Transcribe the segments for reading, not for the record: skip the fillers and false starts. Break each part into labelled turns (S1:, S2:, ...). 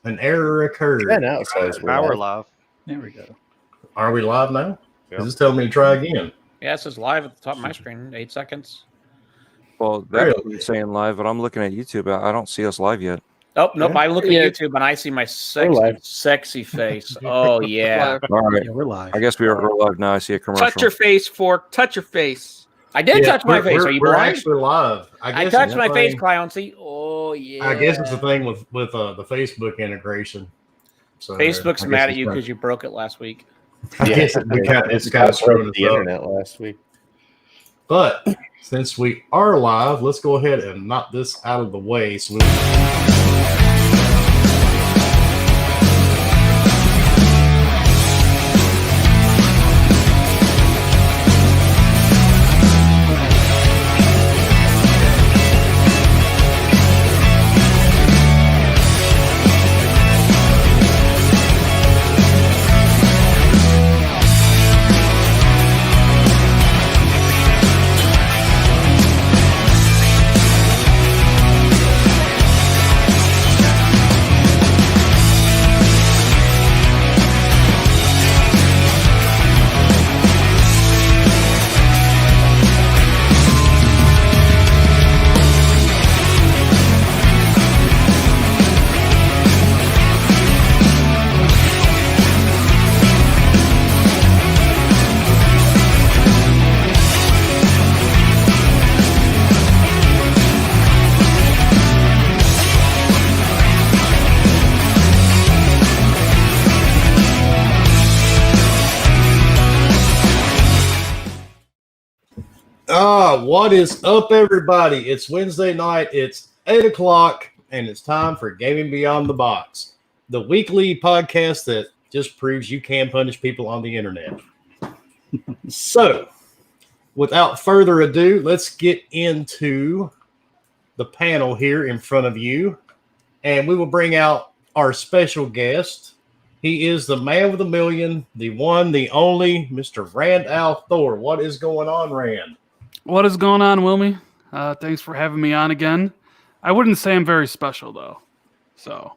S1: An error occurred.
S2: Yeah, now it says
S3: Now we're
S2: live.
S3: live.
S4: There we go.
S1: Are we live now?
S3: Yep.
S1: Is this telling me to try again?
S5: Yeah, it says live at the top of my screen. 8 seconds.
S6: Well, that's
S1: Really?
S6: saying live, but I'm looking at YouTube. I don't see us live yet.
S5: Oh, nope. I look at
S2: Yeah.
S5: YouTube and I see my
S2: live.
S5: sexy face. Oh, yeah.
S6: All right.
S4: Yeah, we're live.
S6: I guess we're live now. I see a commercial.
S5: Touch your face, Fork. Touch your face. I did touch my face. Are you
S1: we're
S5: blind?
S1: actually live.
S5: I
S1: guess
S5: touched
S1: it's
S5: my
S1: the
S5: face,
S1: thing-
S5: Clowncy. Oh, yeah.
S1: I guess it's the thing with the Facebook integration. So
S5: Facebook's
S1: I guess
S5: mad at
S1: it's
S5: you
S1: not-
S5: because you broke it last week.
S1: I guess it's kind of screwing us
S2: the
S1: up.
S2: internet last week.
S1: But since we are live, let's go ahead and knock this out of the way. So what is up, everybody? It's Wednesday night. It's 8 o'clock, and it's time for Gaming Beyond the Box, the weekly podcast that just proves you can punish people on the internet. So, without further ado, let's get into the panel here in front of you, and we will bring out our special guest. He is the man with a million, the one, the only, Mr. Rand Al Thor. What is going on, Rand?
S7: What is going on, Wilmy? Thanks for having me on again. I wouldn't say I'm very special, though. So.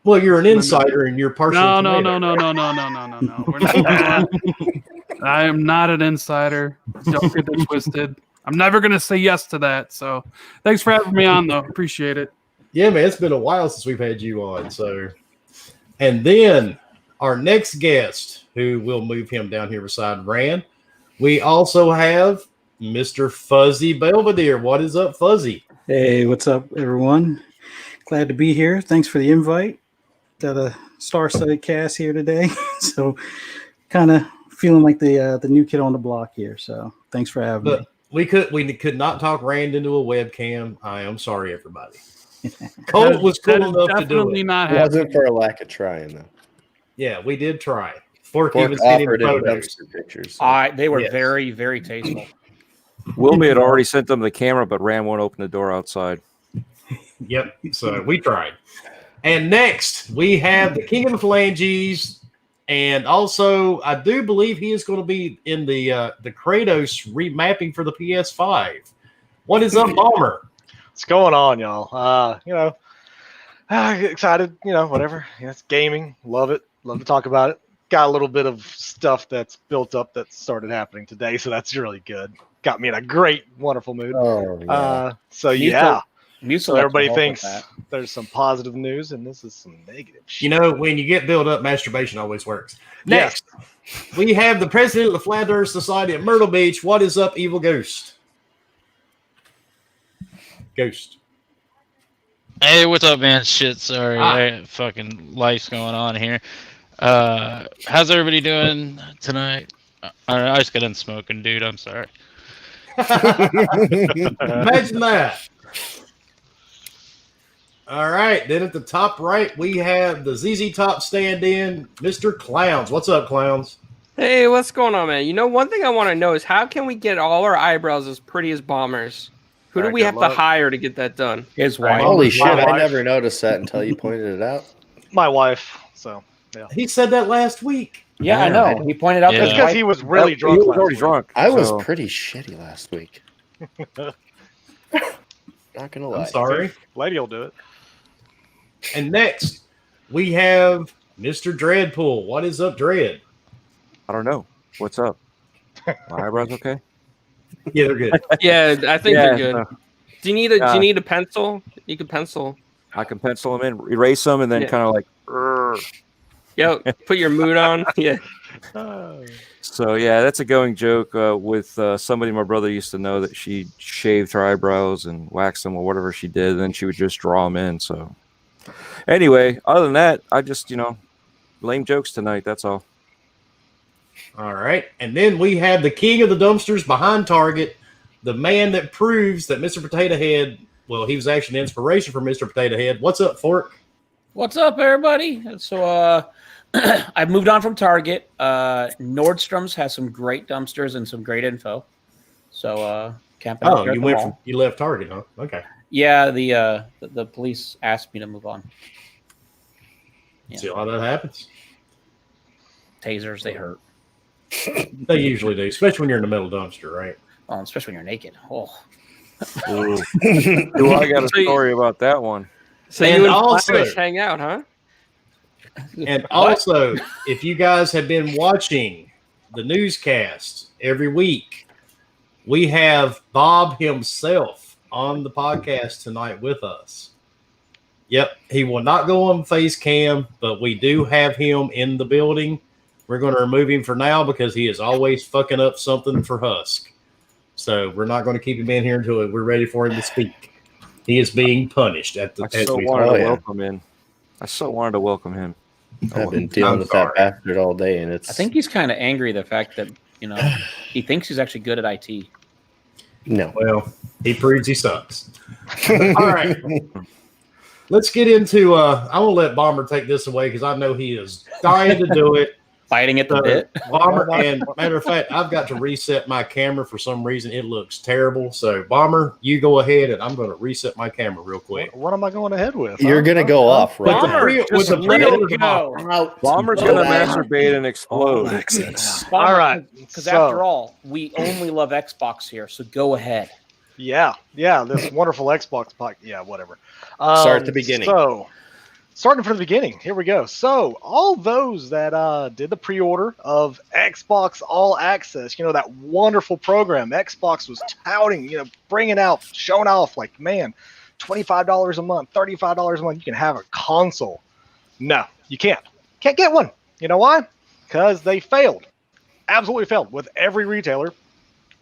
S1: Well, you're an insider and you're partial.
S7: No. We're not. I am not an insider. Don't get it twisted. I'm never going to say yes to that. So, thanks for having me on, though. Appreciate it.
S1: Yeah, man, it's been a while since we've had you on. So, and then our next guest, who will move him down here beside Rand, we also have Mr. Fuzzy Belvedere. What is up, Fuzzy?
S4: Hey, what's up, everyone? Glad to be here. Thanks for the invite. Got a star-studded cast here today, so kind of feeling like the new kid on the block here. So thanks for having me.
S1: We could not talk Rand into a webcam. I am sorry, everybody. Colt was cool enough to do it.
S2: It wasn't for a lack of trying, though.
S1: Yeah, we did try. Fork
S2: Fork
S1: even sent him
S2: offered in
S1: photos.
S2: dumpster pictures. So.
S5: They were
S1: Yes.
S5: very, very tasteful.
S6: Wilmy had already sent them the camera, but Ram won't open the door outside.
S1: Yep. So we tried. And next we have the King of the Phalanges, and also I do believe he is going to be in the Kratos remapping for the PS5. What is up, Bomber?
S3: What's going on, y'all? Excited, whatever. Yeah, it's gaming. Love it. Love to talk about it. Got a little bit of stuff that's built up that started happening today, so that's really good. Got me in a great, wonderful mood.
S2: Oh, yeah.
S3: So everybody
S5: help
S3: thinks
S5: with that.
S3: there's some positive news, and this is some negative shit.
S1: You know, when you get built up, masturbation always works. Next, we have the president of the Flat Earth Society at Myrtle Beach. What is up, Evil Ghost? Ghost.
S8: Hey, what's up, man? Shit, sorry. Fucking life's going on here. How's everybody doing tonight? I just got done smoking, dude. I'm sorry.
S1: Imagine that. All right. Then at the top right, we have the ZZ Top stand-in, Mr. Clowns. What's up, Clowns?
S9: Hey, what's going on, man? One thing I want to know is how can we get all our eyebrows as pretty as Bombers? Who do we have to hire to get that done?
S5: His wife.
S2: Holy shit,
S3: My
S2: I
S3: wife.
S2: never noticed that until you pointed it out.
S3: My wife. So yeah,
S1: He said that last week.
S5: Yeah, I know. He pointed out
S8: Yeah.
S5: that
S3: it's
S5: his
S3: because
S5: wife-
S3: he was really
S6: He
S3: drunk.
S6: was
S3: last
S6: already
S3: week.
S6: drunk.
S2: I was
S6: so-
S2: pretty shitty last week. Not gonna lie.
S1: I'm sorry.
S3: Lady will do it.
S1: And next, we have Mr. Dreadpool. What is up, Dread?
S6: I don't know. What's up? My eyebrows okay?
S1: Yeah, they're good.
S9: Yeah, I think they're good.
S6: no.
S9: Do you need a pencil? You can pencil.
S6: I can pencil them in, erase them, and then
S9: Yeah.
S6: kind of like.
S9: Yo, put your mood on. Yeah.
S6: So yeah, that's a going joke with somebody my brother used to know that she shaved her eyebrows and waxed them or whatever she did, and then she would just draw them in. So anyway, other than that, I just lame jokes tonight. That's all.
S1: All right. And then we have the king of the dumpsters behind Target, the man that proves that Mr. Potato Head, well, he was actually an inspiration for Mr. Potato Head. What's up, Fork?
S10: What's up, everybody? So I've moved on from Target. Nordstrom's has some great dumpsters and some great info. So camping out there at the mall.
S1: You left Target, huh? Okay.
S10: Yeah, the police asked me to move on. Yeah.
S1: See how that happens.
S10: Tasers, they hurt.
S1: They usually do, especially when you're in the middle dumpster, right?
S10: Oh, especially when you're naked. Oh.
S6: Ooh. Ooh, I got a story about that one.
S9: So
S1: And
S9: you and
S1: also-
S9: Flash hang out, huh?
S1: And also, if you guys have been watching the newscast every week, we have Bob himself on the podcast tonight with us. Yep, he will not go on face cam, but we do have him in the building. We're going to remove him for now because he is always fucking up something for Husk. So we're not going to keep him in here until we're ready for him to speak. He is being punished at the.
S6: I so wanted to welcome him. I so wanted to welcome him.
S2: I've been dealing with that bastard all day, and it's.
S10: I think he's kind of angry the fact that he thinks he's actually good at IT.
S2: No.
S1: Well, he proves he sucks. All right. Let's get into I will let Bomber take this away because I know he is dying to do it.
S10: Fighting at the bit.
S1: Bomber, and matter of fact, I've got to reset my camera for some reason. It looks terrible. So Bomber, you go ahead and I'm going to reset my camera real quick.
S3: What am I going ahead with?
S2: You're gonna go off, right?
S1: With the pre-order
S6: Bomber's gonna masturbate and explode.
S3: All right.
S10: Because
S3: So-
S10: after all, we only love Xbox here, so go ahead.
S3: Yeah, this wonderful Xbox pack. Yeah, whatever.
S2: Start at the beginning.
S3: So, starting from the beginning, here we go. So, all those that did the pre-order of Xbox All Access, that wonderful program Xbox was touting, bringing out, showing off, like, man, $25 a month, $35 a month, you can have a console. No, you can't. Can't get one. You know why? Because they failed. Absolutely failed with every retailer.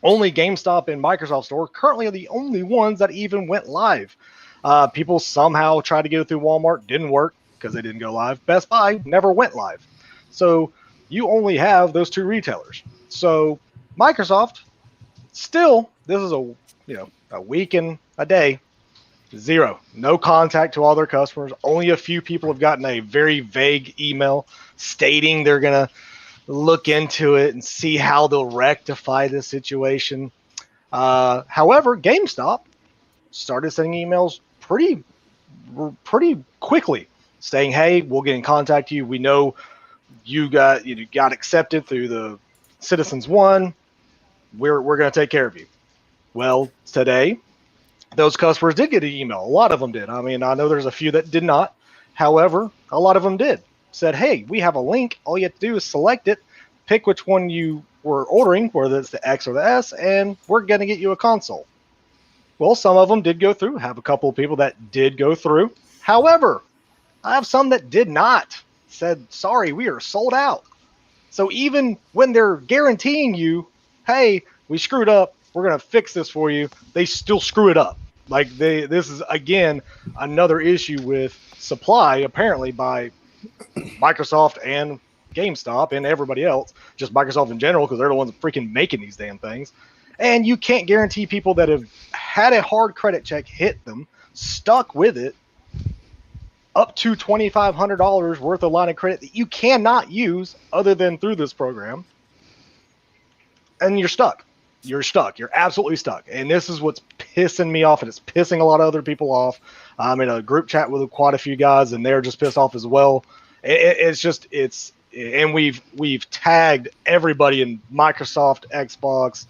S3: Only GameStop and Microsoft Store currently are the only ones that even went live. People somehow tried to get it through Walmart, didn't work because they didn't go live. Best Buy never went live. So you only have those two retailers. So Microsoft, still, this is a week and a day, zero. No contact to all their customers. Only a few people have gotten a very vague email stating they're going to look into it and see how they'll rectify this situation. However, GameStop started sending emails pretty quickly saying, hey, we'll get in contact with you. We know you got accepted through the Citizens One. We're going to take care of you. Well, today, those customers did get an email. A lot of them did. I mean, I know there's a few that did not. However, a lot of them did. Said, hey, we have a link. All you have to do is select it, pick which one you were ordering, whether it's the X or the S, and we're going to get you a console. Well, some of them did go through. Have a couple of people that did go through. However, I have some that did not. Said, sorry, we are sold out. So even when they're guaranteeing you, hey, we screwed up, we're going to fix this for you, they still screw it up. Like this is, again, another issue with supply, apparently, by Microsoft and GameStop and everybody else, just Microsoft in general, because they're the ones freaking making these damn things. And you can't guarantee people that have had a hard credit check hit them, stuck with it, up to $2,500 worth of line of credit that you cannot use other than through this program. And you're stuck. You're stuck. You're absolutely stuck. And this is what's pissing me off, and it's pissing a lot of other people off. I'm in a group chat with quite a few guys, and they're just pissed off as well. And we've tagged everybody in Microsoft, Xbox,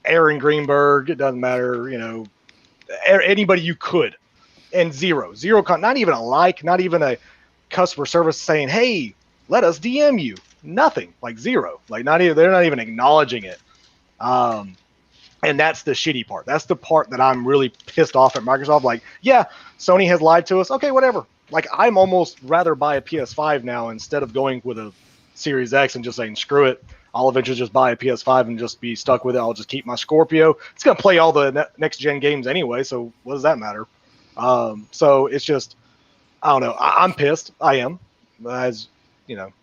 S3: Aaron Greenberg, it doesn't matter, anybody you could, and zero, not even a like, not even a customer service saying, "Hey, let us DM you." Nothing, like zero, like not even they're not even acknowledging it. And that's the shitty part. That's the part that I'm really pissed off at Microsoft. Like, yeah, Sony has lied to us. Okay, whatever. Like, I'm almost rather buy a PS5 now instead of going with a Series X and just saying, screw it. I'll eventually just buy a PS5 and just be stuck with it. I'll just keep my Scorpio. It's going to play all the next-gen games anyway, so what does that matter? So it's just, I don't know. I'm pissed. I am, as, you know,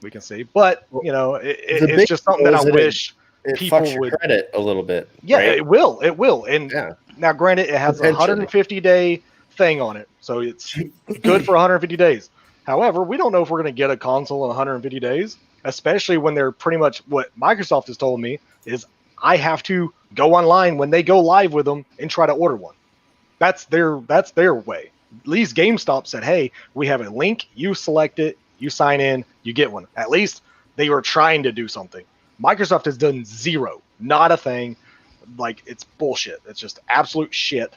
S3: we can see. But, you know, it's just something that I wish people
S2: fucks your
S3: would
S2: credit a little bit.
S3: Yeah,
S2: right?
S3: it will. And now, granted, it has a 150-day thing on it, so it's good for 150 days. However, we don't know if we're going to get a console in 150 days, especially when they're pretty much what Microsoft has told me is I have to go online when they go live with them and try to order one. That's their way. At least GameStop said, hey, we have a link, you select it, you sign in, you get one. At least they were trying to do something. Microsoft has done zero, not a thing. Like, it's bullshit. It's just absolute shit.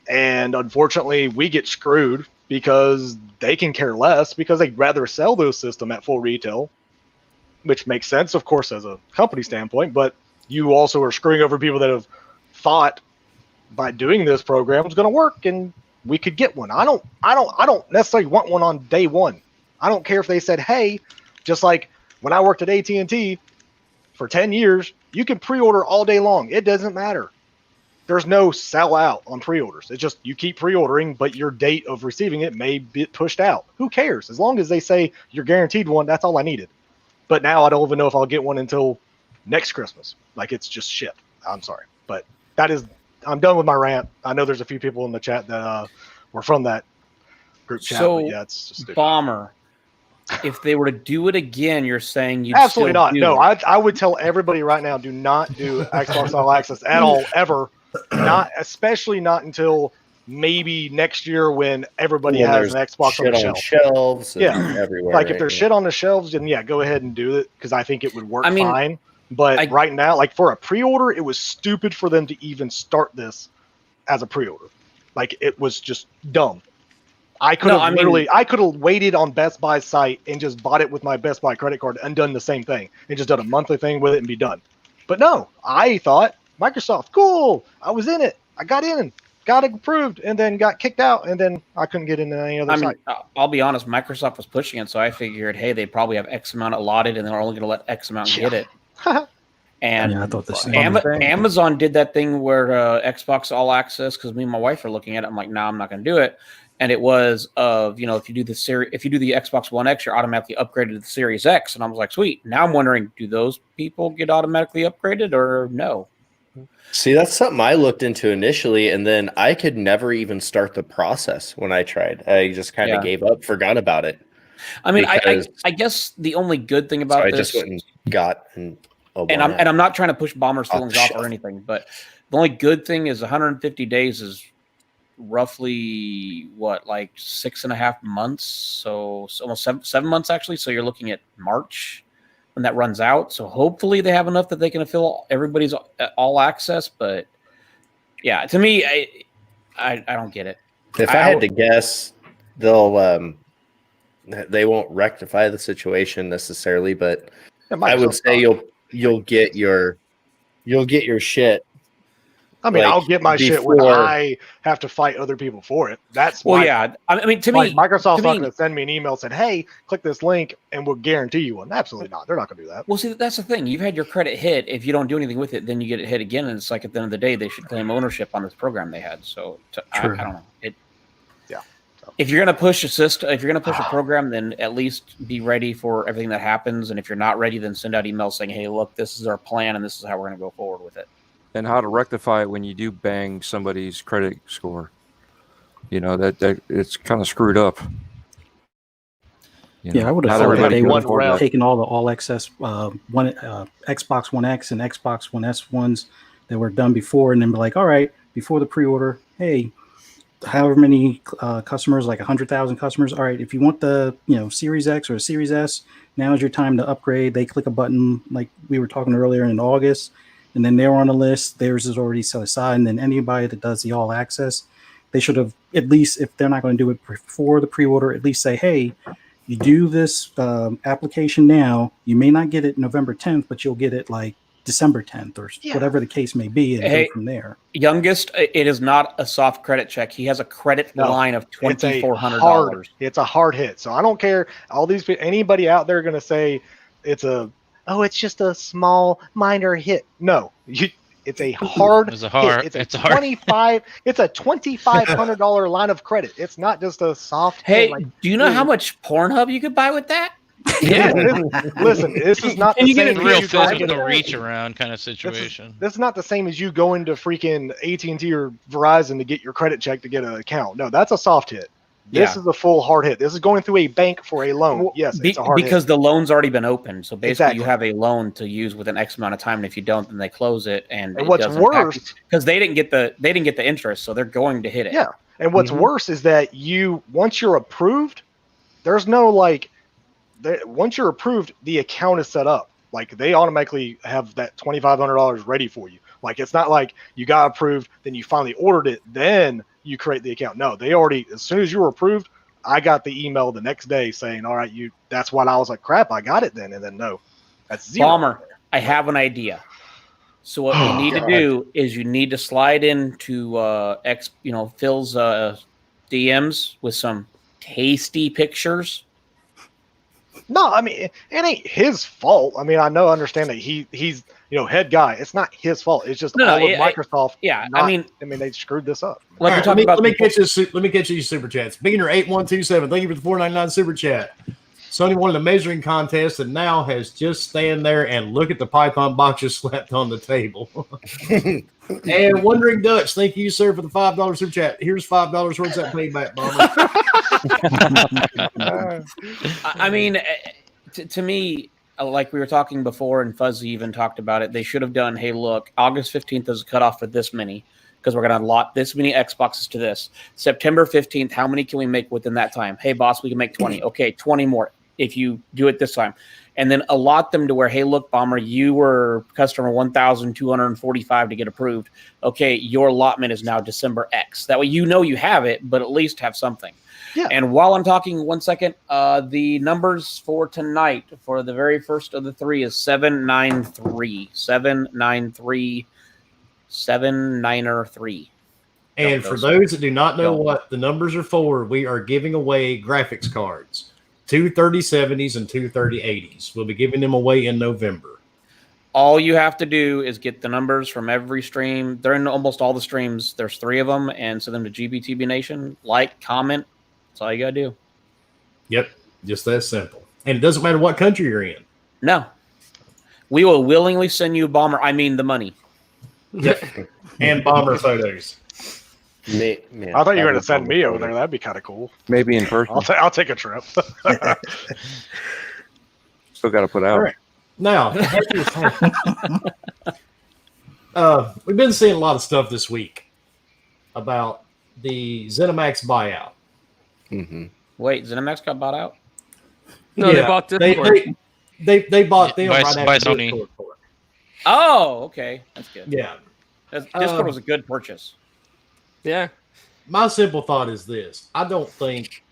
S3: And unfortunately, we get screwed because they can care less because they'd rather sell those systems at full retail, which makes sense, of course, as a company standpoint. But you also are screwing over people that have thought by doing this program was going to work and we could get one. I don't necessarily want one on day one. I don't care if they said, hey, just like when I worked at AT&T for 10 years, you can pre-order all day long. It doesn't matter. There's no sell out on pre-orders. It's just you keep pre-ordering, but your date of receiving it may be pushed out. Who cares? As long as they say you're guaranteed one, that's all I needed. But now I don't even know if I'll get one until next Christmas. Like, it's just shit. I'm sorry. But I'm done with my rant. I know there's a few people in the chat that were from that group chat.
S10: So,
S3: but yeah, it's just stupid.
S10: Bomber, if they were to do it again, you're saying you'd
S3: absolutely
S10: still
S3: not.
S10: do
S3: No,
S10: it.
S3: I would tell everybody right now, do not do Xbox All Access at all, ever. Not, especially not until maybe next year when everybody has an Xbox on the
S2: shelves.
S3: Yeah,
S2: everywhere.
S3: Like if there's shit on the shelves, then yeah, go ahead and do it because I think it would work fine. But right now, like for a pre-order, it was stupid for them to even start this as a pre-order. Like it was just dumb. I could have waited on Best Buy's site and just bought it with my Best Buy credit card and done the same thing and just done a monthly thing with it and be done. But no, I thought Microsoft, cool. I was in it. I got in, got it approved, and then got kicked out, and then I couldn't get into any other site.
S10: I'll be honest, Microsoft was pushing it, so I figured, hey, they probably have X amount allotted, and they're only going to let X amount get it. And
S4: I thought the same.
S10: Amazon did that thing where Xbox All Access, because me and my wife are looking at it. I'm like, I'm not going to do it. And it was if you do the Xbox One X, you're automatically upgraded to the Series X. And I was like, sweet. Now I'm wondering, do those people get automatically upgraded or no?
S2: See, that's something I looked into initially, and then I could never even start the process when I tried. I just kind of gave up, forgot about it.
S10: I mean, I guess the only good thing about this,
S2: I just went and got and
S10: I'm not trying to push Bomber's feelings off or anything, but the only good thing is 150 days is roughly like 6.5 months, so almost 7 months actually. So you're looking at March when that runs out. So hopefully they have enough that they can fill everybody's all access. But yeah, to me, I don't get it.
S2: If I had to guess, they won't rectify the situation necessarily, but I would say you'll get your shit.
S3: I mean, I'll get my shit when I have to fight other people for it. That's
S10: I mean, to me,
S3: Microsoft's not going to send me an email saying, "Hey, click this link and we'll guarantee you one." Absolutely not. They're not going to do that.
S10: Well, see, that's the thing. You've had your credit hit. If you don't do anything with it, then you get it hit again, and it's like at the end of the day, they should claim ownership on this program they had. So I don't know. If you're going to push a system, if you're going to push a program, then at least be ready for everything that happens. And if you're not ready, then send out emails saying, "Hey, look, this is our plan, and this is how we're going to go forward with it."
S6: And how to rectify it when you do bang somebody's credit score. That it's kind of screwed up.
S4: I would have thought that they would have taken all the all access Xbox One X and Xbox One S ones that were done before, and then be like, all right, before the pre-order, hey, however many customers, like 100,000 customers. All right, if you want the Series X or Series S, now is your time to upgrade. They click a button like we were talking earlier in August, and then they're on the list. Theirs is already set aside, and then anybody that does the all access, they should have, at least if they're not going to do it before the pre-order, at least say, hey, you do this application now, you may not get it November 10th, but you'll get it like December 10th or whatever the case may be, and go from there.
S10: Youngest, it is not a soft credit check. He has a credit line of $2,400.
S3: It's a hard hit. So I don't care. Anybody out there going to say it's just a small minor hit. No, it's a hard. It's a $2,500 line of credit. It's not just a soft.
S10: Hey, do you know how much Pornhub you could buy with that?
S3: Yeah, listen, this is not the same.
S8: Real physical reach around kind of situation.
S3: This is not the same as you going to freaking AT&T or Verizon to get your credit check to get an account. No, that's a soft hit. This is a full hard hit. This is going through a bank for a loan. Yes, it's a hard
S10: because
S3: hit.
S10: The loan's already been opened. So basically, you have a loan to use within X amount of time, and if you don't, then they close it. And
S3: what's worse,
S10: because they didn't get the interest, so they're going to hit it.
S3: Yeah, and what's worse is that once you're approved, there's no once you're approved, the account is set up. Like they automatically have that $2,500 ready for you. Like it's not like you got approved, then you finally ordered it, then you create the account. No, they already, as soon as you were approved, I got the email the next day saying, all right, that's what I was like, crap, I got it then. And then no, that's zero.
S10: Bomber, I have an idea. So what you need to do is you need to slide into Phil's DMs with some tasty pictures.
S3: No, I mean, it ain't his fault. I mean, understand that he's head guy. It's not his fault. It's just Microsoft. They screwed this up.
S1: Let me get you super chats. Beaner 8127. Thank you for the $4.99 super chat. Sony wanted a measuring contest and now has just stand there and look at the Python boxes slapped on the table. And Wondering Dutch, thank you, sir, for the $5 super chat. Here's $5 towards that payback, Bomber.
S10: I mean, to me, like we were talking before, and Fuzzy even talked about it, they should have done, hey, look, August 15th is a cutoff for this many, because we're going to allot this many Xboxes to this. September 15th, how many can we make within that time? Hey, boss, we can make 20. Okay, 20 more if you do it this time. And then allot them to where, hey, look, Bomber, you were customer 1,245 to get approved. Okay, your allotment is now December X. That way you have it, but at least have something. Yeah. And while I'm talking, 1 second, the numbers for tonight for the very first of the three is 793. 793. 793.
S1: And for those that do not know what the numbers are for, we are giving away graphics cards. 2 3070s and 2 3080s. We'll be giving them away in November.
S10: All you have to do is get the numbers from every stream. They're in almost all the streams. There's 3 of them, and send them to GBTB Nation. Like, comment. That's all you got to do.
S1: Yep. Just that simple. And it doesn't matter what country you're in.
S10: No. We will willingly send you the money.
S1: Yep. And Bomber photos.
S3: Man, I thought you were going to send me over there. That'd be kind of cool.
S6: Maybe in person.
S3: I'll take a trip.
S6: Still got to put out.
S1: All right. Now, we've been seeing a lot of stuff this week about the ZeniMax buyout.
S10: Mm-hmm. Wait, ZeniMax got bought out?
S9: No, they bought Discord.
S1: They bought them
S8: by
S1: Sony.
S8: Discord.
S10: Oh, okay. That's good.
S1: Yeah.
S10: Discord was a good purchase.
S9: Yeah.
S1: My simple thought is this. I don't think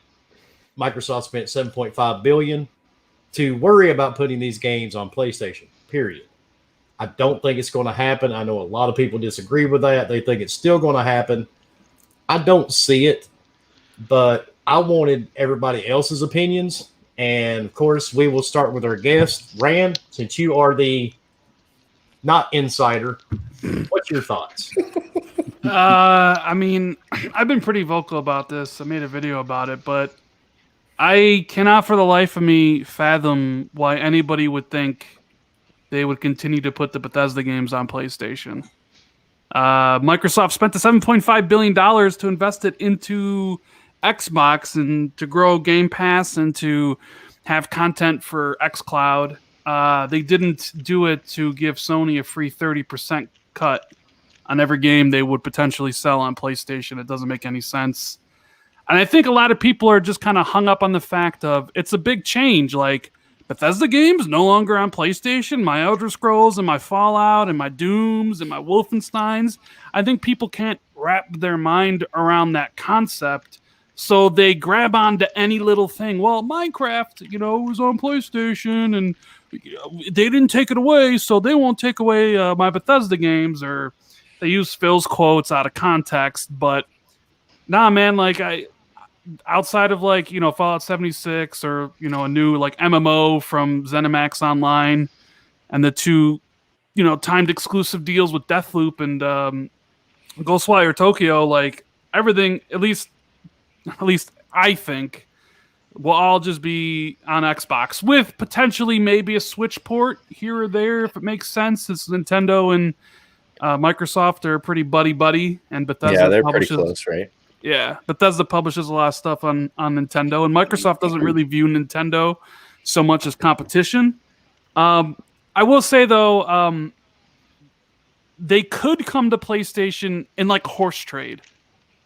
S1: Microsoft spent $7.5 billion to worry about putting these games on PlayStation, period. I don't think it's going to happen. I know a lot of people disagree with that. They think it's still going to happen. I don't see it, but I wanted everybody else's opinions. And, of course, we will start with our guest. Rand, since you are the not insider, what's your thoughts?
S7: I mean, I've been pretty vocal about this. I made a video about it, but I cannot for the life of me fathom why anybody would think they would continue to put the Bethesda games on PlayStation. Microsoft spent the $7.5 billion to invest it into Xbox and to grow Game Pass and to have content for xCloud. They didn't do it to give Sony a free 30% cut on every game they would potentially sell on PlayStation. It doesn't make any sense. And I think a lot of people are just kind of hung up on the fact of it's a big change. Like, Bethesda games no longer on PlayStation. My Elder Scrolls and my Fallout and my Dooms and my Wolfensteins. I think people can't wrap their mind around that concept, so they grab onto any little thing. Well, Minecraft, was on PlayStation, and they didn't take it away, so they won't take away my Bethesda games. Or they use Phil's quotes out of context. But nah, man, outside of Fallout 76 or a new MMO from ZeniMax Online and the two timed exclusive deals with Deathloop and Ghostwire Tokyo, everything at least I think will all just be on Xbox, with potentially maybe a Switch port here or there if it makes sense. It's Nintendo and Microsoft are pretty buddy, and Bethesda
S2: they're
S7: publishes,
S2: pretty close, right?
S7: Yeah, Bethesda publishes a lot of stuff on Nintendo, and Microsoft doesn't really view Nintendo so much as competition. I will say though, they could come to PlayStation in a horse trade,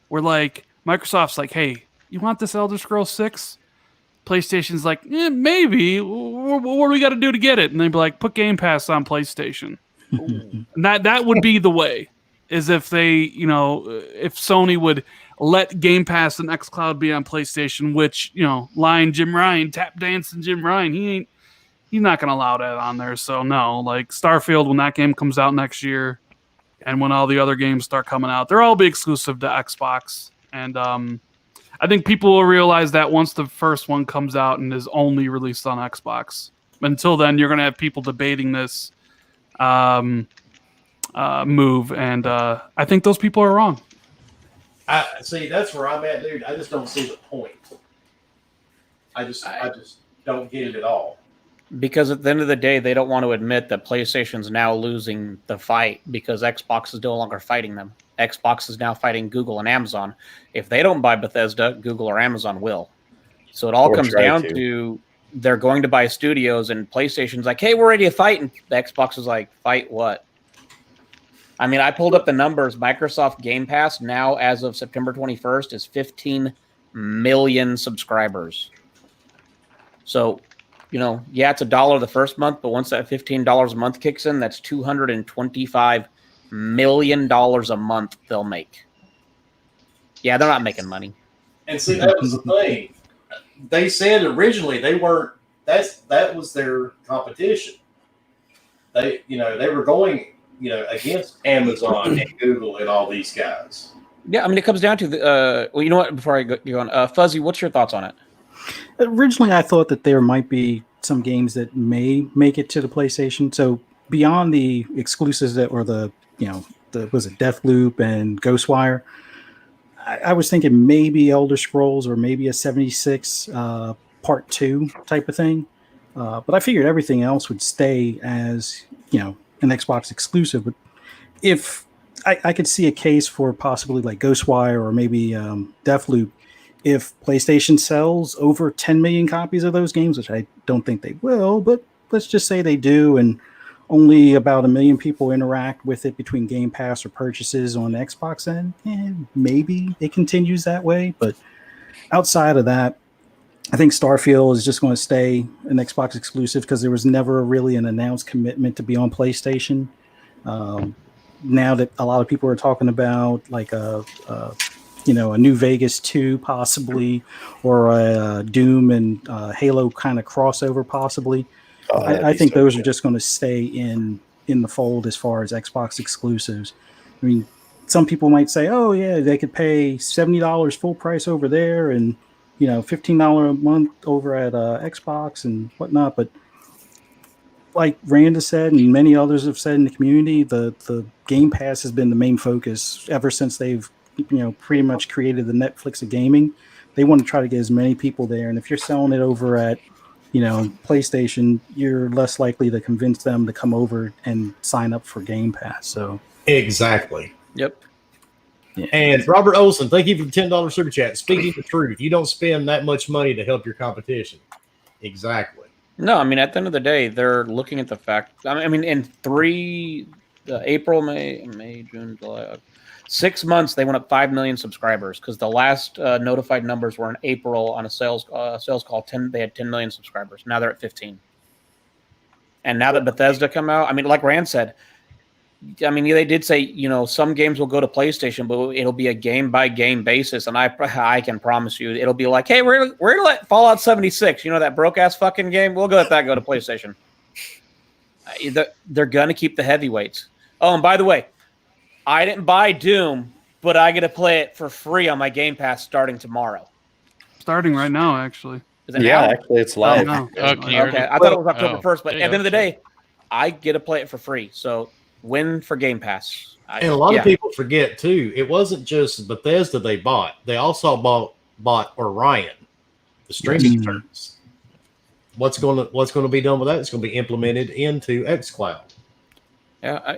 S7: where Microsoft's like, "Hey, you want this Elder Scrolls 6?" PlayStation's like, maybe. What do we got to do to get it? And they'd be like, put Game Pass on PlayStation. And that would be the way, is if they, if Sony would let Game Pass and xCloud be on PlayStation, which, Jim Ryan, tap dancing Jim Ryan, he's not going to allow that on there. So no, Starfield, when that game comes out next year, and when all the other games start coming out, they'll all be exclusive to Xbox. And I think people will realize that once the first one comes out and is only released on Xbox. Until then, you're going to have people debating this move, and I think those people are wrong.
S1: I see. That's where I'm at, dude. I just don't see the point. I just don't get it at all.
S10: Because at the end of the day, they don't want to admit that PlayStation's now losing the fight because Xbox is no longer fighting them. Xbox is now fighting Google and Amazon. If they don't buy Bethesda, Google or Amazon will. So it all comes down to they're going to buy studios, and PlayStation's like, hey, we're ready to fight. And the Xbox is like, fight what? I mean, I pulled up the numbers. Microsoft Game Pass now, as of September 21st, is 15 million subscribers. So, it's $1 the first month, but once that $15 a month kicks in, that's $225 million a month they'll make. Yeah, they're not making money.
S1: And see, that was the thing. They said originally they weren't. That was their competition. They were going against Amazon and Google and all these guys.
S10: Yeah, I mean, it comes down to the. Well, you know what? Before I go on, Fuzzy, what's your thoughts on it?
S4: Originally, I thought that there might be some games that may make it to the PlayStation. So beyond the exclusives that were was it Deathloop and Ghostwire, I was thinking maybe Elder Scrolls or maybe a 76 Part 2 type of thing. But I figured everything else would stay as, an Xbox exclusive. But if I could see a case for possibly like Ghostwire or maybe Deathloop, if PlayStation sells over 10 million copies of those games, which I don't think they will, but let's just say they do, and only about 1 million people interact with it between Game Pass or purchases on Xbox end, maybe it continues that way. But outside of that, I think Starfield is just going to stay an Xbox exclusive because there was never really an announced commitment to be on PlayStation. Now that a lot of people are talking about like a New Vegas 2 possibly, or a Doom and Halo kind of crossover possibly. I think those are just going to stay in the fold as far as Xbox exclusives. I mean, some people might say, oh yeah, they could pay $70 full price over there and $15 a month over at Xbox and whatnot. But like Randa said, and many others have said in the community, the Game Pass has been the main focus ever since they've pretty much created the Netflix of gaming. They want to try to get as many people there, and if you're selling it over at PlayStation, you're less likely to convince them to come over and sign up for Game Pass. So
S1: exactly.
S10: Yep.
S1: Yeah. And Robert Olson, thank you for the $10 super chat. Speaking the truth, you don't spend that much money to help your competition. Exactly.
S10: No, I mean, at the end of the day, they're looking at the fact. I mean, in April, May, June, July, 6 months, they went up 5 million subscribers because the last notified numbers were in April on a sales call. They had 10 million subscribers. Now they're at 15. And now that Bethesda come out, I mean, like Rand said, I mean, they did say, some games will go to PlayStation, but it'll be a game-by-game basis. And I can promise you, it'll be like, hey, we're gonna let Fallout 76, that broke-ass fucking game, we'll let that go to PlayStation. They're gonna keep the heavyweights. Oh, and by the way, I didn't buy Doom, but I get to play it for free on my Game Pass starting tomorrow.
S7: Starting right now, actually.
S10: Is it now?
S2: Actually, it's live.
S7: No.
S10: Okay, I thought it was October 1st, but at the end of the day, I get to play it for free. So win for Game Pass.
S1: And a lot of people forget too. It wasn't just Bethesda they bought; they also bought Orion, the streaming service. What's going to be done with that? It's going to be implemented into xCloud.
S10: Yeah,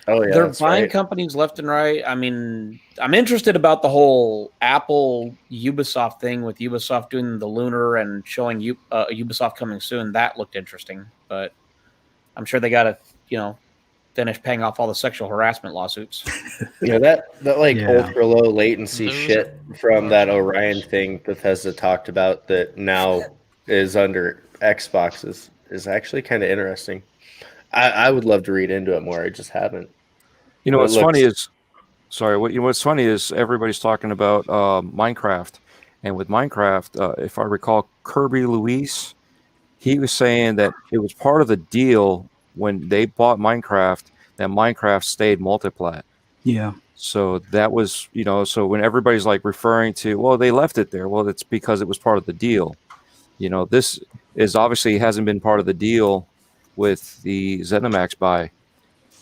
S10: they're buying companies left and right. I mean, I'm interested about the whole Apple Ubisoft thing with Ubisoft doing the Lunar and showing Ubisoft coming soon. That looked interesting, but I'm sure they got to, finish paying off all the sexual harassment lawsuits.
S2: That ultra low latency shit from that Orion thing Bethesda talked about that now is under Xbox is actually kind of interesting. I would love to read into it more. I just haven't.
S6: What's funny is everybody's talking about Minecraft, and with Minecraft, if I recall, Kirby Luis, he was saying that it was part of the deal when they bought Minecraft that Minecraft stayed multiplat.
S4: Yeah.
S6: So that was, so when everybody's like referring to, well, they left it there. Well, it's because it was part of the deal. This is obviously hasn't been part of the deal with the ZeniMax buy.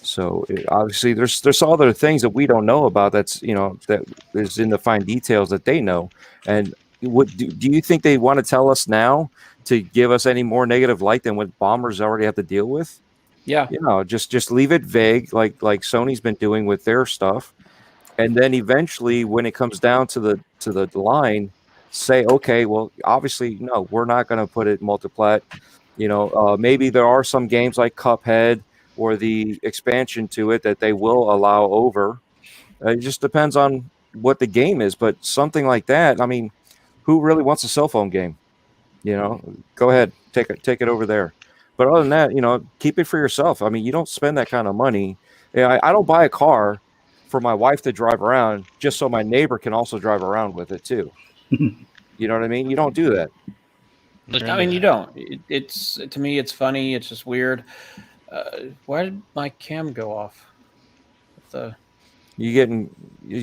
S6: So obviously there's other things that we don't know about. That's, that is in the fine details that they know. And what do you think they want to tell us now to give us any more negative light than what bombers already have to deal with?
S10: Yeah.
S6: Just leave it vague, like Sony's been doing with their stuff. And then eventually when it comes down to the line, say, okay, well, obviously, no, we're not going to put it multiplat. Maybe there are some games like Cuphead or the expansion to it that they will allow over. It just depends on what the game is, but something like that. I mean, who really wants a cell phone game? Go ahead, take it over there. But other than that, keep it for yourself. I mean, you don't spend that kind of money. I don't buy a car for my wife to drive around just so my neighbor can also drive around with it too. You know what I mean? You don't do that.
S10: I mean, you don't. It's to me, it's funny. It's just weird. Why did my cam go off?
S6: You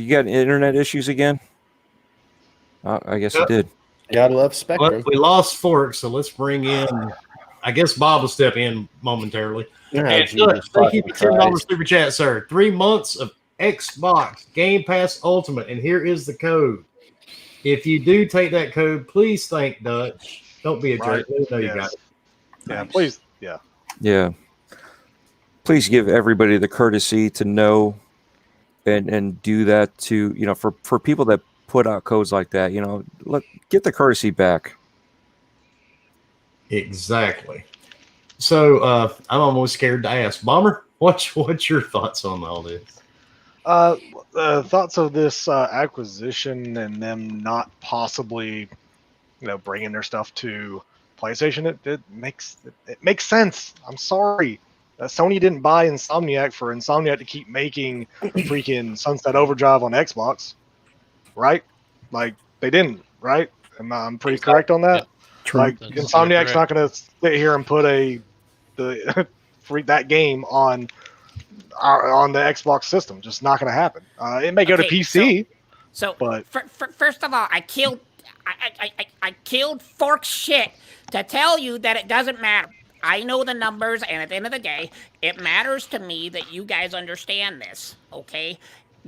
S6: got internet issues again? I guess you did.
S2: Gotta love Spectrum.
S1: Well, we lost Fork, so let's bring in. I guess Bob will step in momentarily. Thank you for $10 super chat, sir. 3 months of Xbox Game Pass Ultimate, and here is the code. If you do take that code, please thank Dutch. Don't be a jerk. You got it.
S3: Yeah, please. Yeah.
S6: Yeah. Please give everybody the courtesy to know and do that to, for people that put out codes like that, get the courtesy back.
S1: Exactly. So I'm almost scared to ask. Bomber, what's your thoughts on all this?
S3: Thoughts of this acquisition and them not possibly, bringing their stuff to PlayStation. It makes sense. I'm sorry. Sony didn't buy Insomniac for Insomniac to keep making freaking Sunset Overdrive on Xbox, right? Like they didn't, right? I'm pretty correct on that.
S4: True.
S3: Like Insomniac's not going to sit here and put that game on the Xbox system. Just not going to happen. It may go to PC.
S11: But first of all, I killed Fork's shit to tell you that it doesn't matter. I know the numbers, and at the end of the day, it matters to me that you guys understand this, okay?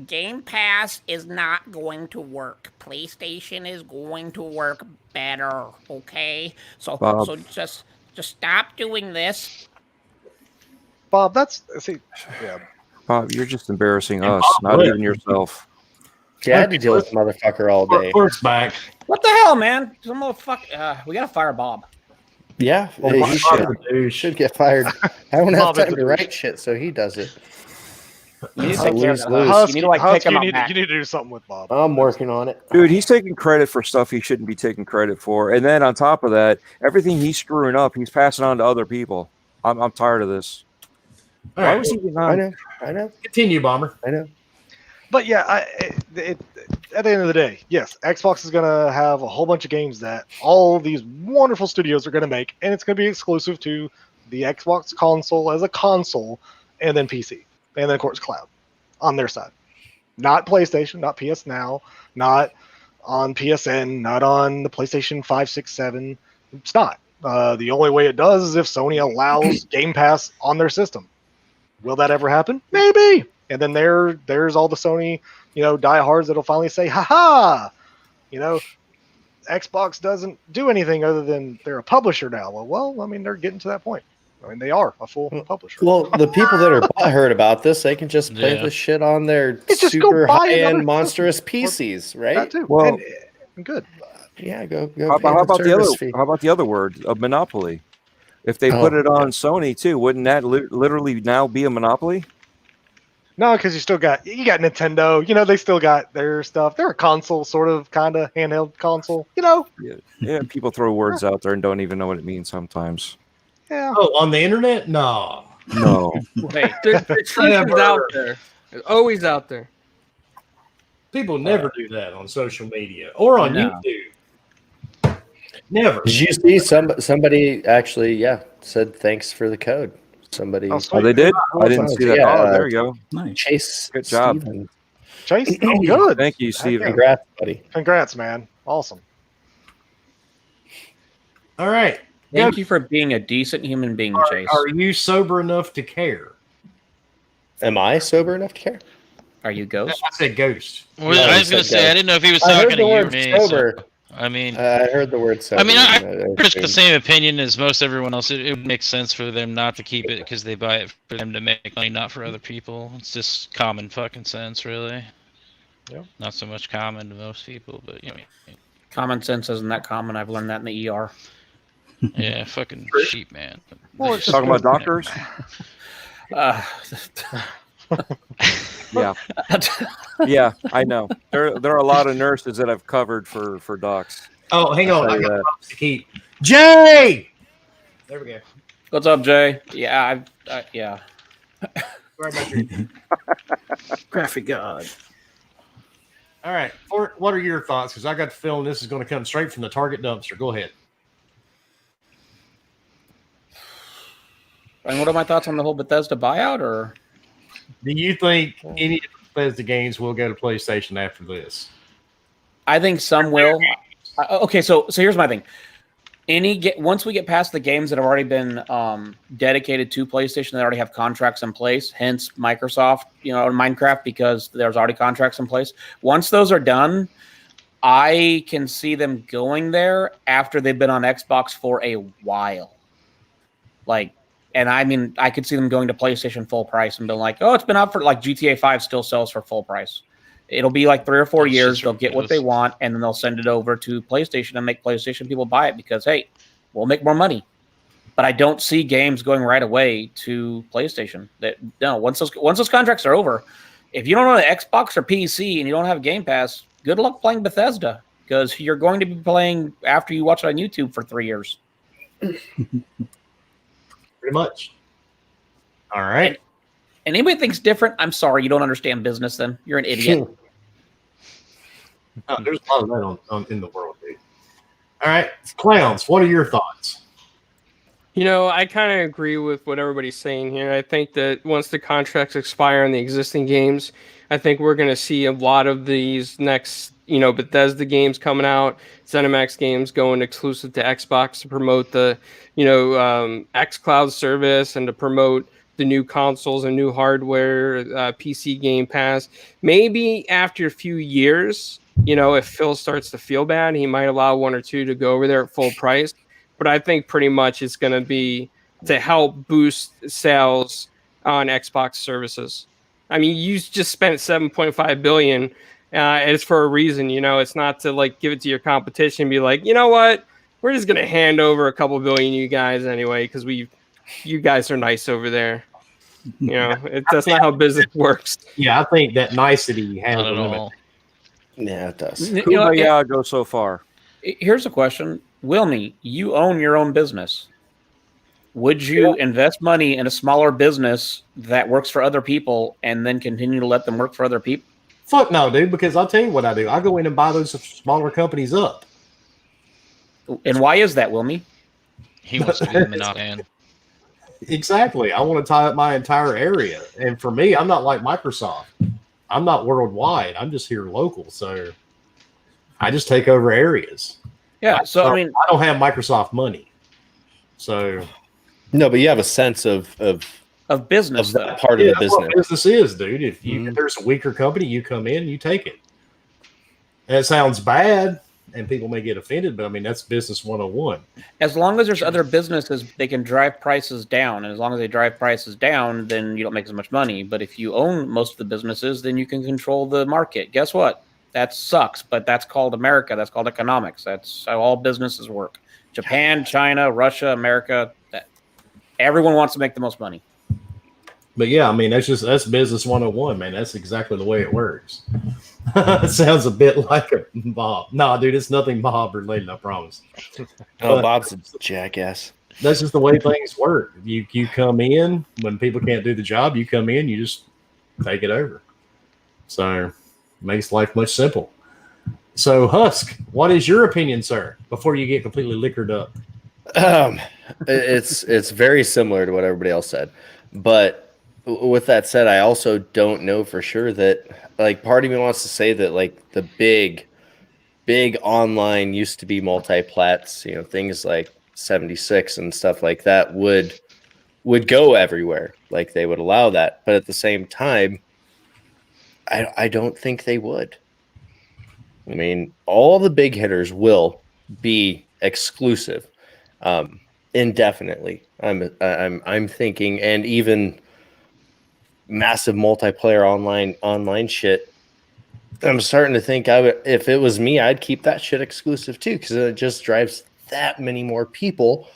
S11: Game Pass is not going to work. PlayStation is going to work better, okay? So just stop doing this.
S3: Bob,
S6: Bob, you're just embarrassing us, not even yourself.
S2: Yeah, I had to deal with motherfucker all day.
S1: Fork's back.
S10: What the hell, man? Some motherfucker. We gotta fire Bob.
S2: Yeah, he should get fired. I don't have time to write shit, so he does it.
S10: You need to take care of that. You need to pick him up back.
S3: You need to do something with Bob.
S2: I'm working on it.
S6: Dude, he's taking credit for stuff he shouldn't be taking credit for. And then on top of that, everything he's screwing up, he's passing on to other people. I'm tired of this.
S1: All
S6: Why
S1: right.
S6: was he behind?
S2: I know.
S1: Continue, Bomber.
S2: I know.
S3: But yeah, at the end of the day, yes, Xbox is going to have a whole bunch of games that all these wonderful studios are going to make, and it's going to be exclusive to the Xbox console as a console, and then PC, and then, of course, cloud on their side. Not PlayStation, not PS Now, not on PSN, not on the PlayStation 5, 6, 7. It's not. The only way it does is if Sony allows Game Pass on their system. Will that ever happen? Maybe. And then there's all the Sony, diehards that'll finally say, "Ha-ha!" Xbox doesn't do anything other than they're a publisher now. Well, I mean, they're getting to that point. I mean, they are a full publisher.
S2: Well, the people that are butthurt about this, they can just play the shit on their
S3: just go
S2: super
S3: buy
S2: high-end
S3: another
S2: monstrous PCs, right?
S3: That too.
S6: Well,
S3: and good.
S2: Yeah, go.
S6: How
S2: pay
S6: about the
S2: service
S6: other?
S2: fee.
S6: How about the other word of monopoly? If they put it on Sony too, wouldn't that literally now be a monopoly?
S3: No, because you got Nintendo. They still got their stuff. They're a console, sort of, kind of handheld console.
S6: Yeah, people throw words out there and don't even know what it means sometimes.
S3: Yeah.
S1: Oh, on the internet? No.
S6: No.
S9: Hey, the truth is out there. It's always out there.
S1: People never do that on social media or on YouTube. Never.
S2: Did you see somebody actually? Said thanks for the code. Somebody.
S6: Oh, they did. I didn't see that.
S2: Yeah,
S6: there you go.
S4: Nice.
S2: Chase.
S6: Good job.
S2: Steven.
S3: Chase, good.
S6: Thank you, Steven.
S2: Congrats, buddy.
S3: Congrats, man. Awesome.
S1: All right.
S10: Thank you for being a decent human being, Chase.
S1: Are you sober enough to care?
S2: Am I sober enough to care?
S10: Are you Ghost?
S1: I said ghost.
S8: Well, I was going to say, I didn't know if he was talking to you or me.
S2: Sober.
S8: So, I mean,
S2: I heard the word sober.
S8: I mean, I pretty much the same opinion as most everyone else. It would make sense for them not to keep it because they buy it for them to make money, not for other people. It's just common fucking sense, really.
S3: Yeah.
S8: Not so much common to most people, but
S10: Common sense isn't that common. I've learned that in the ER.
S8: Yeah, fucking sheep, man.
S3: Well, it's
S6: Talking about doctors. Yeah. Yeah, I know. There are a lot of nurses that I've covered for docs.
S1: Oh, hang on. I got props to keep. Jay! There we go.
S10: What's up, Jay? Yeah, yeah.
S1: Sorry about your...
S4: Graphic God.
S1: All right. What are your thoughts? Because I got the feeling this is going to come straight from the Target dumpster. Go ahead.
S10: And what are my thoughts on the whole Bethesda buyout? Or
S1: do you think any of the Bethesda games will go to PlayStation after this?
S10: I think some will. Okay, so here's my thing. Once we get past the games that have already been dedicated to PlayStation, that already have contracts in place, hence Microsoft, Minecraft, because there's already contracts in place. Once those are done, I can see them going there after they've been on Xbox for a while. And I mean, I could see them going to PlayStation full price and being like, oh, it's been out for GTA 5 still sells for full price. It'll be like 3 or 4 years. They'll get what they want, and then they'll send it over to PlayStation and make PlayStation people buy it because, hey, we'll make more money. But I don't see games going right away to PlayStation. Once those contracts are over, if you don't own an Xbox or PC and you don't have Game Pass, good luck playing Bethesda because you're going to be playing after you watch it on YouTube for 3 years.
S1: Pretty much. All right.
S10: And anybody thinks different, I'm sorry, you don't understand business then. You're an idiot.
S1: There's a lot of that in the world, dude. All right. Clowns, what are your thoughts?
S9: I kind of agree with what everybody's saying here. I think that once the contracts expire on the existing games, I think we're going to see a lot of these next, Bethesda games coming out, ZeniMax games going exclusive to Xbox to promote the, xCloud service and to promote the new consoles and new hardware, PC Game Pass. Maybe after a few years, if Phil starts to feel bad, he might allow 1 or 2 to go over there at full price. But I think pretty much it's going to be to help boost sales on Xbox services. I mean, you just spent $7.5 billion. It's for a reason, It's not to give it to your competition and be like, you know what? We're just going to hand over a couple billion you guys anyway because you guys are nice over there. That's not how business works.
S1: Yeah, I think that nicety has
S8: Not
S1: a
S8: at
S1: limit.
S8: all.
S2: Yeah, it does.
S6: Kumbaya go so far.
S10: Here's a question. Wilmy, you own your own business. Would you invest money in a smaller business that works for other people and then continue to let them work for other people?
S1: Fuck no, dude, because I'll tell you what I do. I go in and buy those smaller companies up.
S10: And why is that, Wilmy?
S8: He wants to be the Monopoly.
S1: Exactly. I want to tie up my entire area. And for me, I'm not like Microsoft. I'm not worldwide. I'm just here local. So I just take over areas.
S10: Yeah. So, I mean,
S1: I don't have Microsoft money. So.
S2: No, but you have a sense of
S10: business,
S2: of that part of the
S1: That's
S2: business.
S1: what business is, dude. If there's a weaker company, you come in, you take it. And it sounds bad, and people may get offended, but I mean that's business 101.
S10: As long as there's other businesses, they can drive prices down, and as long as they drive prices down, then you don't make as much money. But if you own most of the businesses, then you can control the market. Guess what? That sucks, but that's called America. That's called economics. That's how all businesses work. Japan, China, Russia, America. Everyone wants to make the most money.
S1: But yeah, I mean that's business 101, man. That's exactly the way it works. It sounds a bit like a mob. No, dude, it's nothing mob related, I promise.
S2: Oh, Bob's a jackass.
S1: That's just the way things work. You come in when people can't do the job, you come in, you just take it over. So it makes life much simple. So Husk, what is your opinion, sir, before you get completely liquored up?
S2: It's very similar to what everybody else said, but with that said, I also don't know for sure that, like, part of me wants to say that, like, the big online used to be multi-plats, you know, things like 76 and stuff like that would go everywhere. Like, they would allow that, but at the same time, I don't think they would. I mean, all the big hitters will be exclusive, indefinitely. I'm thinking, and even massive multiplayer online shit. I'm starting to think if it was me, I'd keep that shit exclusive too, because it just drives that many more people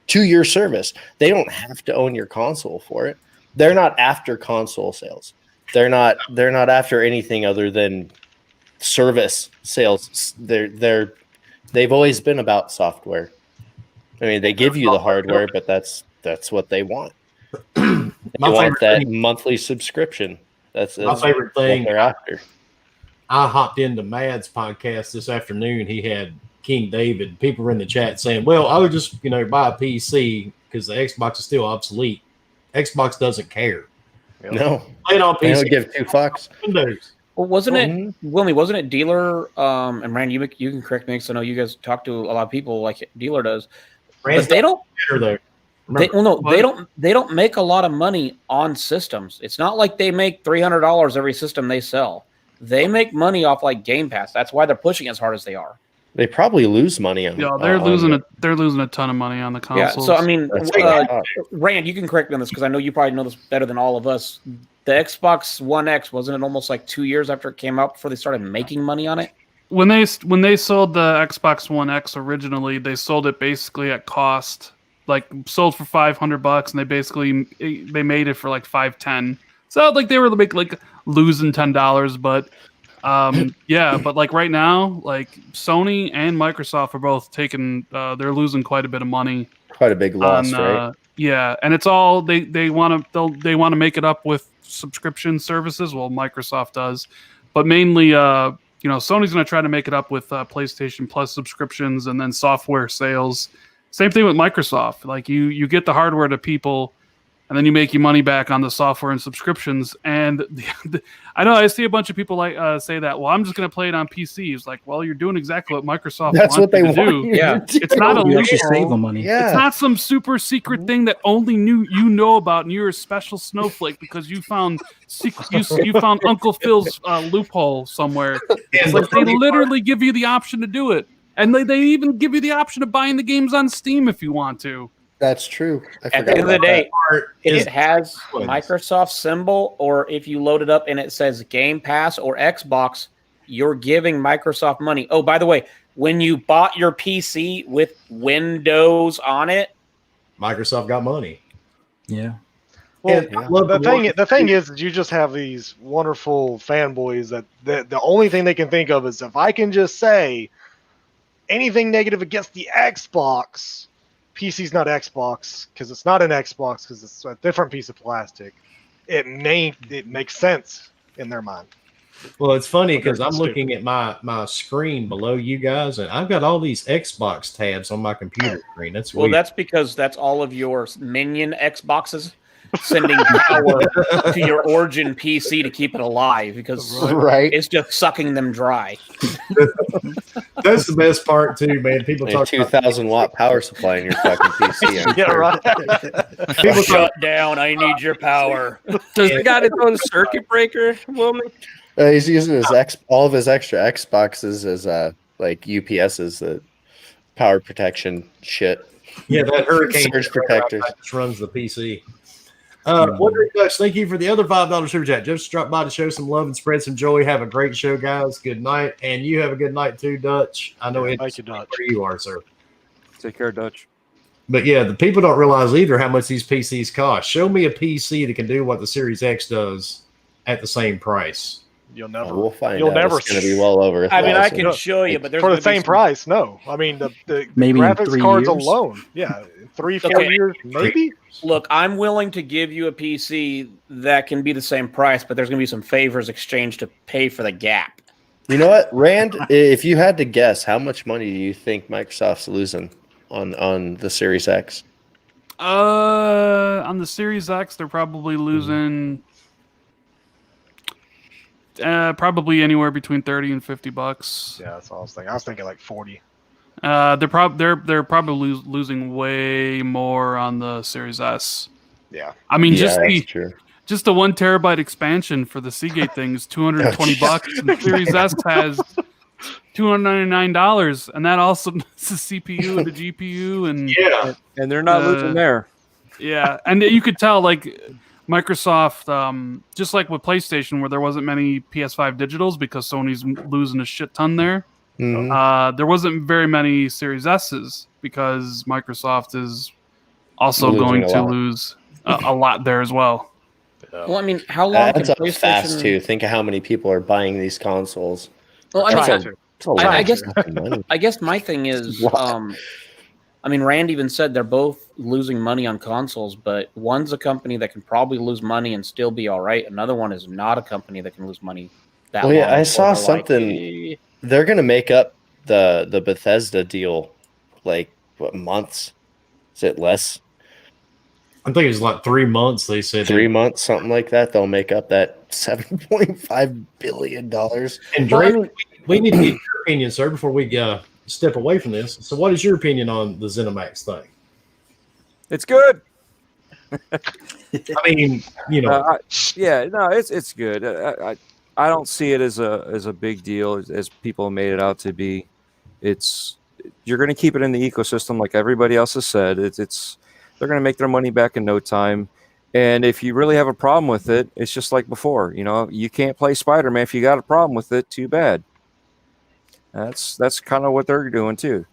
S2: to your service. They don't have to own your console for it. They're not after console sales. They're not after anything other than service sales. They've always been about software. I mean, they give you the hardware, but that's what they want. They want that monthly subscription. That's
S1: my favorite thing.
S2: They're after.
S1: I hopped into Mad's podcast this afternoon. He had King David. People were in the chat saying, well, I would just, buy a PC because the Xbox is still obsolete. Xbox doesn't care.
S2: No.
S1: Play it on PC.
S2: They don't give two fucks.
S1: Windows.
S10: Well, wasn't it Dealer? And Rand, you can correct me because I know you guys talk to a lot of people like Dealer does.
S1: Rand's
S10: but they don't.
S1: Though.
S10: They don't make a lot of money on systems. It's not like they make $300 every system they sell. They make money off like Game Pass. That's why they're pushing as hard as they are.
S2: They probably lose money on.
S7: Yeah, they're losing a ton of money on the consoles.
S10: Yeah, so I mean, Rand, you can correct me on this because I know you probably know this better than all of us. The Xbox One X, wasn't it almost like 2 years after it came out before they started making money on it?
S7: When they sold the Xbox One X originally, they sold it basically at cost, like sold for $500, and they made it for like $510. So like they were like losing $10, but but like right now, like Sony and Microsoft are both taking they're losing quite a bit of money.
S2: Quite a big loss, right?
S7: Yeah, and it's all they want to make it up with subscription services. Well, Microsoft does, but mainly Sony's going to try to make it up with PlayStation Plus subscriptions and then software sales. Same thing with Microsoft. Like you get the hardware to people, and then you make your money back on the software and subscriptions. And I know I see a bunch of people say that. Well, I'm just going to play it on PC. It's like, well, you're doing exactly what Microsoft wants
S2: what they
S7: you to
S2: want
S7: do.
S2: you to do.
S7: It's not
S4: You
S7: illegal.
S4: actually save them money.
S2: Yeah.
S7: It's not some super secret thing that only you know about, and you're a special snowflake because you found you found Uncle Phil's loophole somewhere. It's like they literally give you the option to do it, and they even give you the option of buying the games on Steam if you want to.
S2: That's true.
S10: At the end of the day, if it has Microsoft symbol, or if you load it up and it says Game Pass or Xbox, you're giving Microsoft money. Oh, by the way, when you bought your PC with Windows on it,
S1: Microsoft got money.
S4: Yeah.
S3: Well, the thing is you just have these wonderful fanboys that the only thing they can think of is if I can just say anything negative against the Xbox, PC's not Xbox because it's not an Xbox because it's a different piece of plastic, it makes sense in their mind.
S1: Well, it's funny because I'm looking at my screen below you guys, and I've got all these Xbox tabs on my computer screen. That's
S10: Well,
S1: weird.
S10: that's because that's all of your minion Xboxes sending power to your Origin PC to keep it alive because it's just sucking them dry.
S1: That's the best part too, man. People
S2: Like
S1: talk
S2: 2,000 watt power supply in your fucking PC. I'm
S3: Yeah,
S2: sure.
S3: right.
S1: People
S10: Shut down! I need your power.
S9: Does it got its own circuit breaker, Wilmy?
S2: He's using his all of his extra Xboxes as like UPSs, the power protection shit.
S1: Yeah, that hurricane
S2: surge protectors.
S1: just runs the PC. Wondering Dutch, thank you for the other $5 super chat. Just drop by to show some love and spread some joy. Have a great show, guys. Good night, and you have a good night too, Dutch. I know it's
S3: Thank you, Dutch.
S1: where you are, sir.
S6: Take care, Dutch.
S1: But yeah, the people don't realize either how much these PCs cost. Show me a PC that can do what the Series X does at the same price.
S3: You'll never.
S2: We'll find
S3: You'll
S2: out.
S3: never.
S2: It's going to be well over.
S10: I mean, I
S2: 1,000.
S10: can show you, but there's
S3: for
S10: gonna
S3: the
S10: be
S3: same
S10: some-
S3: price. No, I mean the
S4: Maybe in
S3: graphics
S4: 3
S3: cards
S4: years.
S3: alone. Yeah, 3-4
S10: Okay.
S3: years maybe.
S10: Look, I'm willing to give you a PC that can be the same price, but there's going to be some favors exchanged to pay for the gap.
S2: You know what, Rand? If you had to guess, how much money do you think Microsoft's losing on the Series X?
S7: On the Series X, they're probably losing probably anywhere between $30 and $50.
S3: Yeah, that's all I was thinking. I was thinking like 40.
S7: They're probably losing way more on the Series S.
S3: Yeah.
S7: I mean,
S2: Yeah, that's true.
S7: just the 1 terabyte expansion for the Seagate thing is $220, and the Series S has $299, and that also is the CPU and the GPU, and
S1: Yeah,
S6: And they're not losing there.
S7: yeah, and you could tell like Microsoft, just like with PlayStation, where there wasn't many PS5 digitals because Sony's losing a shit ton there.
S2: Mhm.
S7: There wasn't very many Series S's because Microsoft is also
S2: Losing
S7: going
S2: a
S7: to
S2: lot.
S7: lose a lot there as well.
S10: Well, I mean, how long
S2: That's
S10: can
S2: up fast
S10: PlayStation?
S2: too. Think of how many people are buying these consoles.
S10: Well, I
S3: Trying
S10: mean,
S3: to.
S2: It's a lot
S10: I
S2: of
S10: guess-
S2: fucking money.
S10: I guess my thing is,
S2: Wow.
S10: I mean, Rand even said they're both losing money on consoles, but one's a company that can probably lose money and still be all right. Another one is not a company that can lose money that
S2: Well, yeah,
S10: long
S2: I
S10: before
S2: saw
S10: they're like,
S2: something.
S10: "Eh."
S2: They're gonna make up the Bethesda deal, like what months? Is it less?
S1: I think it was like 3 months. They said
S2: 3 months, something like that. They'll make up that $7.5 billion.
S1: And
S10: Well, I
S1: Drake,
S10: mean-
S1: we need to get your opinion, sir, before we step away from this. So, what is your opinion on the ZeniMax thing?
S6: It's good.
S1: I mean, you know,
S6: It's good. I don't see it as a big deal as people made it out to be. You're going to keep it in the ecosystem like everybody else has said. They're going to make their money back in no time. And if you really have a problem with it, it's just like before. You know, you can't play Spider-Man if you got a problem with it. Too bad. That's kind of what they're doing too.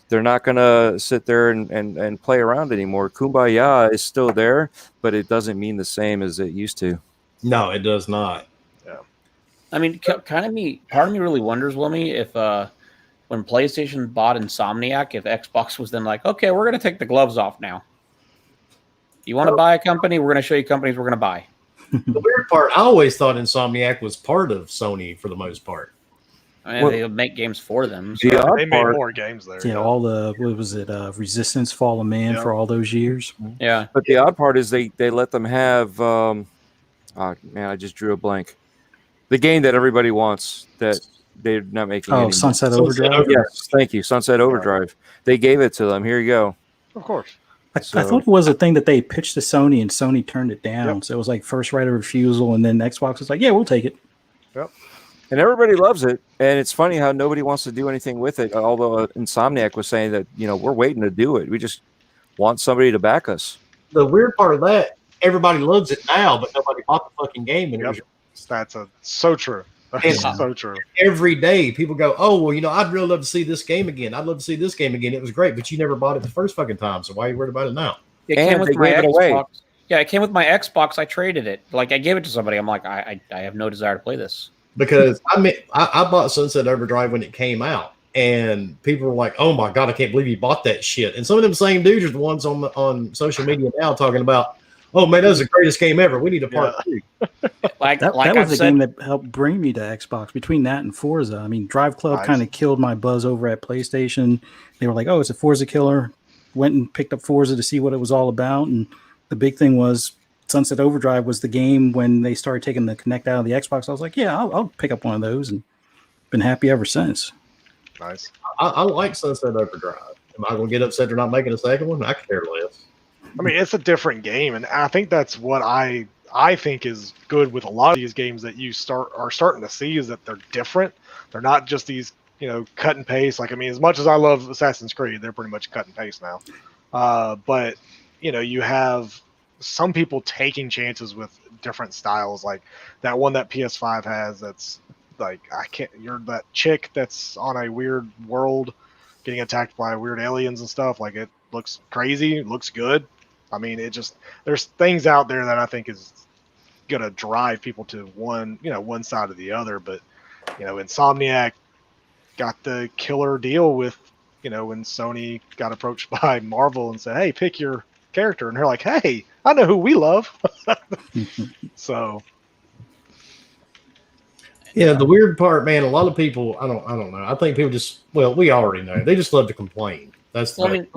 S6: They're not going to sit there and play around anymore. Kumbaya is still there, but it doesn't mean the same as it used to.
S1: no, it does not.
S10: I mean, part of me really wonders, Wilmy, if when PlayStation bought Insomniac, if Xbox was then like, okay, we're going to take the gloves off now. You want to buy a company? We're going to show you companies we're going to buy.
S1: The weird part, I always thought Insomniac was part of Sony for the most part.
S10: I mean,
S6: Well,
S10: they make games for them. So.
S6: The odd
S3: They made
S6: part-
S3: more games there.
S4: Yeah, all the what was it? Resistance, Fall of Man
S3: Yeah.
S4: for all those years.
S10: Yeah.
S6: But the odd part is they let them have. Oh man, I just drew a blank. The game that everybody wants that they're not making.
S4: Oh,
S6: anymore.
S4: Sunset
S1: Sunset
S4: Overdrive.
S6: Yes, thank you, Sunset Overdrive. They gave it to them. Here you go.
S3: Of course.
S4: I
S6: So-
S4: thought it was a thing that they pitched to Sony and Sony turned it down. So it was like first right of refusal, and then Xbox was like, "Yeah, we'll take it."
S6: And everybody loves it. And it's funny how nobody wants to do anything with it. Although Insomniac was saying that we're waiting to do it. We just want somebody to back us.
S1: The weird part of that, everybody loves it now, but nobody bought the fucking game. And it was
S3: That's so true. That's
S1: Yeah.
S3: so true.
S1: every day people go, "Oh, well, I'd really love to see this game again. I'd love to see this game again. It was great, but you never bought it the first fucking time. So why are you worried about it now?"
S10: It
S6: And
S10: came with
S6: they
S10: my
S6: gave it away.
S10: Xbox. Yeah, it came with my Xbox. I traded it. Like I gave it to somebody. I'm like, I have no desire to play this.
S1: Because I bought Sunset Overdrive when it came out, and people were like, "Oh my god, I can't believe you bought that shit." And some of them same dudes are the ones on social media now talking about, "Oh man, that was the greatest game ever. We need a part 2."
S4: That was the game that helped bring me to Xbox. Between that and Forza, I mean, Drive Club kind of killed my buzz over at PlayStation. They were like, "Oh, it's a Forza killer." Went and picked up Forza to see what it was all about, and the big thing was Sunset Overdrive was the game when they started taking the Kinect out of the Xbox. I was like, "Yeah, I'll pick up one of those," and been happy ever since.
S3: Nice.
S1: I like Sunset Overdrive. Am I going to get upset they're not making a second one? I could care less.
S3: I mean, it's a different game, and I think that's what I think is good with a lot of these games that you are starting to see is that they're different. They're not just these, cut and paste. Like, I mean, as much as I love Assassin's Creed, they're pretty much cut and paste now. But you have some people taking chances with different styles, like that one that PS5 has. That's like, you're that chick that's on a weird world getting attacked by weird aliens and stuff. Like, it looks crazy, it looks good. I mean, there's things out there that I think is gonna drive people to one side or the other. But Insomniac got the killer deal with when Sony got approached by Marvel and said, "Hey, pick your character," and they're like, "Hey, I know who we love." So
S1: yeah, the weird part, man, a lot of people, I don't know. I think people we already know. They just love to complain. That's
S10: well, I mean,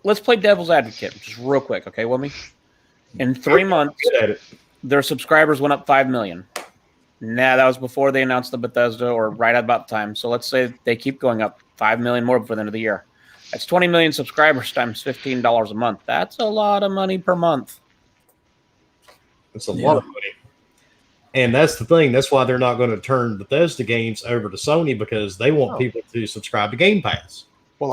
S10: let's play devil's advocate just real quick, okay, Wilmy? In 3 months, their subscribers went up 5 million. Nah, that was before they announced the Bethesda, or right about the time. So let's say they keep going up 5 million more before the end of the year. That's 20 million subscribers times $15 a month. That's a lot of money per month.
S1: It's a lot of money. And that's the thing. That's why they're not going to turn Bethesda games over to Sony, because they want people to subscribe to Game Pass.
S3: Well,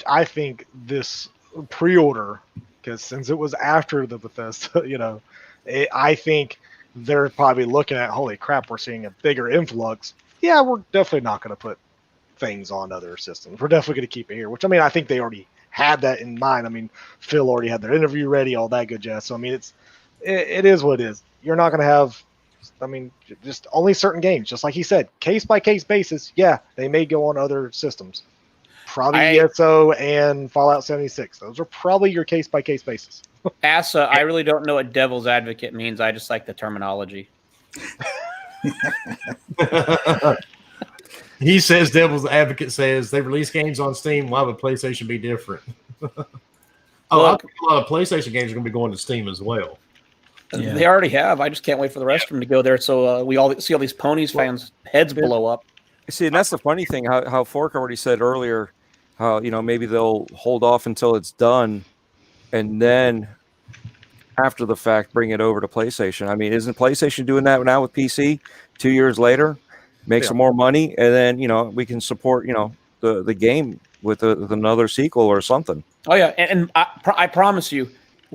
S3: I think this pre-order, because since it was after the Bethesda, I think they're probably looking at, holy crap, we're seeing a bigger influx. Yeah, we're definitely not going to put things on other systems. We're definitely going to keep it here, which, I mean, I think they already had that in mind. I mean, Phil already had their interview ready, all that good jazz. So, I mean, it is what it is. You're not going to have, I mean, just only certain games, just like he said, case-by-case basis. Yeah, they may go on other systems. Probably ESO and Fallout 76. Those are probably your case-by-case basis.
S10: Asa, I really don't know what devil's advocate means. I just like the terminology.
S1: He says devil's advocate says they release games on Steam. Why would PlayStation be different? I think a lot of PlayStation games are going to be going to Steam as well.
S10: Yeah. They already have. I just can't wait for the rest of them to go there, so we all see all these Ponies fans' heads blow up.
S6: See, and that's the funny thing, how Fork already said earlier, how maybe they'll hold off until it's done, and then after the fact bring it over to PlayStation. I mean, isn't PlayStation doing that now with PC? 2 years later, make some more money, and then we can support the game with another sequel or something.
S10: Oh yeah, and I promise you,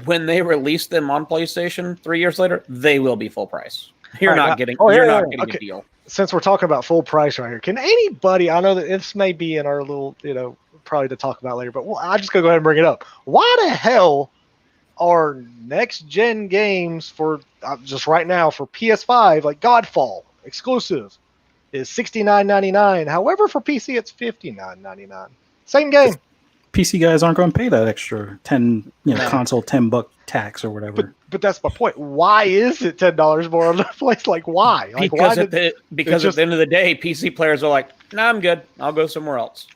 S10: when they release them on PlayStation 3 years later, they will be full price. You're not getting a deal.
S3: Since we're talking about full price right here, can anybody, I know that this may be in our little, probably to talk about later, but I'm just going to go ahead and bring it up. Why the hell are next gen games for just right now for PS5, like Godfall exclusive, is $69.99. However, for PC, it's $59.99. Same game.
S4: PC guys aren't going to pay that extra console $10 tax or whatever.
S3: But that's my point. Why is it $10 more on the place? Like, why? Like,
S10: because at the end of the day, PC players are like, "Nah, I'm good. I'll go somewhere else."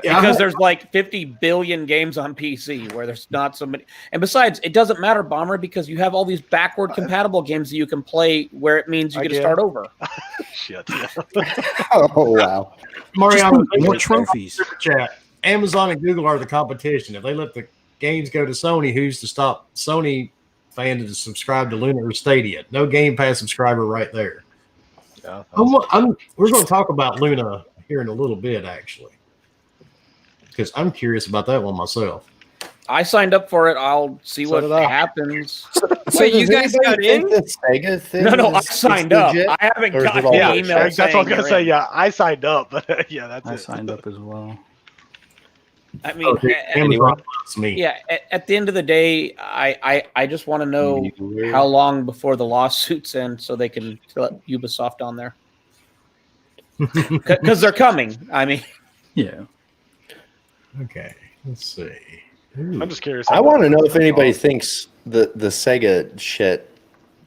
S10: Because there's like 50 billion games on PC where there's not so many. And besides, it doesn't matter, Bomber, because you have all these backward compatible games that you can play where it means you get to start over.
S3: Shit.
S2: Oh wow,
S1: Mariano,
S4: more trophies.
S1: Super chat. Amazon and Google are the competition. If they let the games go to Sony, who's to stop Sony fan to subscribe to Luna or Stadia? No Game Pass subscriber right there. Yeah, we're going to talk about Luna here in a little bit, actually, because I'm curious about that one myself.
S10: I signed up for it. I'll see what happens.
S9: So you guys got in?
S2: Sega thing
S10: No, I signed up. I haven't gotten the email.
S3: That's what I was going to say. Yeah, I signed up. But yeah, that's
S4: I signed up as well.
S10: I mean, at the end of the day, I just want to know how long before the lawsuits end so they can let Ubisoft on there. because they're coming. I mean,
S4: Yeah.
S1: Okay, let's see.
S3: I'm just curious.
S2: I want to know if anybody thinks the Sega shit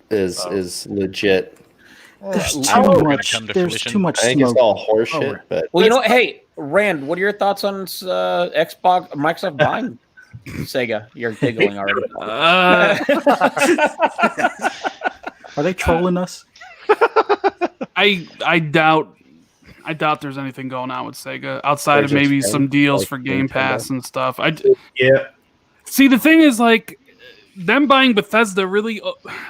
S2: is legit.
S4: There's
S8: I don't
S4: too
S8: think
S4: much.
S8: it'll come to
S4: There's
S8: fruition.
S4: too much
S2: I think
S4: smoke.
S2: it's all horseshit, but
S10: well, you know what? Hey, Rand, what are your thoughts on Xbox, Microsoft buying Sega? You're giggling already.
S4: Are they trolling us?
S7: I doubt there's anything going on with Sega outside
S2: They're
S7: of maybe
S2: just
S7: some deals
S2: like
S7: for Game
S2: Nintendo.
S7: Pass and stuff.
S1: Yeah,
S7: See, the thing is, like, them buying Bethesda really,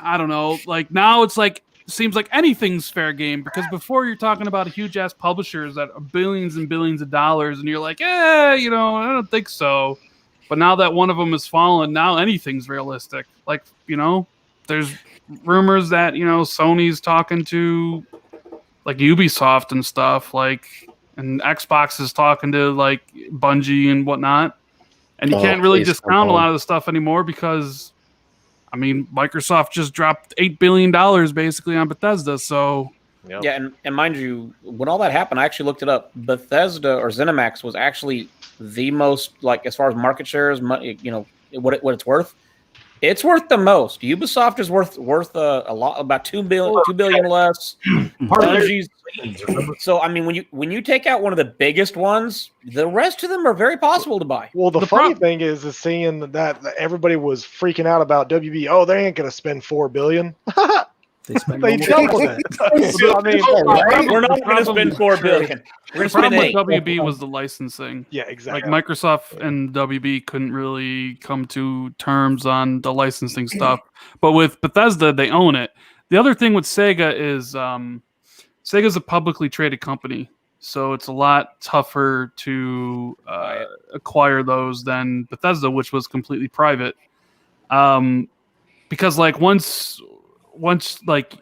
S7: I don't know. Like, now it's like, seems like anything's fair game, because before you're talking about huge ass publishers that are billions and billions of dollars, and you're like, I don't think so. But now that one of them has fallen, now anything's realistic. Like, there's rumors that, Sony's talking to, like, Ubisoft and stuff, like, and Xbox is talking to, like, Bungie and whatnot. And you can't really discount a lot of the stuff anymore because, I mean, Microsoft just dropped $8 billion basically on Bethesda. So,
S10: yeah, and mind you, when all that happened, I actually looked it up. Bethesda or ZeniMax was actually the most, like, as far as market shares, what it's worth. It's worth the most. Ubisoft is worth a lot, about $2 billion less. Bungie's. So I mean, when you take out one of the biggest ones, the rest of them are very possible to buy.
S3: Well, the funny thing is seeing that everybody was freaking out about WB. Oh, they ain't gonna spend $4 billion.
S4: They spend
S3: They
S4: almost
S3: doubled
S4: that.
S3: it. I mean,
S10: We're not going to spend $4 billion. We're
S7: the
S10: going to spend
S7: problem with
S10: 8.
S7: WB was the licensing.
S3: yeah, exactly.
S7: Like, Microsoft and WB couldn't really come to terms on the licensing stuff. But with Bethesda, they own it. The other thing with Sega is Sega's a publicly traded company, so it's a lot tougher to acquire those than Bethesda, which was completely private. Because, like, once like,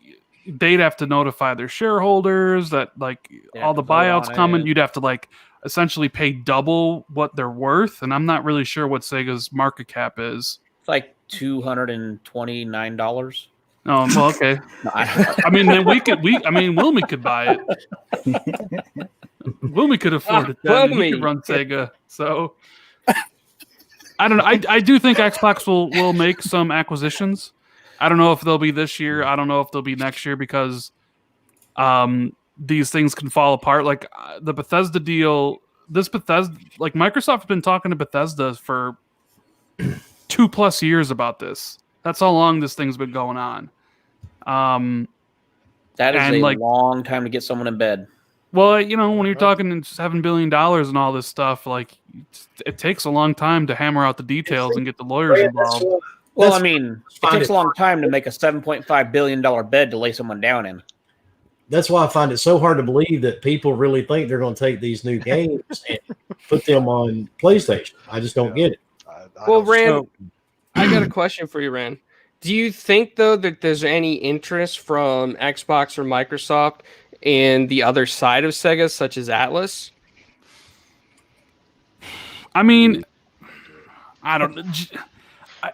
S7: they'd have to notify their shareholders that, like, all the buyouts coming, you'd have to, like, essentially pay double what they're worth, and I'm not really sure what Sega's market cap is.
S10: It's like $229.
S7: Oh, well, okay.
S10: No,
S7: I mean, then Wilmy could buy it. Wilmy could afford it. Then. He could run Sega. So I don't know. I do think Xbox will make some acquisitions. I don't know if they'll be this year. I don't know if they'll be next year because these things can fall apart. Like the Bethesda deal. Like, Microsoft's been talking to Bethesda for 2+ years about this. That's how long this thing's been going on.
S10: That is a long time to get someone in bed.
S7: Well, when you're talking $7 billion and all this stuff, like, it takes a long time to hammer out the details and get the lawyers involved.
S10: Well, I mean, it takes a long time to make a $7.5 billion bed to lay someone down in.
S1: That's why I find it so hard to believe that people really think they're going to take these new games and put them on PlayStation. I just don't get it.
S9: Well, Rand, I got a question for you, Rand. Do you think, though, that there's any interest from Xbox or Microsoft in the other side of Sega, such as Atlas?
S7: I mean, I don't know.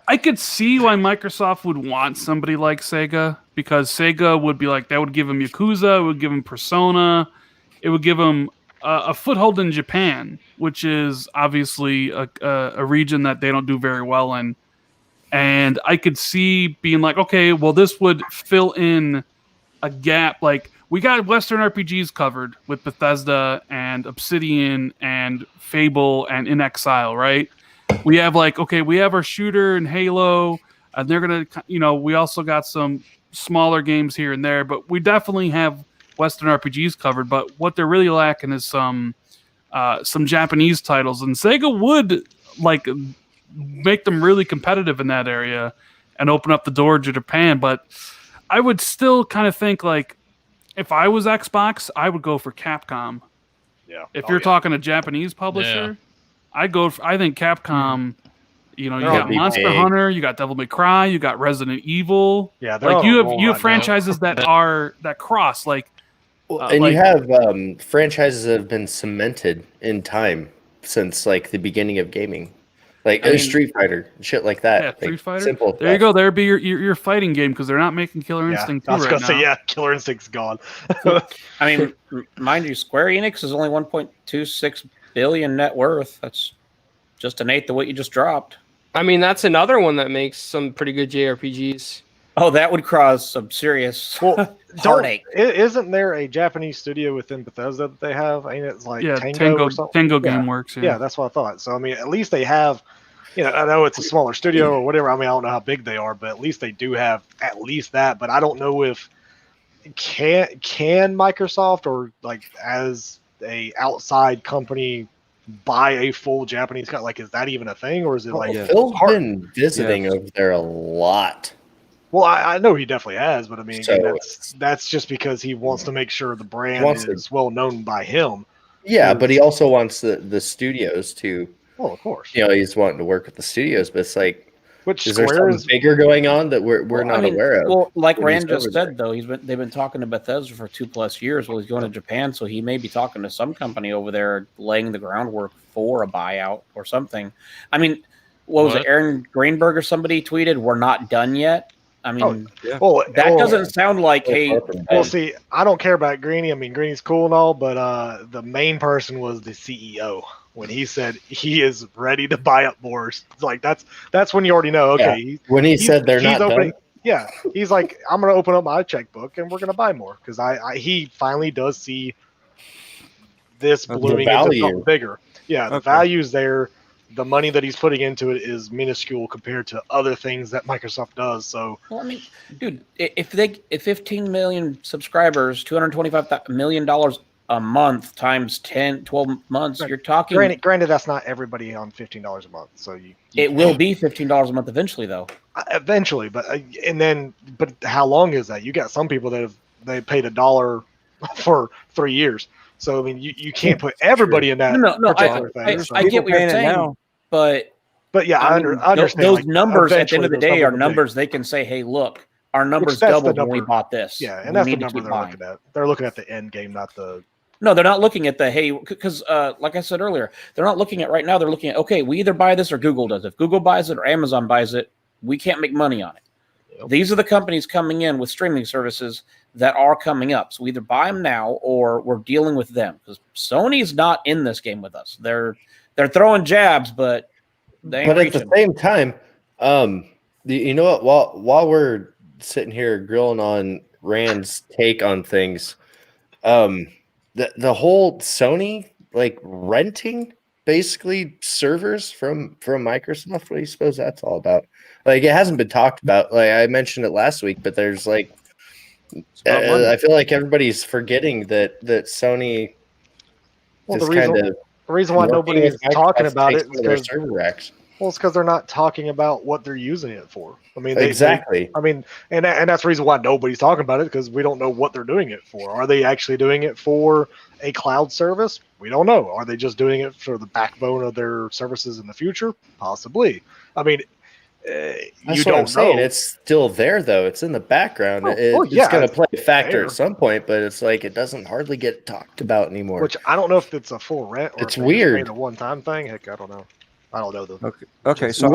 S7: I could see why Microsoft would want somebody like Sega, because Sega would be like, that would give them Yakuza, it would give them Persona, it would give them a foothold in Japan, which is obviously a region that they don't do very well in. And I could see being like, okay, well, this would fill in a gap. Like, we got Western RPGs covered with Bethesda and Obsidian and Fable and In Exile, right? We have, like, okay, we have our shooter and Halo, and they're going to, we also got some smaller games here and there, but we definitely have Western RPGs covered. But what they're really lacking is some Japanese titles, and Sega would, like, make them really competitive in that area and open up the door to Japan. But I would still kind of think, like, if I was Xbox, I would go for Capcom.
S3: Yeah.
S7: If you're talking a Japanese publisher, I think Capcom, you got Monster Hunter, you got Devil May Cry, you got Resident Evil.
S3: Yeah,
S7: like you have franchises that cross, like,
S2: and you have franchises that have been cemented in time since, like, the beginning of gaming. like Street Fighter, shit like that.
S7: Yeah,
S2: like,
S7: Street Fighter.
S2: Simple.
S7: There you go. There'd be your fighting game because they're not making Killer Instinct 2
S3: I was
S7: right
S3: gonna say,
S7: now.
S3: yeah, Killer Instinct's gone.
S10: I mean, mind you, Square Enix is only 1.26 billion net worth. That's just an eighth of what you just dropped.
S9: I mean, that's another one that makes some pretty good JRPGs.
S10: Oh, that would cause some serious heartache.
S3: Isn't there a Japanese studio within Bethesda that they have? I mean, it's like Tango or something.
S7: Tango Gameworks.
S3: Yeah, that's what I thought. So I mean, at least they have. I know it's a smaller studio or whatever. I mean, I don't know how big they are, but at least they do have at least that. But I don't know if can Microsoft or like as a outside company buy a full Japanese company? Like, is that even a thing, or is it like
S2: Phil's been visiting over there a lot?
S3: Well, I know he definitely has, but I mean, that's just because he wants to make sure the brand is well known by him.
S2: Yeah, but he also wants the studios to.
S3: Well, of course.
S2: He's wanting to work with the studios, but it's like, is there
S3: Square
S2: something bigger going on that we're not aware of?
S10: Well, like Rand just said, though, they've been talking to Bethesda for 2+ years. Well, he's going to Japan, so he may be talking to some company over there, laying the groundwork for a buyout or something. I mean, what was it? Aaron Greenberg or somebody tweeted, "We're not done yet." I mean, that doesn't sound like, hey.
S3: Well, see, I don't care about Greeny. I mean, Greeny's cool and all, but the main person was the CEO. When he said he is ready to buy up more, like that's when you already know. Okay,
S2: yeah. When he said they're not
S3: opening,
S2: done.
S3: Yeah, he's like, I'm going to open up my checkbook and we're going to buy more because he finally does see this blooming into something bigger. Yeah, the value's there. The money that he's putting into it is minuscule compared to other things that Microsoft does. So,
S10: well, I mean, dude, if 15 million subscribers, $225 million a month times 12 months, you're talking.
S3: Granted, that's not everybody on $15 a month. So
S10: it will be $15 a month eventually, though.
S3: Eventually, but how long is that? You got some people that they paid $1 for 3 years. So I mean, you can't put everybody in that.
S10: No, I get what you're saying, but yeah, I understand. Those numbers at the end of the day are numbers they can say, "Hey, look, our numbers doubled when we bought this."
S3: Yeah, and that's the number they're looking at. They're looking at the end game, not the.
S10: No, they're not looking at the because like I said earlier, they're not looking at right now. They're looking at, okay, we either buy this or Google does. If Google buys it or Amazon buys it, we can't make money on it. Yep. These are the companies coming in with streaming services that are coming up. So we either buy them now or we're dealing with them because Sony's not in this game with us. They're throwing jabs, but they ain't reaching.
S2: At the same time, you know what? While we're sitting here grilling on Rand's take on things, the whole Sony like renting basically servers from Microsoft. What do you suppose that's all about? Like, it hasn't been talked about. Like, I mentioned it last week, but there's like, I feel like everybody's forgetting that Sony.
S3: Well, the reason why nobody is talking about it is
S2: their server racks.
S3: Well, it's because they're not talking about what they're using it for. I mean,
S2: exactly.
S3: and that's the reason why nobody's talking about it because we don't know what they're doing it for. Are they actually doing it for a cloud service? We don't know. Are they just doing it for the backbone of their services in the future? Possibly. I mean,
S2: you don't know. It's still there though. It's in the background. It's going to play a factor at some point, but it's like it doesn't hardly get talked about anymore.
S3: Which I don't know if it's a full rent or
S2: it's weird.
S3: A one-time thing. Heck, I don't know. I don't know though.
S6: Okay. So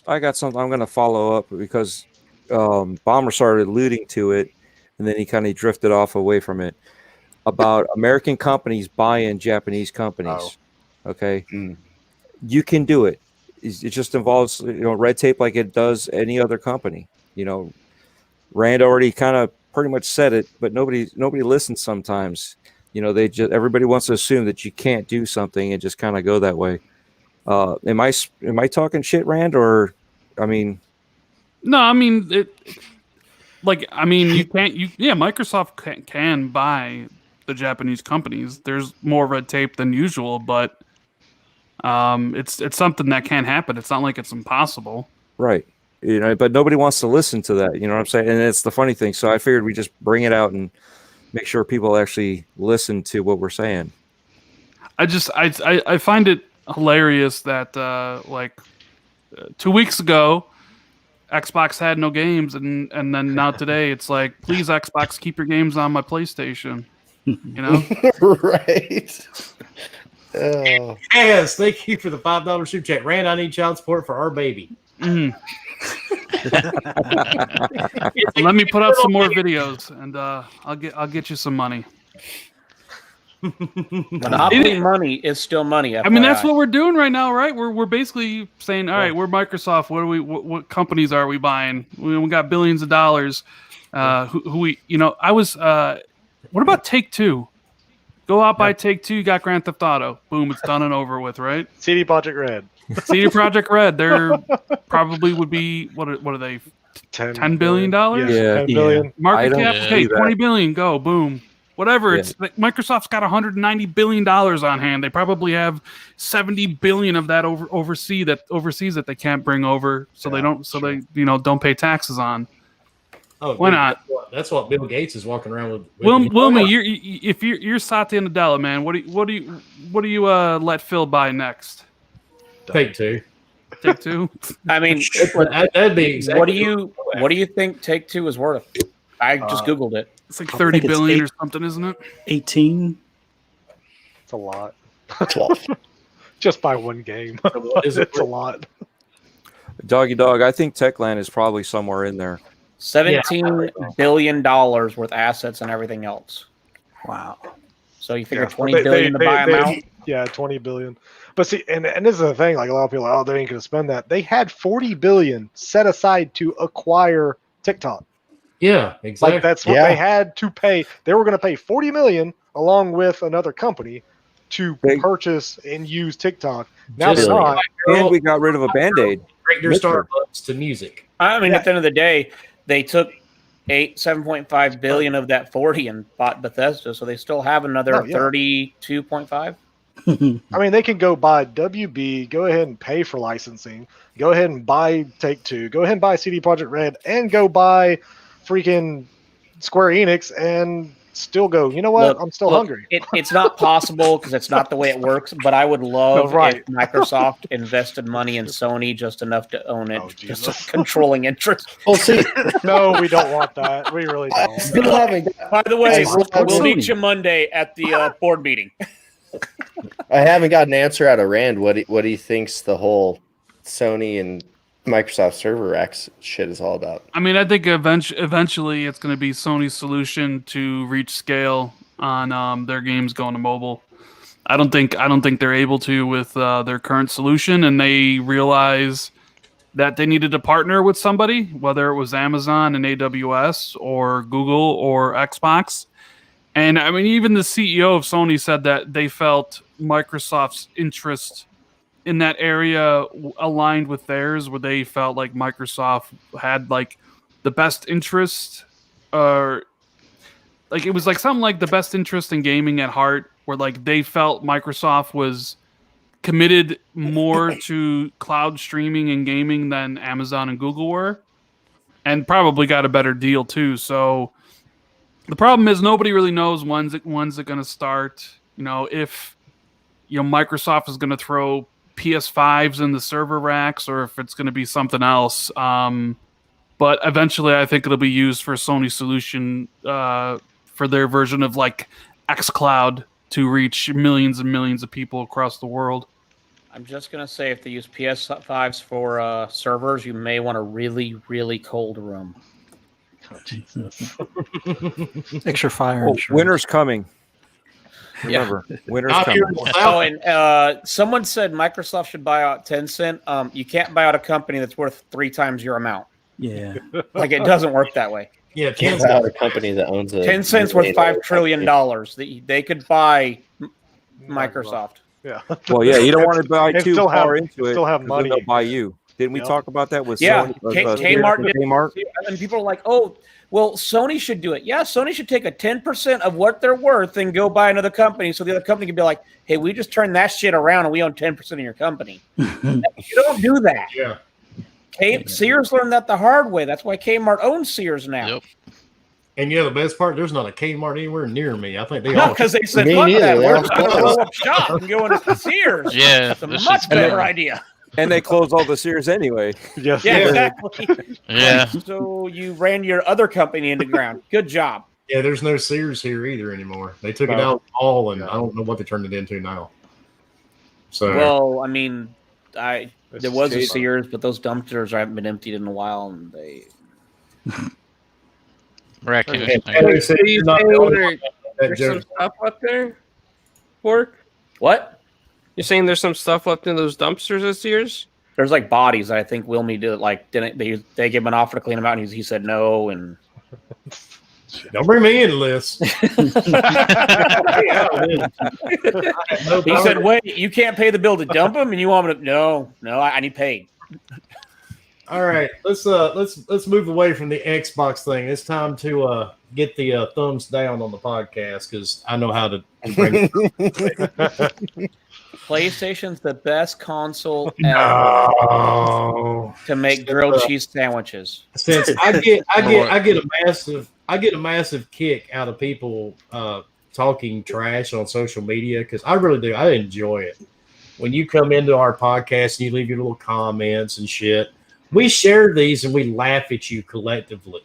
S6: I got something I'm going to follow up because Bomber started alluding to it, and then he kind of drifted off away from it about American companies buying Japanese companies. Oh. Okay, you can do it. It just involves red tape like it does any other company. Rand already kind of pretty much said it, but nobody listens sometimes. Everybody wants to assume that you can't do something and just kind of go that way. Am I talking shit, Rand, or I mean?
S7: No, I mean you can't. Microsoft can buy the Japanese companies. There's more red tape than usual, but it's something that can happen. It's not like it's impossible,
S6: right? But nobody wants to listen to that. You know what I'm saying? And it's the funny thing. So I figured we just bring it out and make sure people actually listen to what we're saying.
S7: I find it hilarious that 2 weeks ago Xbox had no games and then now today it's like, please Xbox, keep your games on my PlayStation.
S2: Right.
S1: Yes, thank you for the $5 super chat. Rand, I need child support for our baby.
S7: Let me put up some more videos, and I'll get you some money.
S10: Monopoly money is still money. FYI.
S7: I mean, that's what we're doing right now, right? We're basically saying, all right, we're Microsoft. What companies are we buying? We got billions of dollars. Who we, I was. What about Take-Two? Go out, buy Take-Two. You got Grand Theft Auto. Boom, it's done and over with, right?
S3: CD Projekt Red.
S7: CD Projekt Red. They're probably would be what are they? $10 billion?
S3: Yeah, $10 billion.
S7: Market cap. Okay, $20 billion. Go, boom. Whatever. Yeah. It's like Microsoft's got $190 billion on hand. They probably have $70 billion of that overseas that they can't bring over, so they don't. So they don't pay taxes on.
S1: Oh,
S7: why not?
S1: That's what Bill Gates is walking around with.
S7: Wilmy, you're Satya Nadella, man. What do you let Phil buy next?
S1: Take-Two.
S7: Take-Two.
S10: I mean,
S1: that'd be exactly.
S10: What do you think Take-Two is worth? I just googled it.
S7: It's like 30 billion or something, isn't it?
S4: 18.
S3: It's a lot. Just by one game. It's a lot.
S6: Doggy dog, I think Techland is probably somewhere in there.
S10: $17 billion worth assets and everything else.
S4: Wow.
S10: So you figure $20 billion to buy them out?
S3: Yeah, $20 billion. But see, and this is the thing, like a lot of people are, they ain't gonna spend that. They had $40 billion set aside to acquire TikTok.
S1: Yeah, exactly.
S3: Like that's what they had to pay. They were gonna pay $40 million along with another company to purchase and use TikTok. Now they're not.
S6: And we got rid of a Band-Aid.
S1: Break your Starbucks to music.
S10: I mean, at the end of the day, they took 7.5 billion of that 40 and bought Bethesda, so they still have another 32.5.
S3: I mean, they can go buy WB, go ahead and pay for licensing, go ahead and buy Take-Two, go ahead and buy CD Projekt Red, and go buy freaking Square Enix, and still go, you know what? I'm still hungry.
S10: It's not possible because it's not the way it works, but I would love if Microsoft invested money in Sony just enough to own it, just a controlling interest.
S2: Well, see,
S3: no, we don't want that. We really don't.
S2: Still having.
S10: By the way, we'll meet you Monday at the board meeting.
S2: I haven't got an answer out of Rand. What he thinks the whole Sony and Microsoft Server Racks shit is all about.
S7: I mean, I think eventually it's going to be Sony's solution to reach scale on their games going to mobile. I don't think they're able to with their current solution, and they realize that they needed to partner with somebody, whether it was Amazon and AWS or Google or Xbox. And I mean, even the CEO of Sony said that they felt Microsoft's interest in that area aligned with theirs, where they felt like Microsoft had like the best interest, or like it was like something like the best interest in gaming at heart, where like they felt Microsoft was committed more to cloud streaming and gaming than Amazon and Google were, and probably got a better deal too. So the problem is nobody really knows when's it going to start. If Microsoft is going to throw PS5s in the server racks, or if it's going to be something else. But eventually, I think it'll be used for Sony's solution for their version of like xCloud to reach millions and millions of people across the world.
S10: I'm just going to say, if they use PS5s for servers, you may want a really, really cold room.
S4: Oh, Jesus. Extra fire.
S6: Winter's coming. Remember, winter's coming.
S10: Oh, and someone said Microsoft should buy out Tencent. You can't buy out a company that's worth 3 times your amount.
S4: Yeah.
S10: Like, it doesn't work that way.
S1: Yeah,
S2: Can't buy out a company that owns a
S10: Tencent's worth $5 trillion. They could buy Microsoft.
S3: Yeah.
S6: Well, yeah, you don't want to buy too
S3: still
S6: far
S3: have-
S6: into it.
S3: still have
S6: 'cause
S3: money.
S6: then they'll buy you. Didn't we talk about that with
S10: Yeah,
S6: Sony?
S10: Kmart did.
S6: Kmart?
S10: And people are like, oh, well, Sony should do it. Yeah, Sony should take a 10% of what they're worth and go buy another company, so the other company can be like, hey, we just turned that shit around and we own 10% of your company. You don't do that.
S1: Yeah.
S10: Sears learned that the hard way. That's why Kmart owns Sears now.
S8: Yep.
S1: And the best part, there's not a Kmart anywhere near me. I think they
S10: No,
S1: all
S10: because they said,
S2: Me
S10: fuck
S2: neither.
S10: that.
S2: They
S10: We're
S2: all
S10: just going to blow up shop and go into Sears.
S8: Yeah,
S10: That's a
S8: this
S10: much
S8: is
S10: better
S8: good.
S10: idea.
S6: And they closed all the Sears anyway.
S3: Yes.
S10: Yeah, exactly.
S8: Yeah.
S10: So you ran your other company into ground. Good job.
S1: Yeah, there's no Sears here either anymore. They took it
S3: No.
S1: out all, and I don't know what they turned it into now. So
S10: Well, I mean, there was a
S2: cheap.
S10: Sears, but those dumpsters haven't been emptied in a while, and they.
S8: Raccoon.
S1: And
S8: Thank
S1: Taylor
S8: you.
S1: said
S7: So you
S1: you're not
S7: say
S1: the only
S7: there-
S1: one that
S7: there's some
S1: joke.
S7: stuff left there? Pork?
S10: What?
S9: You're saying there's some stuff left in those dumpsters this year's?
S10: There's like bodies that I think Wilmy did. Like, didn't they gave him an offer to clean them out, and he said no, and.
S1: Don't bring me into this.
S10: He said, "Wait, you can't pay the bill to dump them, and you want me to? No, I need paid."
S1: All right, let's move away from the Xbox thing. It's time to get the thumbs down on the podcast because I know how to bring it.
S10: PlayStation's the best console ever
S1: No.
S10: to make grilled cheese sandwiches.
S1: Since I get a massive kick out of people talking trash on social media because I really do. I enjoy it. When you come into our podcast and you leave your little comments and shit, we share these and we laugh at you collectively.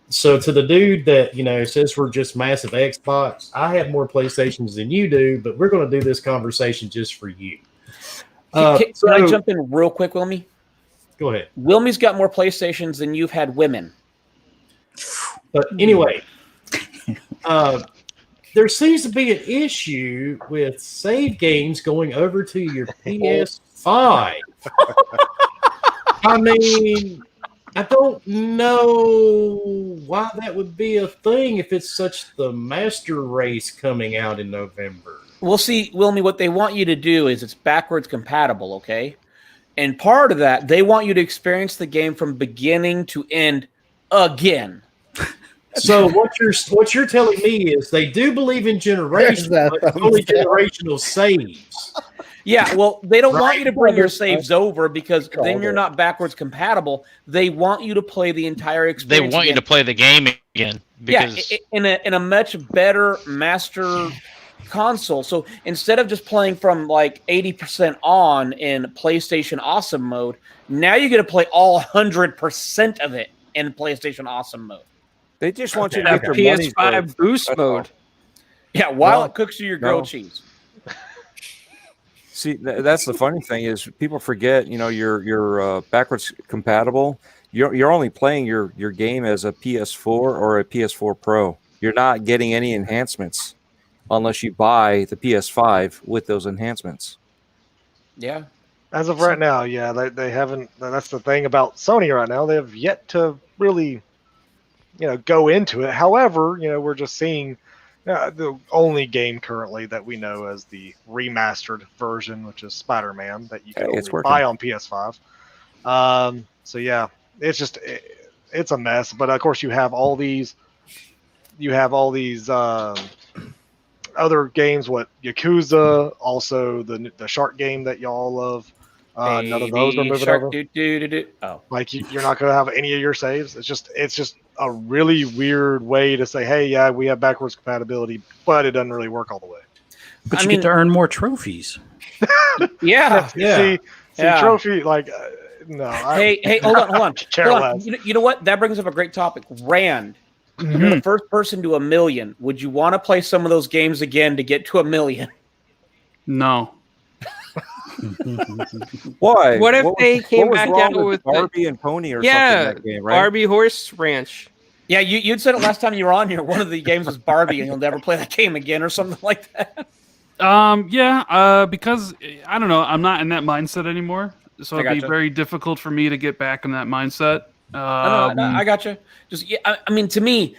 S1: So to the dude that says we're just massive Xbox, I have more PlayStations than you do, but we're going to do this conversation just for you.
S10: Can I jump in real quick, Wilmy?
S1: Go ahead.
S10: Wilmy's got more PlayStations than you've had women.
S1: But anyway, there seems to be an issue with save games going over to your PS5. I mean, I don't know why that would be a thing if it's such the master race coming out in November.
S10: Well, see, Wilmy, what they want you to do is it's backwards compatible, okay? And part of that, they want you to experience the game from beginning to end again.
S1: So what you're telling me is they do believe in generation, but it's only generational saves.
S10: Yeah, well, they don't want you to bring your saves over because then you're not backwards compatible. They want you to play the entire
S8: They
S10: experience.
S8: want you to play the game again because
S10: in a much better master console. So instead of just playing from like 80% on in PlayStation Awesome mode, now you get to play all 100% of it in PlayStation Awesome mode.
S6: They just want you to
S9: That
S6: have your money's
S9: PS5
S6: worth.
S9: boost
S6: That's all.
S9: mode.
S10: Yeah, while
S6: No,
S10: it cooks you your grilled
S6: no.
S10: cheese.
S6: See, that's the funny thing is people forget, you're backwards compatible. You're only playing your game as a PS4 or a PS4 Pro. You're not getting any enhancements unless you buy the PS5 with those enhancements.
S10: Yeah.
S3: As of right now, yeah, they haven't. That's the thing about Sony right now. They have yet to really, go into it. However, we're just seeing the only game currently that we know as the remastered version, which is Spider-Man, that you can only buy on PS5. So yeah, it's just it's a mess. But of course, you have all these other games. What Yakuza, also the shark game that y'all love. None of those are moving over.
S10: Oh,
S3: like you're not going to have any of your saves. It's just a really weird way to say, hey, yeah, we have backwards compatibility, but it doesn't really work all the way.
S4: But you get to earn more trophies.
S10: Yeah.
S3: See,
S10: Yeah.
S3: trophy, like, no.
S10: Hey, hold on.
S3: Care
S10: Hold on.
S3: less.
S10: You know what? That brings up a great topic. Rand, you're the first person to 1 million. Would you want to play some of those games again to get to 1 million?
S7: No.
S6: Why?
S9: What if they came
S6: was
S9: back
S6: wrong
S9: out with
S6: Barbie and Pony or something
S9: yeah,
S6: in that game, right?
S9: Barbie Horse Ranch?
S10: Yeah, you'd said it last time you were on here. One of the games was Barbie, and you'll never play that game again, or something like that.
S7: Because I don't know, I'm not in that mindset anymore, so it'd be
S10: gotcha.
S7: very difficult for me to get back in that mindset.
S10: I got you. Just, yeah, I mean, to me,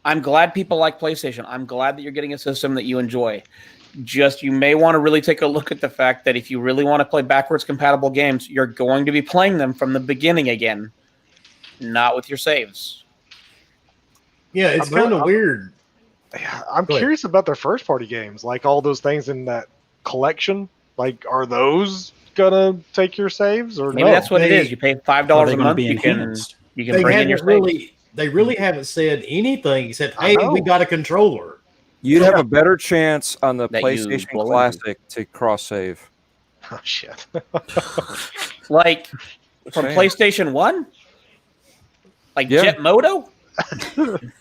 S10: I'm glad people like PlayStation. I'm glad that you're getting a system that you enjoy. Just you may want to really take a look at the fact that if you really want to play backwards compatible games, you're going to be playing them from the beginning again, not with your saves.
S1: Yeah, it's kind of weird.
S3: Yeah, I'm curious about their first party games, like all those things in that collection. Like, are those gonna take your saves or
S10: Maybe
S3: no?
S10: that's what it is. You pay $5 a month. You can
S1: They
S10: bring in your
S1: haven't
S10: saves.
S1: they really haven't said anything except, hey, we got a controller.
S6: You'd have a better chance on the
S10: That you
S6: PlayStation
S10: blow into.
S6: Classic to cross save.
S3: Oh shit!
S10: Like from
S6: Saying.
S10: PlayStation 1? Like
S6: Yeah.
S10: Jet Moto?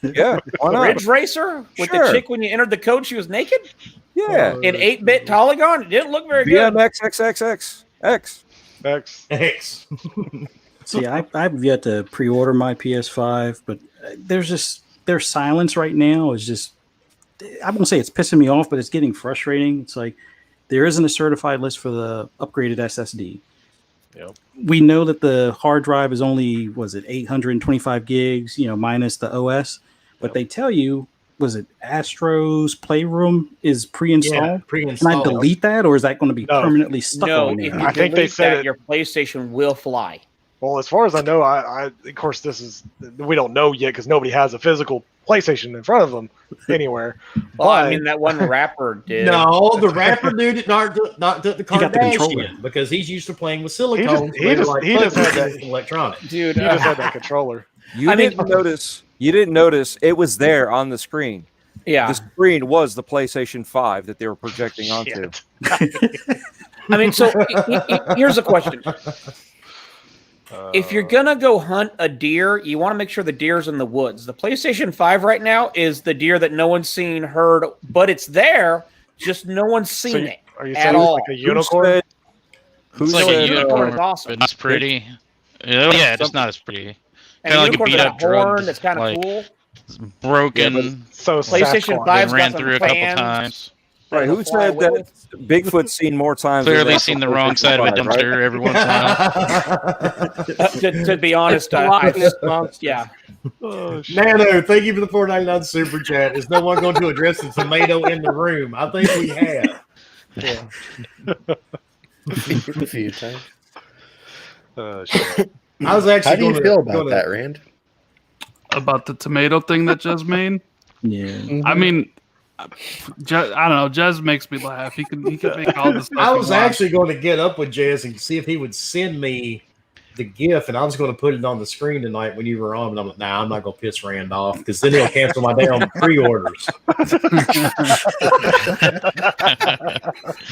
S6: Yeah, why not?
S10: Ridge Racer with the chick when you entered the code, she was naked.
S6: Yeah,
S10: in 8-bit Polygon, it didn't look very good.
S6: BMX XXX
S3: X.
S4: See, I've yet to pre-order my PS5, but their silence right now is just, I won't say it's pissing me off, but it's getting frustrating. It's like there isn't a certified list for the upgraded SSD.
S3: Yep.
S4: We know that the hard drive is only, 825 gigs, minus the OS, but they tell you, was it Astro's Playroom is pre-installed?
S1: Yeah, pre-installed.
S4: Can I delete that, or is that going to be permanently stuck on there?
S10: If you delete they said that, your PlayStation will fly.
S3: Well, as far as I know, I of course we don't know yet because nobody has a physical PlayStation in front of them anywhere.
S10: Well, I mean that one rapper did.
S1: No, the rapper dude did not took the Kardashian because he's used to playing with silicone.
S3: He just had that
S1: electronic.
S3: Dude, he just had that controller.
S6: You didn't notice it was there on the screen.
S10: Yeah,
S6: the screen was the PlayStation 5 that they were projecting onto.
S10: I mean, so here's a question. If you're gonna go hunt a deer, you want to make sure the deer's in the woods. The PlayStation 5 right now is the deer that no one's seen, heard, but it's there, just no one's seen it.
S3: Are you
S10: at
S3: saying
S10: all.
S3: like a unicorn?
S8: It's like a unicorn, but not pretty. Yeah, it's not as pretty. Kind of like a beat up drug.
S10: That's kind of cool.
S8: Broken.
S3: Yeah, so
S10: PlayStation 5
S8: ran through a couple times.
S6: Right, who said that Bigfoot's seen more times?
S8: Clearly seen the wrong side of a dumpster every once in a while.
S10: to be honest, yeah.
S3: Oh,
S1: Nano, thank you for the $4.99 super chat. Is no one going to address the tomato in the room? I think we have.
S2: Yeah. A few times.
S3: Shit.
S1: I was actually.
S2: How do you feel about that, Rand?
S7: About the tomato thing that Jez made?
S4: Yeah.
S7: I mean, I don't know. Jez makes me laugh. He can make all this stuff.
S1: I was actually going to get up with Jez and see if he would send me the GIF, and I was going to put it on the screen tonight when you were on. And I'm like, nah, I'm not going to piss Rand off because then he'll cancel my damn pre-orders.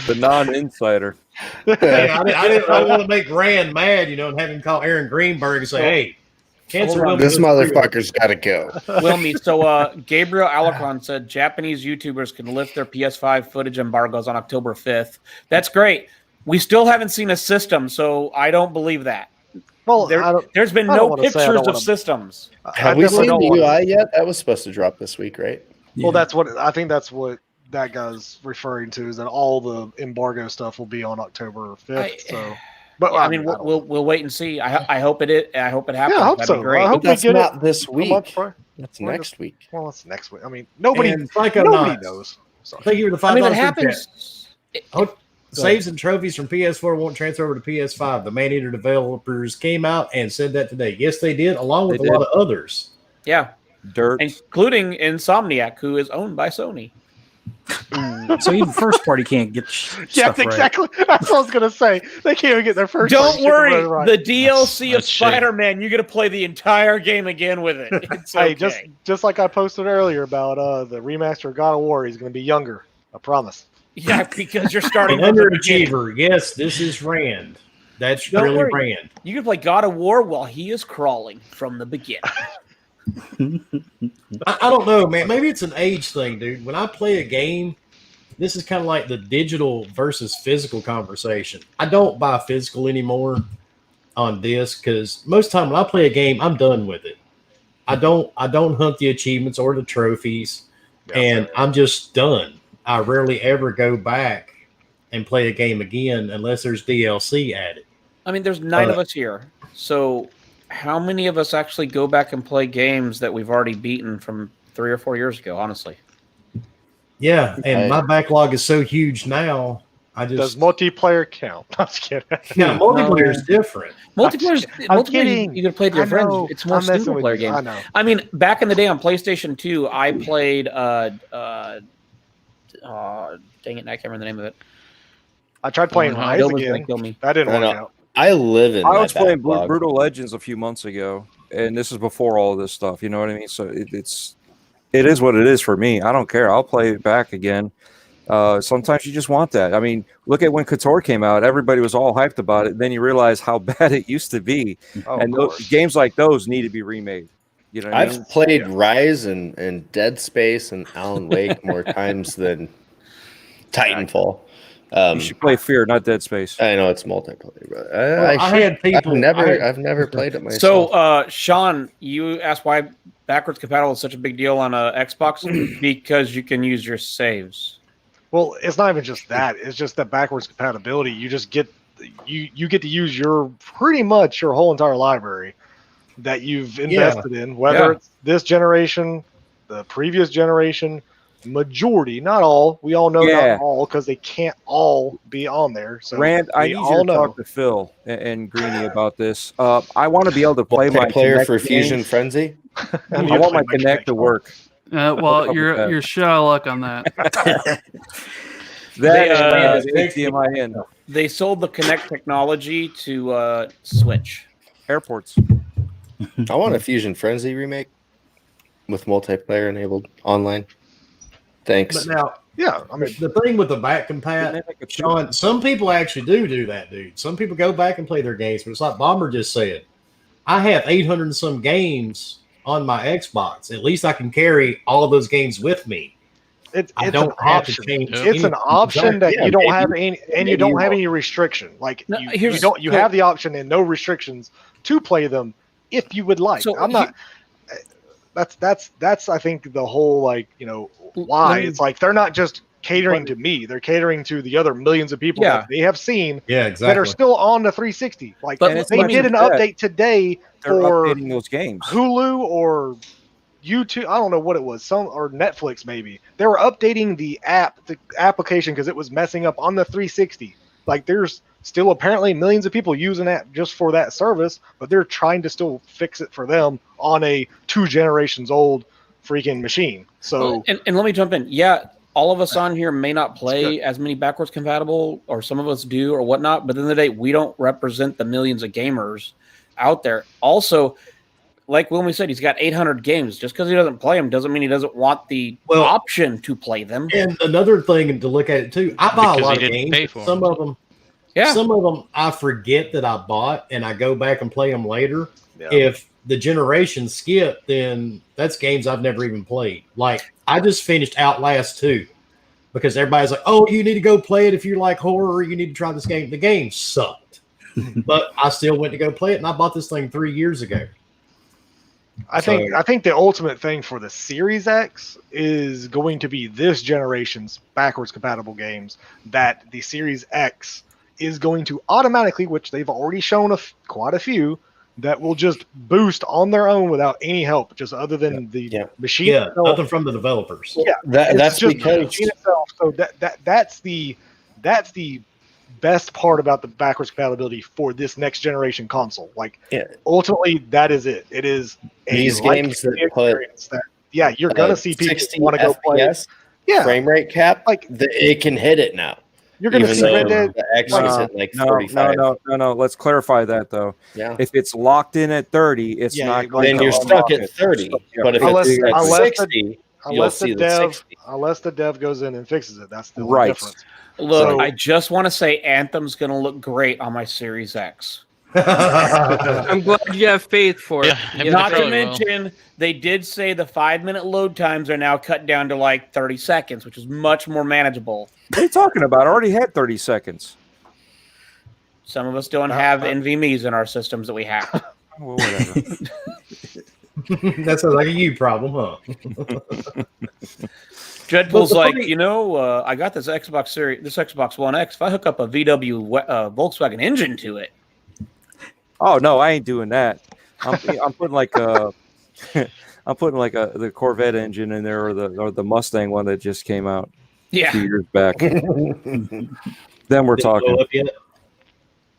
S6: The non-insider.
S1: Hey, I didn't want to make Rand mad, and have him call Aaron Greenberg and say, hey, cancel
S2: this motherfucker's got to go.
S10: Wilmy, so Gabriel Alarcon said Japanese YouTubers can lift their PS5 footage embargoes on October 5th. That's great. We still haven't seen a system, so I don't believe that.
S3: Well,
S10: there's been no pictures of systems.
S2: Have we seen the UI yet? That was supposed to drop this week, right?
S3: Well, that's what that guy's referring to, is that all the embargo stuff will be on October 5th. But
S10: I mean, we'll wait and see. I hope it happens.
S3: Yeah, I hope
S10: That'd
S3: so.
S10: be great.
S3: I hope
S2: that's
S3: we get
S2: not this week. That's
S3: Well,
S2: next week.
S3: Well, it's next week. I mean, nobody
S1: Knows.
S3: knows. So.
S1: Thank you for the $5
S10: I mean, it
S1: super
S10: happens.
S1: chat. Saves and trophies from PS4 won't transfer over to PS5. The Maneater developers came out and said that today. Yes, they did, along with a lot of others.
S10: Yeah.
S6: Dirt.
S10: Including Insomniac, who is owned by Sony.
S4: So even first party can't get stuff right.
S3: Exactly. That's what I was gonna say. They can't even get their first.
S10: Don't worry.
S3: Right.
S10: The DLC of
S8: that's shit.
S10: Spider-Man, you're gonna play the entire game again with it. It's okay.
S3: Hey, just like I posted earlier about the remaster of God of War, he's gonna be younger. I promise.
S10: Yeah, because you're starting
S1: An
S10: from the beginning.
S1: underachiever. Yes, this is Rand. That's
S10: Don't
S1: really
S10: worry.
S1: Rand.
S10: You can play God of War while he is crawling from the beginning.
S1: I don't know, man. Maybe it's an age thing, dude. When I play a game, this is kind of like the digital versus physical conversation. I don't buy physical anymore on disc because most of the time when I play a game, I'm done with it. I don't hunt the achievements or the trophies, and I'm just done. I rarely ever go back and play a game again unless there's DLC added.
S10: I mean, there's 9 of us here. So how many of us actually go back and play games that we've already beaten from 3 or 4 years ago, honestly?
S1: Yeah, and my backlog is so huge now.
S3: Does multiplayer count? I'm just kidding.
S1: Yeah, multiplayer is different.
S10: Multiplayer, you can play with your friends. It's more single player game.
S3: I know.
S10: I mean, back in the day on PlayStation 2, I played dang it, I can't remember the name of it.
S3: I tried playing Rise again. That didn't work out.
S2: I live in.
S6: I was playing Brutal Legends a few months ago, and this is before all of this stuff. You know what I mean? So it is what it is for me. I don't care. I'll play it back again. Sometimes you just want that. I mean, look at when KOTOR came out. Everybody was all hyped about it. Then you realize how bad it used to be. And games like those need to be remade. You know what I mean?
S2: I've played Rise and Dead Space and Alan Wake more times than Titanfall.
S6: You should play Fear, not Dead Space.
S2: I know it's multiplayer, but I've never played it myself.
S10: So, Sean, you asked why backwards compatible is such a big deal on Xbox because you can use your saves.
S3: Well, it's not even just that. It's just that backwards compatibility. You just get you get to use pretty much your whole entire library that you've invested in, whether it's this generation, the previous generation, majority, not all. We all know not all because they can't all be on there. So
S6: Rand, I need you to talk to Phil and Greeny about this. I want to be able to play my
S2: player for Fusion Frenzy.
S6: I want my Kinect to work.
S7: Well, you're shit out of luck on that.
S6: That is HDMI in.
S10: They sold the Kinect technology to Switch.
S6: Airports.
S2: I want a Fusion Frenzy remake with multiplayer enabled online. Thanks.
S1: But now, I mean, the thing with the back compat, Sean, some people actually do that, dude. Some people go back and play their games, but it's like Bomber just said. I have 800 and some games on my Xbox. At least I can carry all of those games with me.
S3: I don't have to change. It's an option that you don't have any, and you don't have any restriction. Like you have the option and no restrictions to play them if you would like.
S10: So
S3: I'm not. That's I think the whole why it's like they're not just catering to me, they're catering to the other millions of people that they have seen that are still on the 360. Like they did an update today for
S6: updating those games.
S3: Hulu or YouTube, I don't know what it was, or Netflix maybe. They were updating the application because it was messing up on the 360. Like there's still apparently millions of people using that just for that service, but they're trying to still fix it for them on a 2 generations old freaking machine. So
S10: and let me jump in. Yeah, all of us on here may not play as many backwards compatible, or some of us do or whatnot, but at the end of the day, we don't represent the millions of gamers out there. Also, like Wilmy said, he's got 800 games. Just because he doesn't play them doesn't mean he doesn't want the option to play them.
S1: And another thing to look at it too, I buy a lot of games. Some of them I forget that I bought, and I go back and play them later. Yeah. If the generation skip, then that's games I've never even played. Like I just finished Outlast 2 because everybody's like, "Oh, you need to go play it if you like horror. You need to try this game." The game sucked, but I still went to go play it, and I bought this thing 3 years ago.
S3: I think the ultimate thing for the Series X is going to be this generation's backwards compatible games that the Series X is going to automatically, which they've already shown quite a few, that will just boost on their own without any help, just other than the machine.
S1: Yeah, nothing from the developers.
S3: Yeah,
S2: that's just because
S3: the machine itself. So that's the best part about the backwards compatibility for this next generation console. Like ultimately, that is it. It is
S2: these games that put
S3: you're gonna see people want to go play.
S2: Frame rate cap, like it can hit it now.
S3: You're going to see Red Dead.
S2: The X is at like 45.
S6: No. Let's clarify that though.
S2: Yeah.
S6: If it's locked in at 30, it's not going
S2: then
S6: to
S2: you're stuck at 30. But if it's at 60, you'll see the 60.
S3: Unless the dev goes in and fixes it, that's the only difference.
S10: Look, I just want to say Anthem's going to look great on my Series X.
S9: I'm glad you have faith for it.
S10: Not to mention, they did say the 5-minute load times are now cut down to like 30 seconds, which is much more manageable.
S6: What are you talking about? I already had 30 seconds.
S10: Some of us don't have NVMe's in our systems that we have.
S6: Well, whatever.
S1: That sounds like a you problem, huh?
S10: Dreadpool's like, I got this Xbox One X. If I hook up a VW Volkswagen engine to it.
S6: Oh no, I ain't doing that. I'm putting like the Corvette engine in there, or the Mustang one that just came out a few years back. Then we're talking.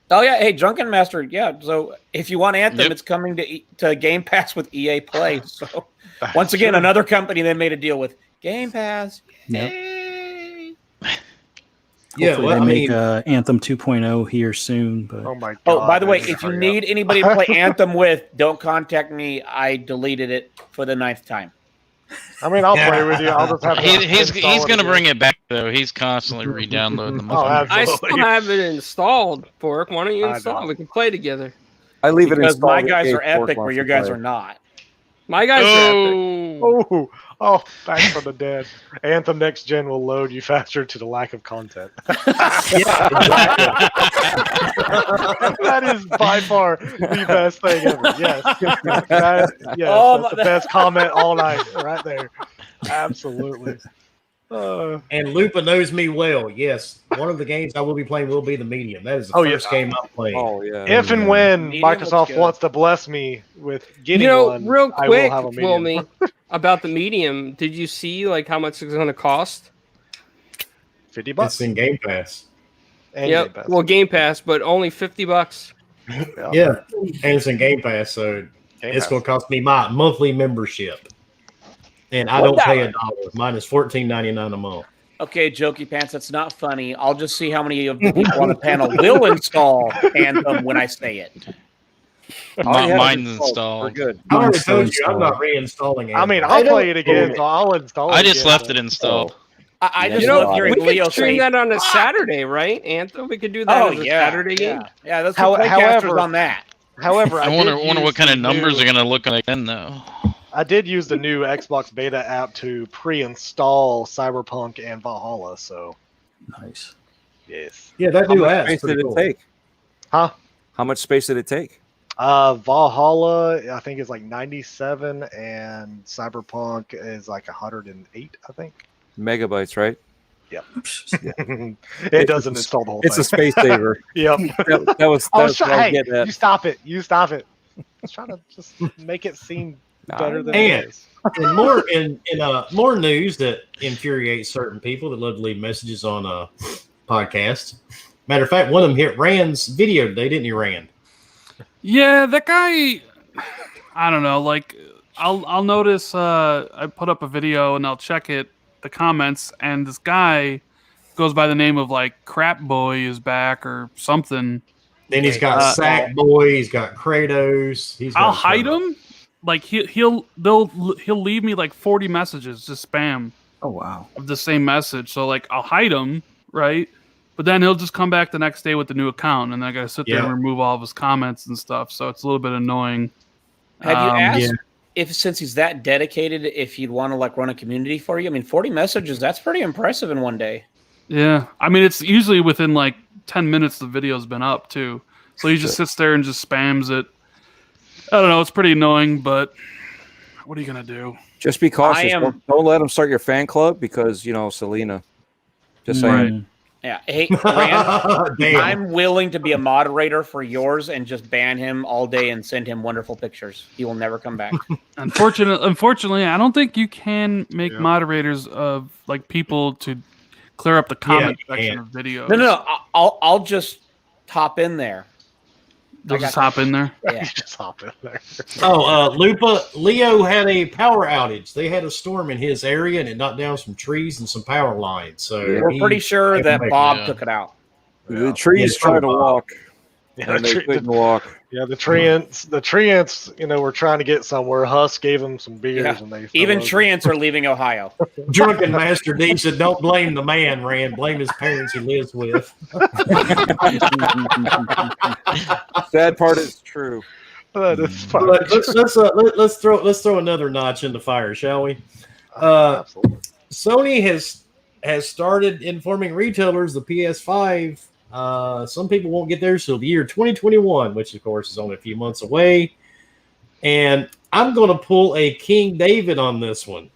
S10: Oh yeah, hey, Drunken Master, yeah. So if you want Anthem, it's coming to Game Pass with EA Play. So once again, another company they made a deal with Game Pass.
S4: Yep. Hopefully they make Anthem 2.0 here soon. But
S3: oh my god!
S10: Oh, by the way, if you need anybody to play Anthem with, don't contact me. I deleted it for the 9th time.
S3: I mean, I'll play with you. I'll just have
S8: he's going to bring it back though. He's constantly re-downloading the movie.
S9: I still have it installed, Pork. Why don't you install it? We can play together.
S6: I leave it
S10: because
S6: installed.
S10: My guys are epic, where your guys are not.
S9: My guys are epic.
S3: Oh, back from the dead. Anthem Next Gen will load you faster to the lack of content. That is by far the best thing ever. Yes. That's the best comment all night right there. Absolutely.
S1: And Lupa knows me well. Yes, one of the games I will be playing will be the medium. That is the first game I'm playing.
S6: Oh yeah.
S3: If and when
S10: Medium
S3: Microsoft wants to bless me with getting one,
S9: real
S3: I
S9: quick,
S3: will have a medium.
S9: Wilmy, about the medium, did you see like how much it's going to cost?
S3: $50.
S1: It's in Game Pass.
S3: And
S9: Yep.
S3: Game Pass.
S9: Well, Game Pass, but only $50.
S1: Yeah, and it's in Game Pass, so
S3: Game
S1: it's
S3: Pass.
S1: going to cost me my monthly membership. And I don't pay $1. Mine is $14.99 a month.
S10: Okay, Jokey Pants, that's not funny. I'll just see how many of the people on the panel will install Anthem when I say it.
S8: Mine's installed.
S6: We're good.
S1: I already told you I'm not reinstalling it.
S3: I mean, I'll play it again, so I'll install it.
S8: I just
S3: again,
S8: left
S3: but-
S8: it installed.
S10: I just
S9: You know,
S10: love hearing
S9: we
S10: Leo
S9: could stream
S10: say,
S9: that on a Saturday, right, Anthem? We could do that on a Saturday game.
S10: Yeah, that's
S3: How-
S10: the
S3: however-
S10: playcasters on that.
S3: However,
S8: I
S3: did
S8: wonder
S3: use
S8: what kind of
S3: the
S8: numbers
S3: new-
S8: are gonna look like then, though.
S3: I did use the new Xbox beta app to pre-install Cyberpunk and Valhalla, so
S4: Nice.
S3: yes.
S1: Yeah, that
S6: How
S1: new
S6: much
S1: app.
S6: space did it take?
S3: Huh?
S6: How much space did it take?
S3: Valhalla, I think is like 97, and Cyberpunk is like 108, I think.
S6: Megabytes, right?
S3: Yep. It doesn't install the whole
S6: It's
S3: thing.
S6: a space saver.
S3: Yep.
S6: That was
S3: I was
S6: what I was
S3: trying.
S6: getting at.
S3: You stop it. You stop it. I was trying to just make it seem better than
S1: And-
S3: it is.
S1: And more more news that infuriates certain people that love to leave messages on a podcast. Matter of fact, one of them hit Rand's video today, didn't you, Rand?
S7: Yeah, that guy. I don't know. Like, I'll notice. I put up a video and I'll check the comments, and this guy goes by the name of like Crap Boy is back or something.
S1: Then he's got Sackboy, he's got Kratos.
S7: I'll hide him. Like he'll leave me like 40 messages, just spam.
S4: Oh wow.
S7: Of the same message. So like I'll hide him, right? But then he'll just come back the next day with the new account, and then I gotta sit there and remove all of his comments and stuff. So it's a little bit annoying.
S10: Have you asked if, since he's that dedicated, if you'd want to like run a community for you? I mean, 40 messages—that's pretty impressive in one day.
S7: Yeah, I mean it's usually within like 10 minutes the video's been up too. So he just sits there and just spams it. I don't know. It's pretty annoying, but what are you gonna do?
S6: Just be cautious. Don't let them start your fan club because Selena. Just saying.
S10: Yeah. Hey, Rand, I'm willing to be a moderator for yours and just ban him all day and send him wonderful pictures. He will never come back.
S7: Unfortunately, I don't think you can make moderators of like people to clear up the comment section of videos.
S10: No. I'll just hop in there.
S7: They'll just hop in there.
S10: Yeah,
S3: just hop in there.
S1: Lupa, Leo had a power outage. They had a storm in his area, and it knocked down some trees and some power lines. So
S10: we're pretty sure that Bob took it out.
S6: The trees trying to walk.
S3: Yeah,
S6: and they couldn't walk.
S3: Yeah, the treants, were trying to get somewhere. Huss gave them some beers, and they
S10: even treants are leaving Ohio.
S1: Drunken Master D said, "Don't blame the man, Rand. Blame his parents he lives with."
S6: Sad part is true.
S3: That is fine.
S1: Let's throw another notch in the fire, shall we? Sony has started informing retailers the PS5. Some people won't get theirs till the year 2021, which of course is only a few months away. And I'm going to pull a King David on this one.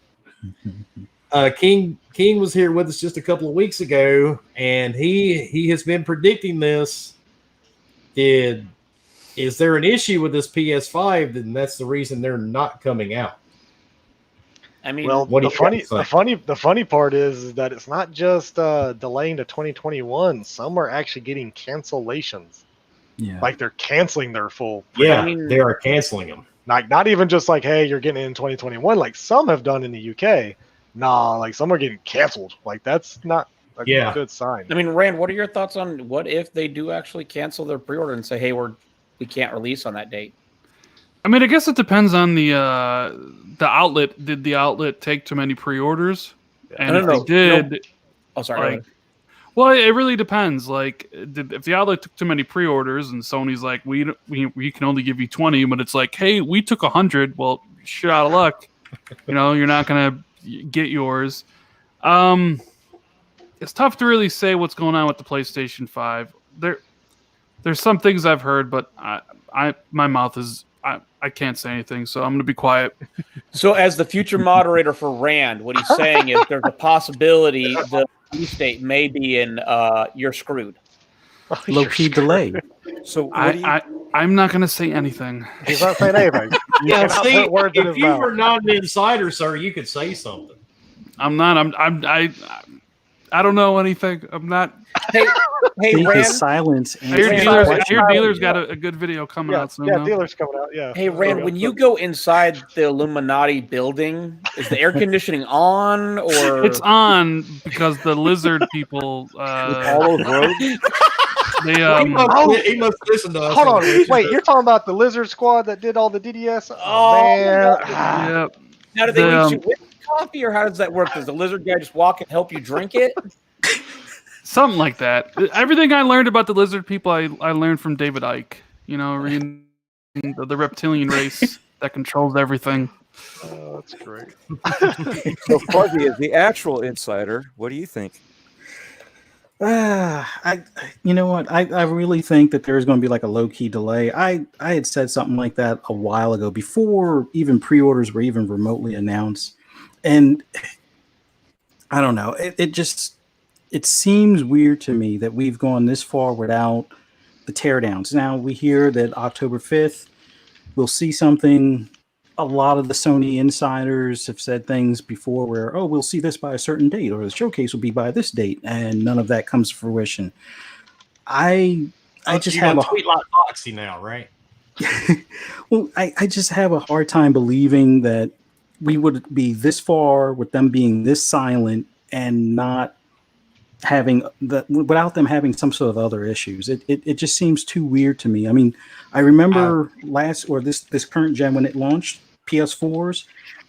S1: King was here with us just a couple of weeks ago, and he has been predicting this. Is there an issue with this PS5? Then that's the reason they're not coming out.
S10: I mean,
S3: well, the funny part is that it's not just delaying to 2021. Some are actually getting cancellations.
S4: Yeah,
S3: like they're canceling their full.
S1: Yeah, they are canceling them.
S3: Like not even just like, hey, you're getting it in 2021. Like some have done in the UK. Nah, like some are getting canceled. Like that's not a good sign.
S10: I mean, Rand, what are your thoughts on what if they do actually cancel their pre-order and say, hey, we can't release on that date?
S7: I mean, I guess it depends on the outlet. Did the outlet take too many pre-orders? And if they did,
S10: oh sorry.
S7: Well, it really depends. Like, if the outlet took too many pre-orders and Sony's like, we can only give you 20, but it's like, hey, we took 100. Well, shit out of luck. You're not gonna get yours. It's tough to really say what's going on with the PlayStation 5. There's some things I've heard, but my mouth is I can't say anything, so I'm going to be quiet.
S10: So, as the future moderator for Rand, what he's saying is there's a possibility the release date may be in you're screwed.
S4: Low key delay.
S6: So
S7: I'm not going to say anything.
S3: He's not saying anything.
S1: Yeah,
S3: cannot
S1: see,
S3: put words in
S1: if
S3: his
S1: you
S3: mouth.
S1: were not an insider, sir, you could say something.
S7: I'm not. I don't know anything. I'm not.
S10: Hey,
S4: Think
S10: Rand.
S4: his silence.
S7: I hear
S4: answers
S7: dealer's got a good video coming out soon.
S3: Yeah,
S7: though.
S3: dealer's coming out. Yeah.
S10: Hey, Rand, when you go inside the Illuminati building, is the air conditioning on or
S7: It's on because the lizard people.
S10: all those roads?
S7: They
S1: He must listen to us.
S3: Hold on. Wait, you're talking about the Lizard Squad that did all the DDS?
S10: Oh,
S3: man.
S7: yeah.
S10: Now, do they meet you with coffee, or how does that work? Does the lizard guy just walk and help you drink it?
S7: Something like that. Everything I learned about the lizard people, I learned from David Icke. Reading the reptilian race that controls everything.
S3: Oh, that's great.
S6: So Fuzzy is the actual insider. What do you think?
S4: You know what? I really think that there's going to be like a low key delay. I had said something like that a while ago before even pre-orders were even remotely announced, and I don't know. It seems weird to me that we've gone this far without the teardowns. Now we hear that October 5th we'll see something. A lot of the Sony insiders have said things before where, we'll see this by a certain date, or the showcase will be by this date, and none of that comes to fruition. I just have a
S1: tweet like Foxy now, right?
S4: well, I just have a hard time believing that we would be this far with them being this silent and not having without them having some sort of other issues. It just seems too weird to me. I mean, I remember this current gen when it launched, PS4s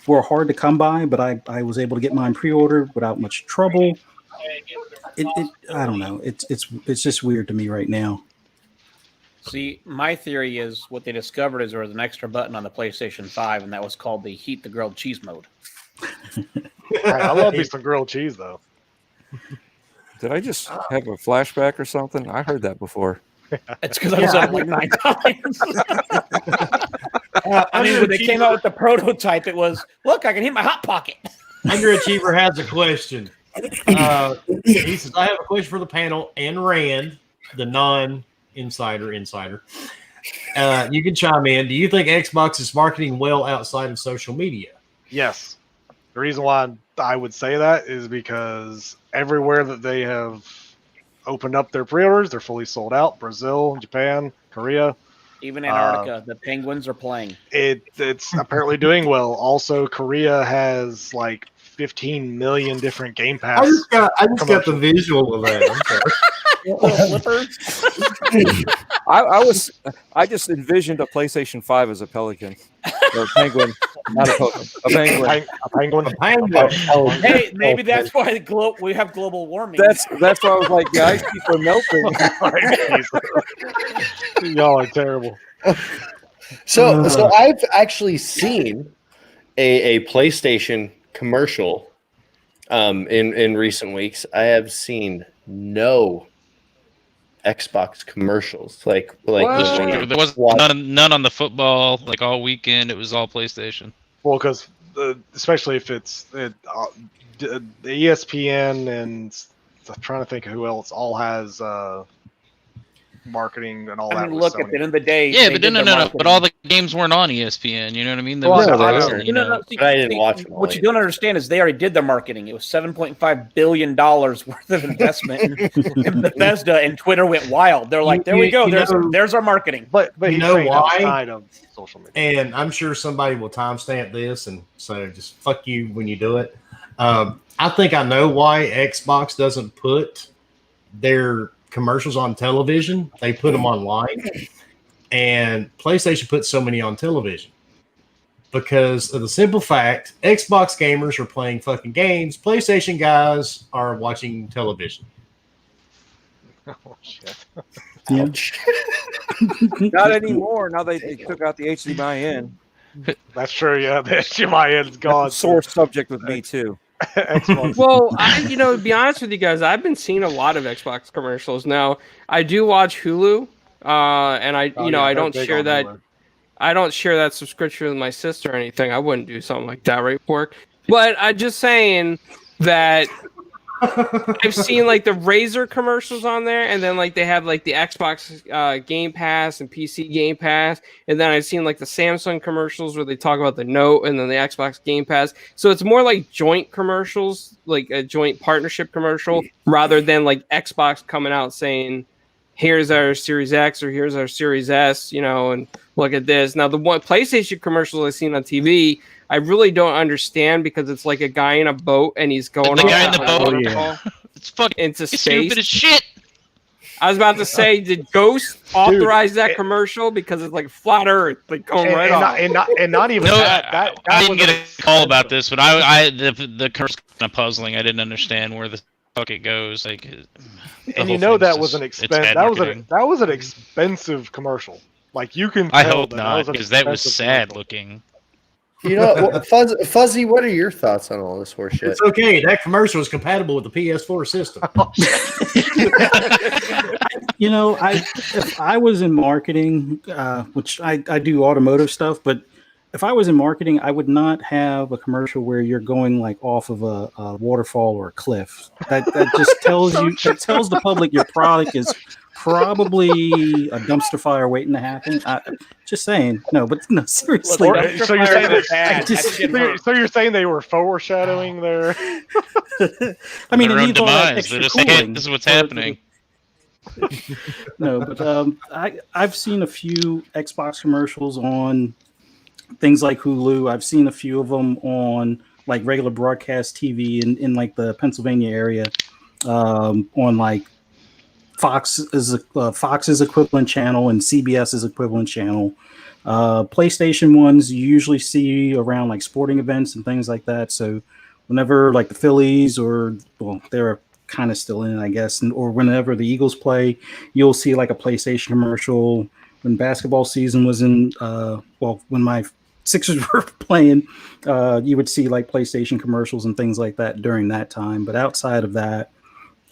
S4: were hard to come by, but I was able to get mine pre-ordered without much trouble. I don't know. It's just weird to me right now.
S10: See, my theory is what they discovered is there was an extra button on the PlayStation 5, and that was called the heat the grilled cheese mode.
S3: I love me some grilled cheese, though.
S6: Did I just have a flashback or something? I heard that before.
S10: It's because I was up like 9 times. I mean, when they came out with the prototype, it was, look, I can hit my Hot Pocket.
S1: Underachiever has a question. He says, I have a question for the panel and Rand, the non-insider. You can chime in. Do you think Xbox is marketing well outside of social media?
S3: Yes. The reason why I would say that is because everywhere that they have opened up their pre-orders, they're fully sold out. Brazil, Japan, Korea.
S10: Even Antarctica, the Penguins are playing.
S3: It's apparently doing well. Also, Korea has like 15 million different Game Pass.
S1: I just got the visual of that.
S6: I just envisioned a PlayStation 5 as a pelican or a penguin, not a pelican, a penguin.
S3: A penguin.
S10: Hey, maybe that's why we have global warming.
S6: That's why I was like, the ice sheets are melting.
S3: Y'all are terrible.
S2: So I've actually seen a PlayStation commercial in recent weeks. I have seen no Xbox commercials. Like
S8: there was none on the football like all weekend. It was all PlayStation.
S3: Well, because especially if it's the ESPN and I'm trying to think of who else all has marketing and all that.
S10: I mean, look,
S3: Sony.
S10: at the end of the day,
S8: Yeah, but no. But all the games weren't on ESPN. You know what I mean?
S10: See,
S2: I didn't watch them.
S10: What you don't understand is they already did their marketing. It was $7.5 billion worth of investment in Bethesda, and Twitter went wild. They're like, there we go. There's our marketing.
S3: But
S1: you know why?
S3: Outside of social media.
S1: And I'm sure somebody will timestamp this, and so just fuck you when you do it. I think I know why Xbox doesn't put their commercials on television. They put them online, and PlayStation puts so many on television because of the simple fact Xbox gamers are playing fucking games. PlayStation guys are watching television.
S3: Oh shit!
S6: Not anymore. Now they took out the HDMI in.
S3: That's true. Yeah, the HDMI in's gone.
S6: Sore subject with me too.
S3: Xbox.
S9: Well, to be honest with you guys, I've been seeing a lot of Xbox commercials now. I do watch Hulu, and I don't share that. I don't share that subscription with my sister or anything. I wouldn't do something like that, right, Pork? But I'm just saying that I've seen like the Razer commercials on there, and then like they have like the Xbox Game Pass and PC Game Pass, and then I've seen like the Samsung commercials where they talk about the Note and then the Xbox Game Pass. So it's more like joint commercials, like a joint partnership commercial, rather than like Xbox coming out saying, "Here's our Series X" or "Here's our Series S," and look at this. Now the one PlayStation commercials I've seen on TV, I really don't understand because it's like a guy in a boat and he's going.
S8: The guy in the boat. It's fucking
S9: into space.
S8: Stupid as shit.
S9: I was about to say, did Ghost authorize that commercial because it's like flat Earth, like going right off?
S3: And not even that.
S8: I didn't get a call about this, but the commercial kind of puzzling. I didn't understand where the fuck it goes. Like,
S3: and that was an expense. That was an expensive commercial. Like you can.
S8: I hope not, because that was sad looking.
S2: Fuzzy, what are your thoughts on all this horse shit?
S1: It's okay. That commercial is compatible with the PS4 system.
S4: If I was in marketing, which I do automotive stuff, but if I was in marketing, I would not have a commercial where you're going like off of a waterfall or a cliff. That just tells tells the public your product is probably a dumpster fire waiting to happen. Just saying. No, but no, seriously.
S3: So you're saying they were foreshadowing their.
S4: I mean,
S8: their
S4: it
S8: own
S4: needs all that
S8: demise.
S4: extra
S8: They're just
S4: cooling.
S8: saying, this is what's happening.
S4: No, but I've seen a few Xbox commercials on things like Hulu. I've seen a few of them on like regular broadcast TV in like the Pennsylvania area, on like Fox's equivalent channel and CBS's equivalent channel. PlayStation ones you usually see around like sporting events and things like that. So whenever like the Phillies they're kind of still in, I guess, or whenever the Eagles play, you'll see like a PlayStation commercial. When basketball season was in, when my Sixers were playing, you would see like PlayStation commercials and things like that during that time. But outside of that,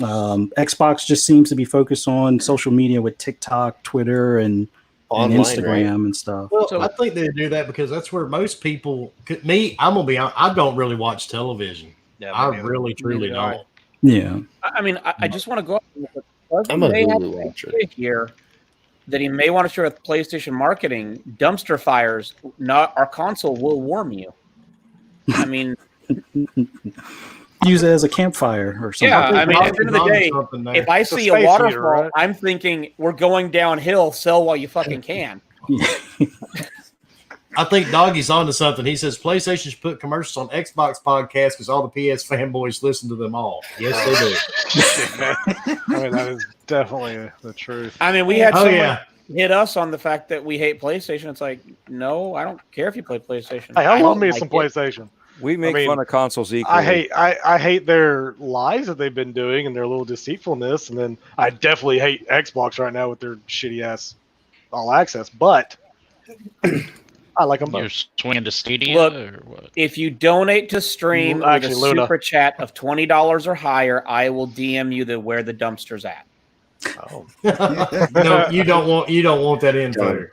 S4: Xbox just seems to be focused on social media with TikTok, Twitter, and Instagram, right? And stuff.
S1: Well, I think they do that because that's where most people. Me, I'm gonna be honest. I don't really watch television. Yeah, I really, truly don't.
S4: Yeah.
S10: I mean, I just want to go.
S2: I'm a Hulu watcher
S10: here. That he may want to share with PlayStation marketing. Dumpster fires, not our console will warm you. I mean.
S4: Use it as a campfire or something.
S10: Yeah, I mean, at the end of the day, if I see a waterfall,
S3: heater, right?
S10: I'm thinking we're going downhill. Sell while you fucking can.
S1: I think Doggy's onto something. He says PlayStation should put commercials on Xbox podcasts because all the PS fanboys listen to them all. Yes, they do.
S3: I mean, that is definitely the truth.
S10: I mean, we had someone hit us on the fact that we hate PlayStation. It's like, no, I don't care if you play PlayStation.
S3: Hey, I love me some PlayStation.
S6: We make fun of consoles equally.
S3: I hate their lies that they've been doing and their little deceitfulness, and then I definitely hate Xbox right now with their shitty ass all access. But I like them both.
S8: You're swinging to Stadia or what?
S10: If you donate to stream with a super chat of $20 or higher, I will DM you where the dumpster's at.
S3: Oh.
S1: No, you don't want that info.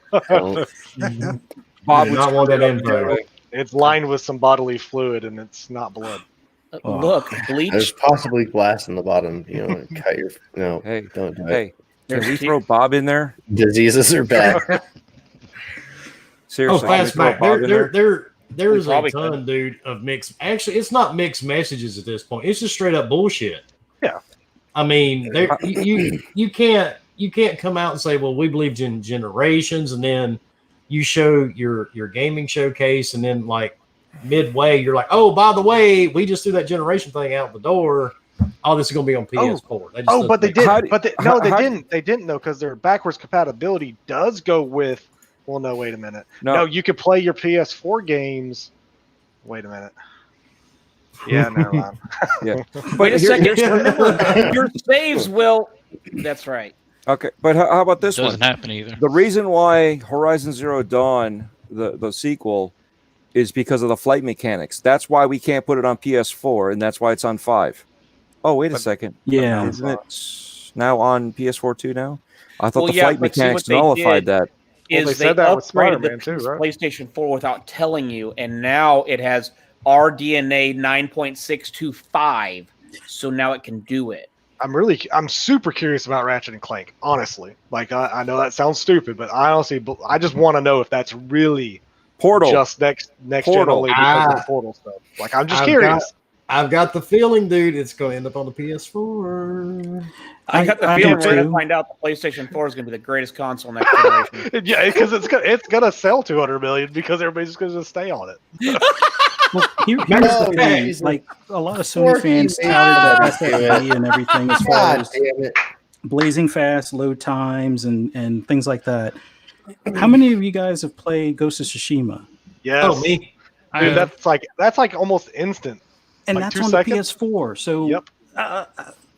S3: Bob
S1: do not want that info.
S3: It's lined with some bodily fluid, and it's not blood.
S10: Look, bleach.
S2: There's possibly glass in the bottom. Cut your
S6: Hey,
S2: don't do
S6: it. Can we throw Bob in there?
S2: Diseases are bad.
S6: Seriously,
S1: Fastback. There's a ton, dude, of mixed. Actually, it's not mixed messages at this point. It's just straight up bullshit.
S3: Yeah.
S1: I mean, you can't come out and say, well, we believed in generations, and then you show your gaming showcase, and then like midway, you're like, oh, by the way, we just threw that generation thing out the door. Oh, this is going to be on PS4.
S3: But they didn't. They didn't though, because their backwards compatibility does go with. Well, no, wait a minute. No, you could play your PS4 games. Wait a minute. Yeah, never mind.
S6: Yeah,
S10: wait a second. Remember, your saves will. That's right.
S6: Okay, but how about this one?
S8: Doesn't happen either.
S6: The reason why Horizon Zero Dawn, the sequel, is because of the flight mechanics. That's why we can't put it on PS4, and that's why it's on 5. Oh, wait a second.
S4: Yeah.
S6: Isn't it now on PS4 too now? I thought
S10: Well,
S6: the
S10: yeah,
S6: flight
S10: but see,
S6: mechanics
S10: what they
S6: nullified
S10: did
S6: that.
S3: Well, they
S10: Is
S3: said
S10: they
S3: that with
S10: upgraded the
S3: Spider-Man too, right?
S10: PlayStation 4 without telling you, and now it has RDNA 9.625, so now it can do it.
S3: I'm super curious about Ratchet and Clank, honestly. Like, I know that sounds stupid, but I just want to know if that's really
S6: Portal.
S3: just next gen
S6: Portal.
S3: only because of the Portal stuff. Like, I'm just curious.
S1: I've got the feeling, dude, it's going to end up on the PS4.
S10: I got the
S4: I
S10: feeling
S4: do
S10: we're going
S4: too.
S10: to find out the PlayStation 4 is going to be the greatest console next generation.
S3: Yeah, because it's gonna sell 200 million because everybody's just gonna stay on it.
S4: Well, here's
S2: No,
S4: the thing.
S2: he's
S4: Like a lot of Sony fans touted that SSD and everything as far
S2: God
S4: as
S2: damn it.
S4: blazing fast load times and things like that. How many of you guys have played Ghost of Tsushima?
S3: Yes.
S1: Oh, me.
S3: Dude, that's like almost instant.
S4: And
S3: Like
S4: that's
S3: 2
S4: on
S3: seconds?
S4: the PS4. So
S3: Yep.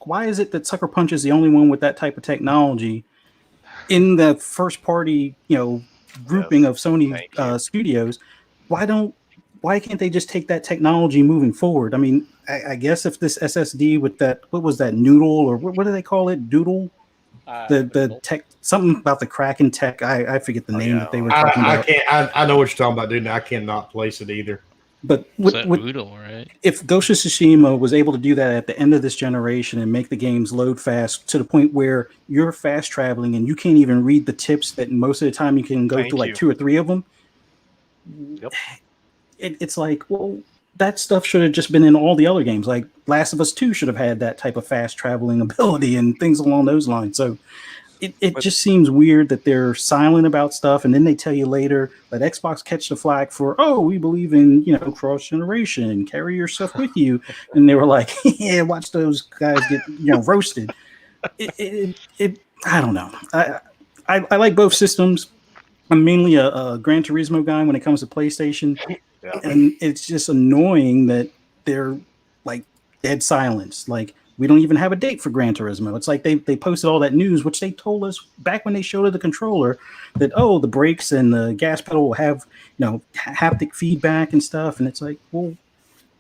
S4: Why is it that Sucker Punch is the only one with that type of technology in the first party, grouping of Sony studios? Why can't they just take that technology moving forward? I mean, I guess if this SSD with that, what was that, Noodle, or what do they call it? Doodle? The tech, something about the Kraken tech. I forget the name that they were talking
S1: I
S4: about.
S1: can't. I know what you're talking about, dude. I cannot place it either.
S4: But
S8: Oodle, right?
S4: if Ghost of Tsushima was able to do that at the end of this generation and make the games load fast to the point where you're fast traveling and you can't even read the tips that most of the time you can go through like 2 or 3 of them.
S3: Yep.
S4: It's like, well, that stuff should have just been in all the other games. Like Last of Us 2 should have had that type of fast traveling ability and things along those lines. So it just seems weird that they're silent about stuff, and then they tell you later that Xbox catch the flack for, we believe in cross generation, carry your stuff with you, and they were like, yeah, watch those guys get roasted. I don't know. I like both systems. I'm mainly a Gran Turismo guy when it comes to PlayStation, and it's just annoying that they're like dead silence. Like, we don't even have a date for Gran Turismo. It's like they posted all that news, which they told us back when they showed the controller that, the brakes and the gas pedal will have, haptic feedback and stuff. And it's like, well,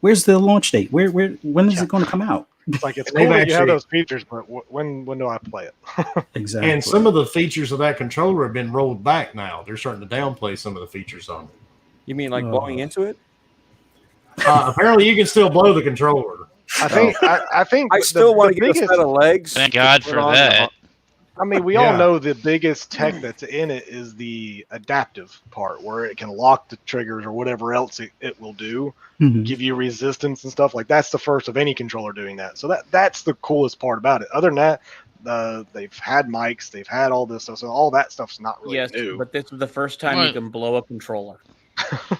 S4: where's the launch date? When is it going to come out?
S3: It's like, it's cool that you have those features, but when do I play it?
S4: Exactly.
S1: And some of the features of that controller have been rolled back now. They're starting to downplay some of the features on it.
S6: You mean like blowing into it?
S1: Apparently, you can still blow the controller.
S3: I think
S6: I still want to get a set of legs.
S8: Thank God for that.
S3: I mean, we all know the biggest tech that's in it is the adaptive part, where it can lock the triggers or whatever else it will do, give you resistance and stuff. Like, that's the first of any controller doing that. So that's the coolest part about it. Other than that, they've had mics, they've had all this stuff, so all that stuff's not really new.
S10: But this is the first time you can blow a controller.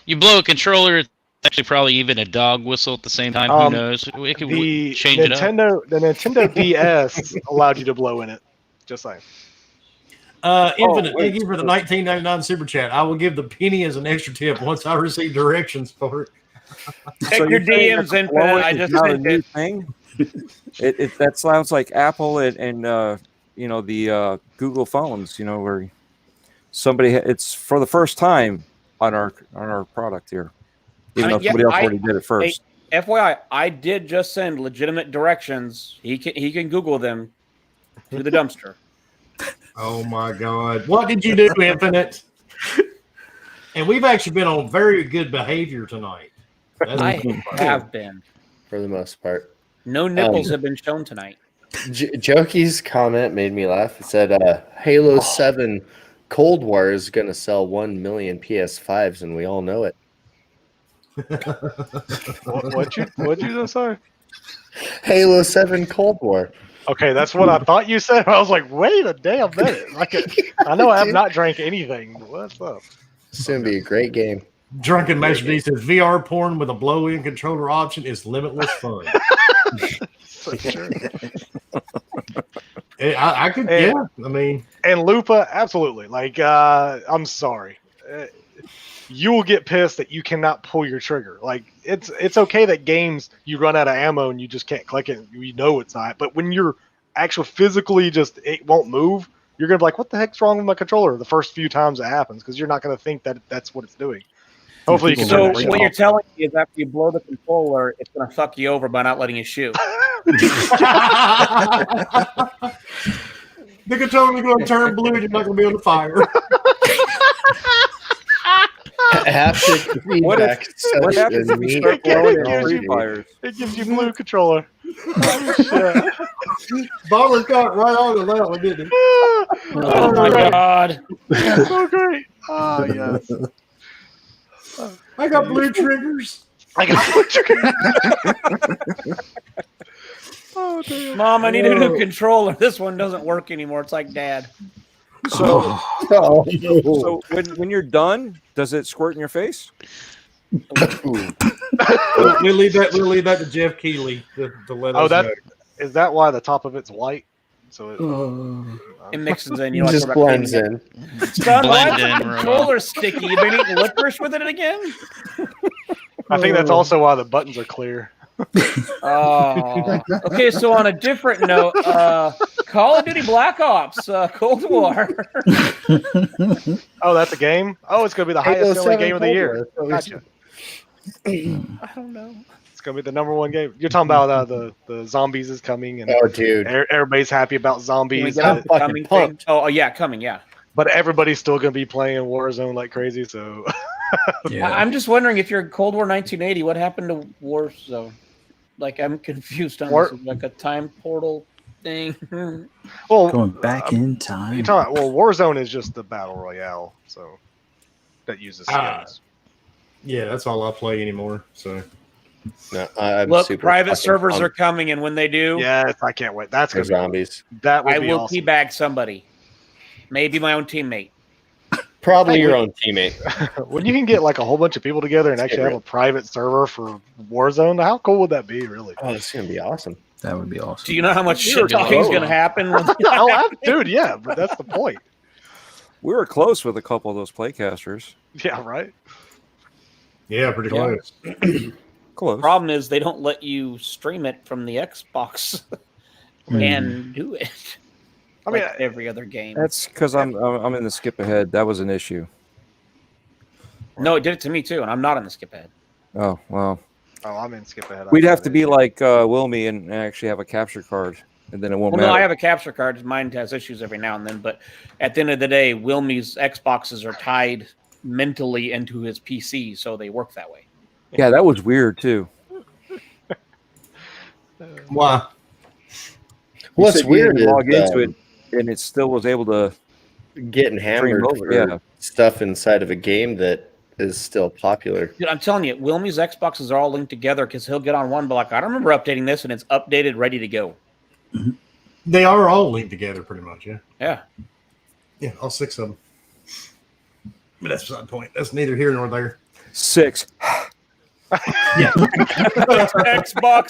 S8: You blow a controller. It's actually probably even a dog whistle at the same time. Who knows? We could change it up.
S3: The Nintendo DS allowed you to blow in it. Just saying.
S1: Infinite, thank you for the 1999 super chat. I will give the penny as an extra tip once I receive directions for it.
S10: Check your DMs, Infinite. I just
S6: not a
S10: sent
S6: new
S10: it.
S6: thing. That sounds like Apple and the Google phones. Where somebody it's for the first time on our product here, even though somebody else already did it first.
S10: FYI, I did just send legitimate directions. He can Google them to the dumpster.
S1: Oh my God! What did you do, Infinite? And we've actually been on very good behavior tonight.
S10: I have been,
S2: for the most part.
S10: No nipples have been shown tonight.
S2: Jokey's comment made me laugh. It said, "Halo 7 Cold War is going to sell 1 million PS5s, and we all know it."
S3: What'd you just say?
S2: Halo 7 Cold War.
S3: Okay, that's what I thought you said. I was like, wait a damn minute. I know I have not drank anything. But what's up?
S2: It's going to be a great game.
S1: Drunken Master D says VR porn with a blow-in controller option is limitless fun.
S3: So true.
S1: I could, yeah. I mean,
S3: and Lupa, absolutely. Like, I'm sorry. You will get pissed that you cannot pull your trigger. Like, it's okay that games you run out of ammo and you just can't click it. You know it's not. But when you're actually physically it won't move, you're gonna be like, what the heck's wrong with my controller? The first few times it happens, because you're not gonna think that that's what it's doing. Hopefully you can
S10: So
S3: turn that
S10: what
S3: shit
S10: you're
S3: off.
S10: telling me is after you blow the controller, it's going to fuck you over by not letting you shoot.
S1: The controller's going to turn blue and you're not going to be on the fire.
S2: Haptic
S6: What if-
S2: feedback.
S6: what
S2: such
S6: happens
S2: a
S6: if we
S2: neat
S6: start blowing in
S2: technology.
S6: tree fires?
S3: It gives you blue controller. Oh, shit.
S1: Bomber caught right on to that one, didn't he?
S10: Oh my god.
S3: So great. Oh, yes.
S1: I got blue triggers.
S3: I got blue triggers. Oh, damn.
S10: Mom, I need a new controller. This one doesn't work anymore. It's like Dad.
S6: So,
S2: Oh,
S6: so when you're done, does it squirt in your face?
S1: We'll leave that to Jeff Keighley to let us know.
S3: Is that why the top of it's white? So
S10: It mixes in.
S2: it
S10: You know,
S2: just blends in.
S10: Son, why is
S8: Blend in
S10: the
S8: real
S10: controller sticky? You been eating licorice with it again?
S3: I think that's also why the buttons are clear.
S10: Oh. Okay, so on a different note, Call of Duty Black Ops, Cold War.
S3: Oh, that's a game? Oh, it's going to be the
S2: Halo
S3: highest selling
S2: 7
S3: game of the
S2: Cold
S3: year.
S2: War.
S3: Gotcha.
S10: I don't know.
S3: It's going to be the #1 game. You're talking about the zombies is coming, and
S2: Oh, dude.
S3: everybody's happy about
S10: Can we
S3: zombies,
S10: get off the
S2: fucking
S10: coming
S2: pumped.
S10: thing? Oh, yeah, coming, yeah.
S3: but everybody's still going to be playing Warzone like crazy, so...
S10: I'm just wondering if you're Cold War 1980, what happened to Warzone? Like, I'm confused on this. Like a time portal thing.
S3: Well,
S4: Going back in time.
S3: you're talking, well, Warzone is just the battle royale, so that uses skins.
S1: Yeah, that's all I play anymore. So
S2: No, I'm
S10: Look,
S2: super
S10: private
S2: fucking
S10: servers are
S2: pumped
S10: coming, and when they do,
S3: Yes, I can't wait. That's
S2: for
S3: going to be
S2: zombies.
S3: that would
S10: I
S3: be
S10: will
S3: awesome.
S10: teabag somebody. Maybe my own teammate.
S2: Probably your own teammate.
S3: When you can get like a whole bunch of people together and actually have a private server for Warzone, how cool would that be, really?
S2: Oh, it's gonna be awesome.
S4: That would be awesome.
S10: Do you know how much
S3: You're
S10: shit talking is
S3: close.
S10: going to happen?
S3: Dude, yeah, but that's the point.
S6: We were close with a couple of those playcasters.
S3: Yeah, right?
S1: yeah, pretty
S10: Yeah.
S1: close.
S6: Close.
S10: Problem is, they don't let you stream it from the Xbox and do it.
S3: I mean,
S10: like every other game.
S6: That's because I'm in the skip ahead. That was an issue.
S10: No, it did it to me too, and I'm not in the skip ahead.
S6: Oh well.
S3: oh, I'm in skip ahead.
S6: We'd have to be like Wilmy and actually have a capture card, and then it won't
S10: Well, no,
S6: matter.
S10: I have a capture card. Mine has issues every now and then, but at the end of the day, Wilmy's Xboxes are tied mentally into his PC, so they work that way.
S6: Yeah, that was weird too.
S1: Why?
S6: You
S2: What's
S6: said you
S2: weird
S6: didn't
S2: is
S6: log into it, and it still was able to.
S2: getting hammered
S6: over,
S2: for
S6: yeah.
S2: stuff inside of a game that is still popular.
S10: Dude, I'm telling you, Wilmy's Xboxes are all linked together because he'll get on one, but like, I don't remember updating this, and it's updated, ready to go.
S1: They are all linked together, pretty much. Yeah.
S10: Yeah.
S1: Yeah, all 6 of them. But that's beside the point. That's neither here nor there.
S6: 6.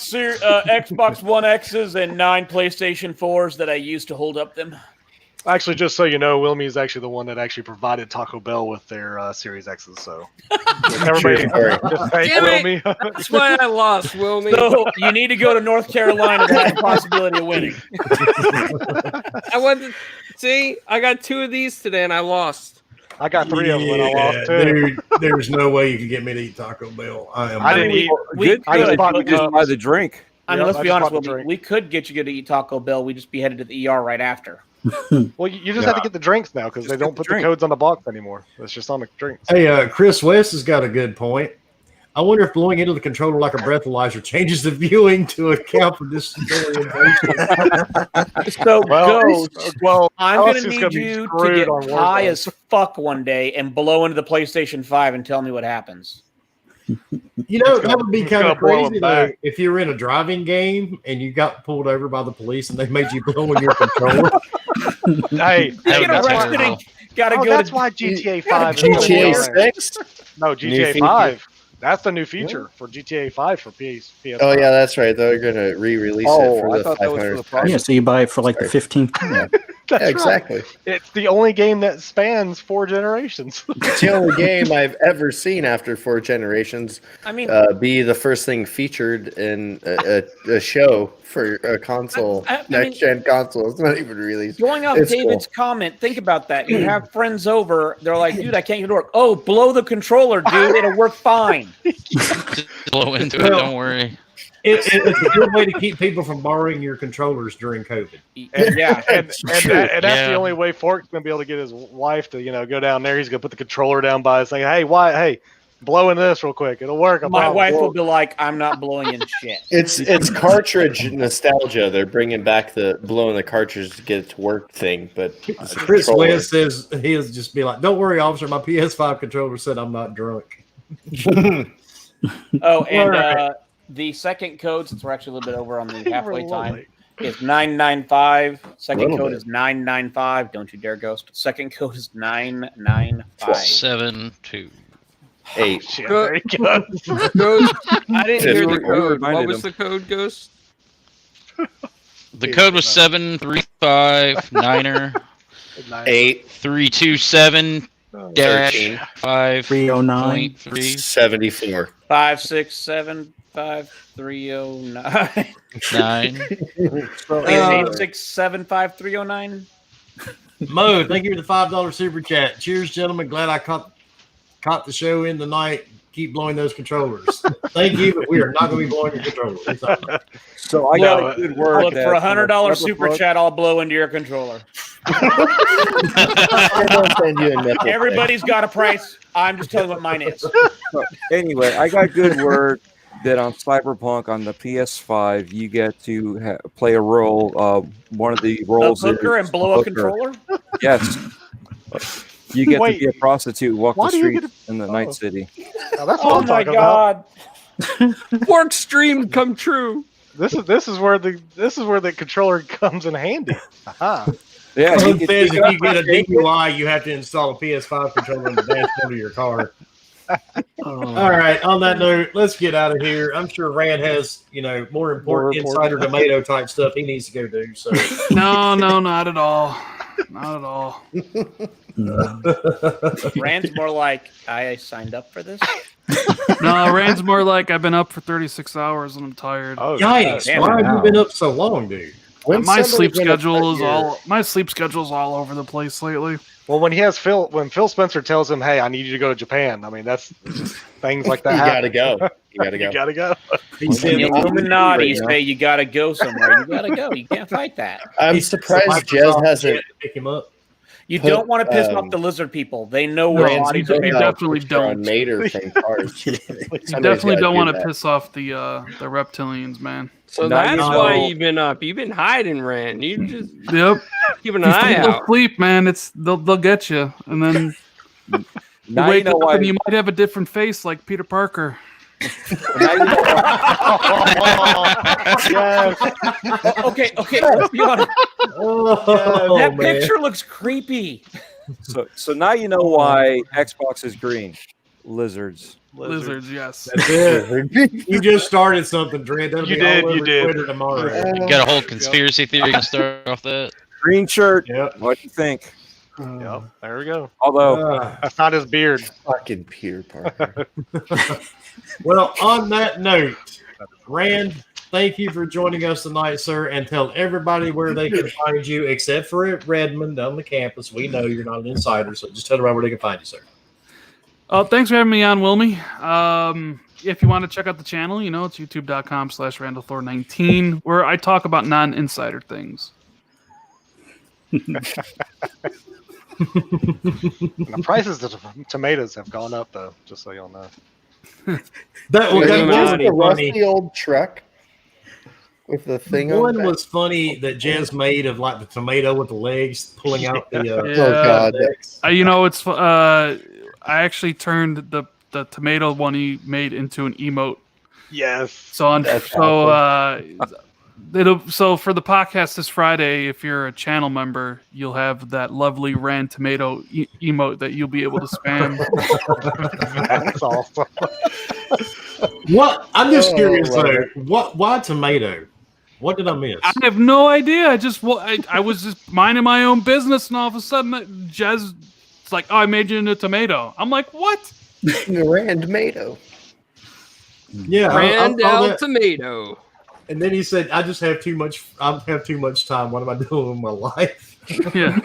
S10: Xbox One X's and 9 PlayStation 4s that I used to hold up them.
S3: Actually, just so you know, Wilmy is actually the one that actually provided Taco Bell with their Series X's. So everybody, just thank
S9: Damn it.
S3: Wilmy.
S9: That's why I lost, Wilmy.
S10: So you need to go to North Carolina to have the possibility of winning.
S9: I went to see. I got 2 of these today, and I lost.
S3: I got 3 of them and I lost 2.
S1: Dude, there's no way you can get me to eat Taco Bell.
S3: I didn't eat.
S6: Good.
S3: I just
S6: Good.
S3: bought
S6: You
S3: the
S6: just
S3: cups.
S6: buy the drink.
S10: I mean,
S3: Yep,
S10: let's
S3: I
S10: be
S3: just
S10: honest,
S3: bought the
S10: Wilmy,
S3: drink.
S10: we could get you to eat Taco Bell. We'd just be headed to the ER right after.
S3: Well, you just have to get the drinks now because they
S6: Just
S3: don't
S6: get the
S3: put
S6: drink.
S3: the codes on the box anymore. It's just on the drinks.
S1: Hey, Chris West has got a good point. I wonder if blowing into the controller like a breathalyzer changes the viewing to account for disability.
S10: So,
S3: Well,
S10: Ghost,
S3: well,
S10: I'm
S3: us
S10: going
S3: is
S10: to need
S3: gonna be
S10: you to
S3: screwed
S10: get
S3: on
S10: high
S3: Warzone.
S10: as fuck one day and blow into the PlayStation 5 and tell me what happens.
S1: You know, that would be
S3: it's
S1: kind
S3: gonna
S1: of
S3: blow
S1: crazy
S3: him
S1: though,
S3: back.
S1: if you were in a driving game and you got pulled over by the police and they made you blow in your controller.
S3: Hey,
S8: That
S10: Get
S8: would be
S10: arrested
S8: terrible.
S10: and gotta
S3: oh,
S10: go
S3: that's
S10: to
S3: why GTA 5 is gonna be
S2: GTA
S3: on there.
S2: 6?
S3: No,
S2: New
S3: GTA
S2: feature.
S3: 5. That's the new feature for GTA 5 for PS.
S2: Oh yeah, that's right. They're gonna re-release it for
S6: I
S2: the
S6: thought that was for the
S2: 500.
S6: price.
S4: Yeah, so you buy it for like the 15th time.
S3: That's
S2: exactly.
S3: Right. It's the only game that spans 4 generations.
S2: It's the only game I've ever seen after 4 generations.
S10: I mean,
S2: be the first thing featured in a show for a console, next-gen console. It's not even released.
S10: Going off David's comment, think about that. You have friends over, they're like, dude, I can't get to work. Oh, blow the controller, dude. It'll work fine.
S8: Just blow into it, don't worry.
S1: It's a good way to keep people from borrowing your controllers during COVID.
S3: And that's the only way Fork's gonna be able to get his wife to, go down there. He's gonna put the controller down by his thing. Hey, blow in this real quick. It'll work.
S10: My wife will be like, I'm not blowing in shit.
S2: It's cartridge nostalgia. They're bringing back the blowing the cartridge to get it to work thing. But
S1: Chris West says he'll just be like, "Don't worry, officer. My PS5 controller said I'm not drunk."
S10: Oh, and the second code, since we're actually a little bit over on the halfway time, is 995. Second code is 995. Don't you dare ghost. Second code is 995.
S8: 72.
S2: 8.
S3: There he goes.
S9: Ghost, I didn't hear the code. What was the code, Ghost?
S8: The code was 735 8327 dash
S4: 309
S2: 74
S10: 5675309
S8: 9.
S10: 8675309.
S1: Mo, thank you for the $5 super chat. Cheers, gentlemen. Glad I caught the show in tonight. Keep blowing those controllers. Thank you, but we are not going to be blowing your controllers.
S6: So I got a good word.
S10: Look, for $100 super chat, I'll blow into your controller. Everybody's got a price. I'm just telling you what mine is.
S6: So, anyway, I got good word that on Cyberpunk on the PS5, you get to play a role. One of the roles
S10: the hooker and blow a controller?
S6: Yes. You get to be a prostitute and walk the streets in the Night City.
S3: Oh my God!
S9: Work stream come true.
S3: This is where the controller comes in handy. Aha.
S1: Yeah, if you get a DUI, you have to install a PS5 controller in the dashboard of your car. All right. On that note, let's get out of here. I'm sure Rand has, more important insider tomato type stuff he needs to go do. So
S7: No, not at all. Not at all.
S10: Rand's more like, I signed up for this.
S7: No, Rand's more like, I've been up for 36 hours and I'm tired.
S1: Oh, yikes! Why have you been up so long, dude?
S7: My sleep schedule is all over the place lately.
S3: Well, when Phil Spencer tells him, "Hey, I need you to go to Japan," I mean, that's just things like that.
S2: You gotta go. You gotta go.
S10: The Illuminati say you gotta go somewhere. You gotta go. You can't fight that.
S2: I'm surprised Jez hasn't
S1: pick him up.
S10: You don't want to piss off the lizard people. They know where bodies are.
S7: You definitely don't.
S2: You
S7: definitely don't want to piss off the reptilians, man.
S9: So that's why you've been up. You've been hiding, Rand. You just keep an eye out.
S7: Sleep, man. They'll get you, and then you wake up and you might have a different face, like Peter Parker.
S10: Okay. Let's be honest. That picture looks creepy.
S6: So now you know why Xbox is green. Lizards,
S7: yes.
S1: That's it. You just started something, Dread. That'll be all over Twitter tomorrow.
S8: You got a whole conspiracy theory to start off that.
S6: Green shirt. Yep. What do you think?
S3: Yep. There we go.
S6: Although
S3: that's not his beard.
S2: Fucking Peter Parker.
S1: Well, on that note, Rand, thank you for joining us tonight, sir, and tell everybody where they can find you, except for at Redmond on the campus. We know you're not an insider, so just tell everybody where they can find you, sir.
S7: Thanks for having me on, Wilmy. If you want to check out the channel, it's youtube.com/RandallThor19, where I talk about non-insider things.
S3: The prices of tomatoes have gone up, though, just so y'all know.
S2: That was the rusty old truck with the thing on
S1: One was funny that Jez made of like the tomato with the legs pulling out the.
S2: Oh God!
S7: It's. I actually turned the tomato one he made into an emote.
S3: Yes.
S7: So for the podcast this Friday, if you're a channel member, you'll have that lovely Rand tomato emote that you'll be able to spam.
S3: That's awesome.
S1: What? I'm just curious though. Why tomato? What did I miss?
S7: I have no idea. I was just minding my own business, and all of a sudden, Jez, it's like, oh, I made you into tomato. I'm like, what?
S2: Rand tomato.
S1: Yeah,
S9: Randall Tomato.
S1: And then he said, I have too much time. What am I doing with my life?
S7: Yeah.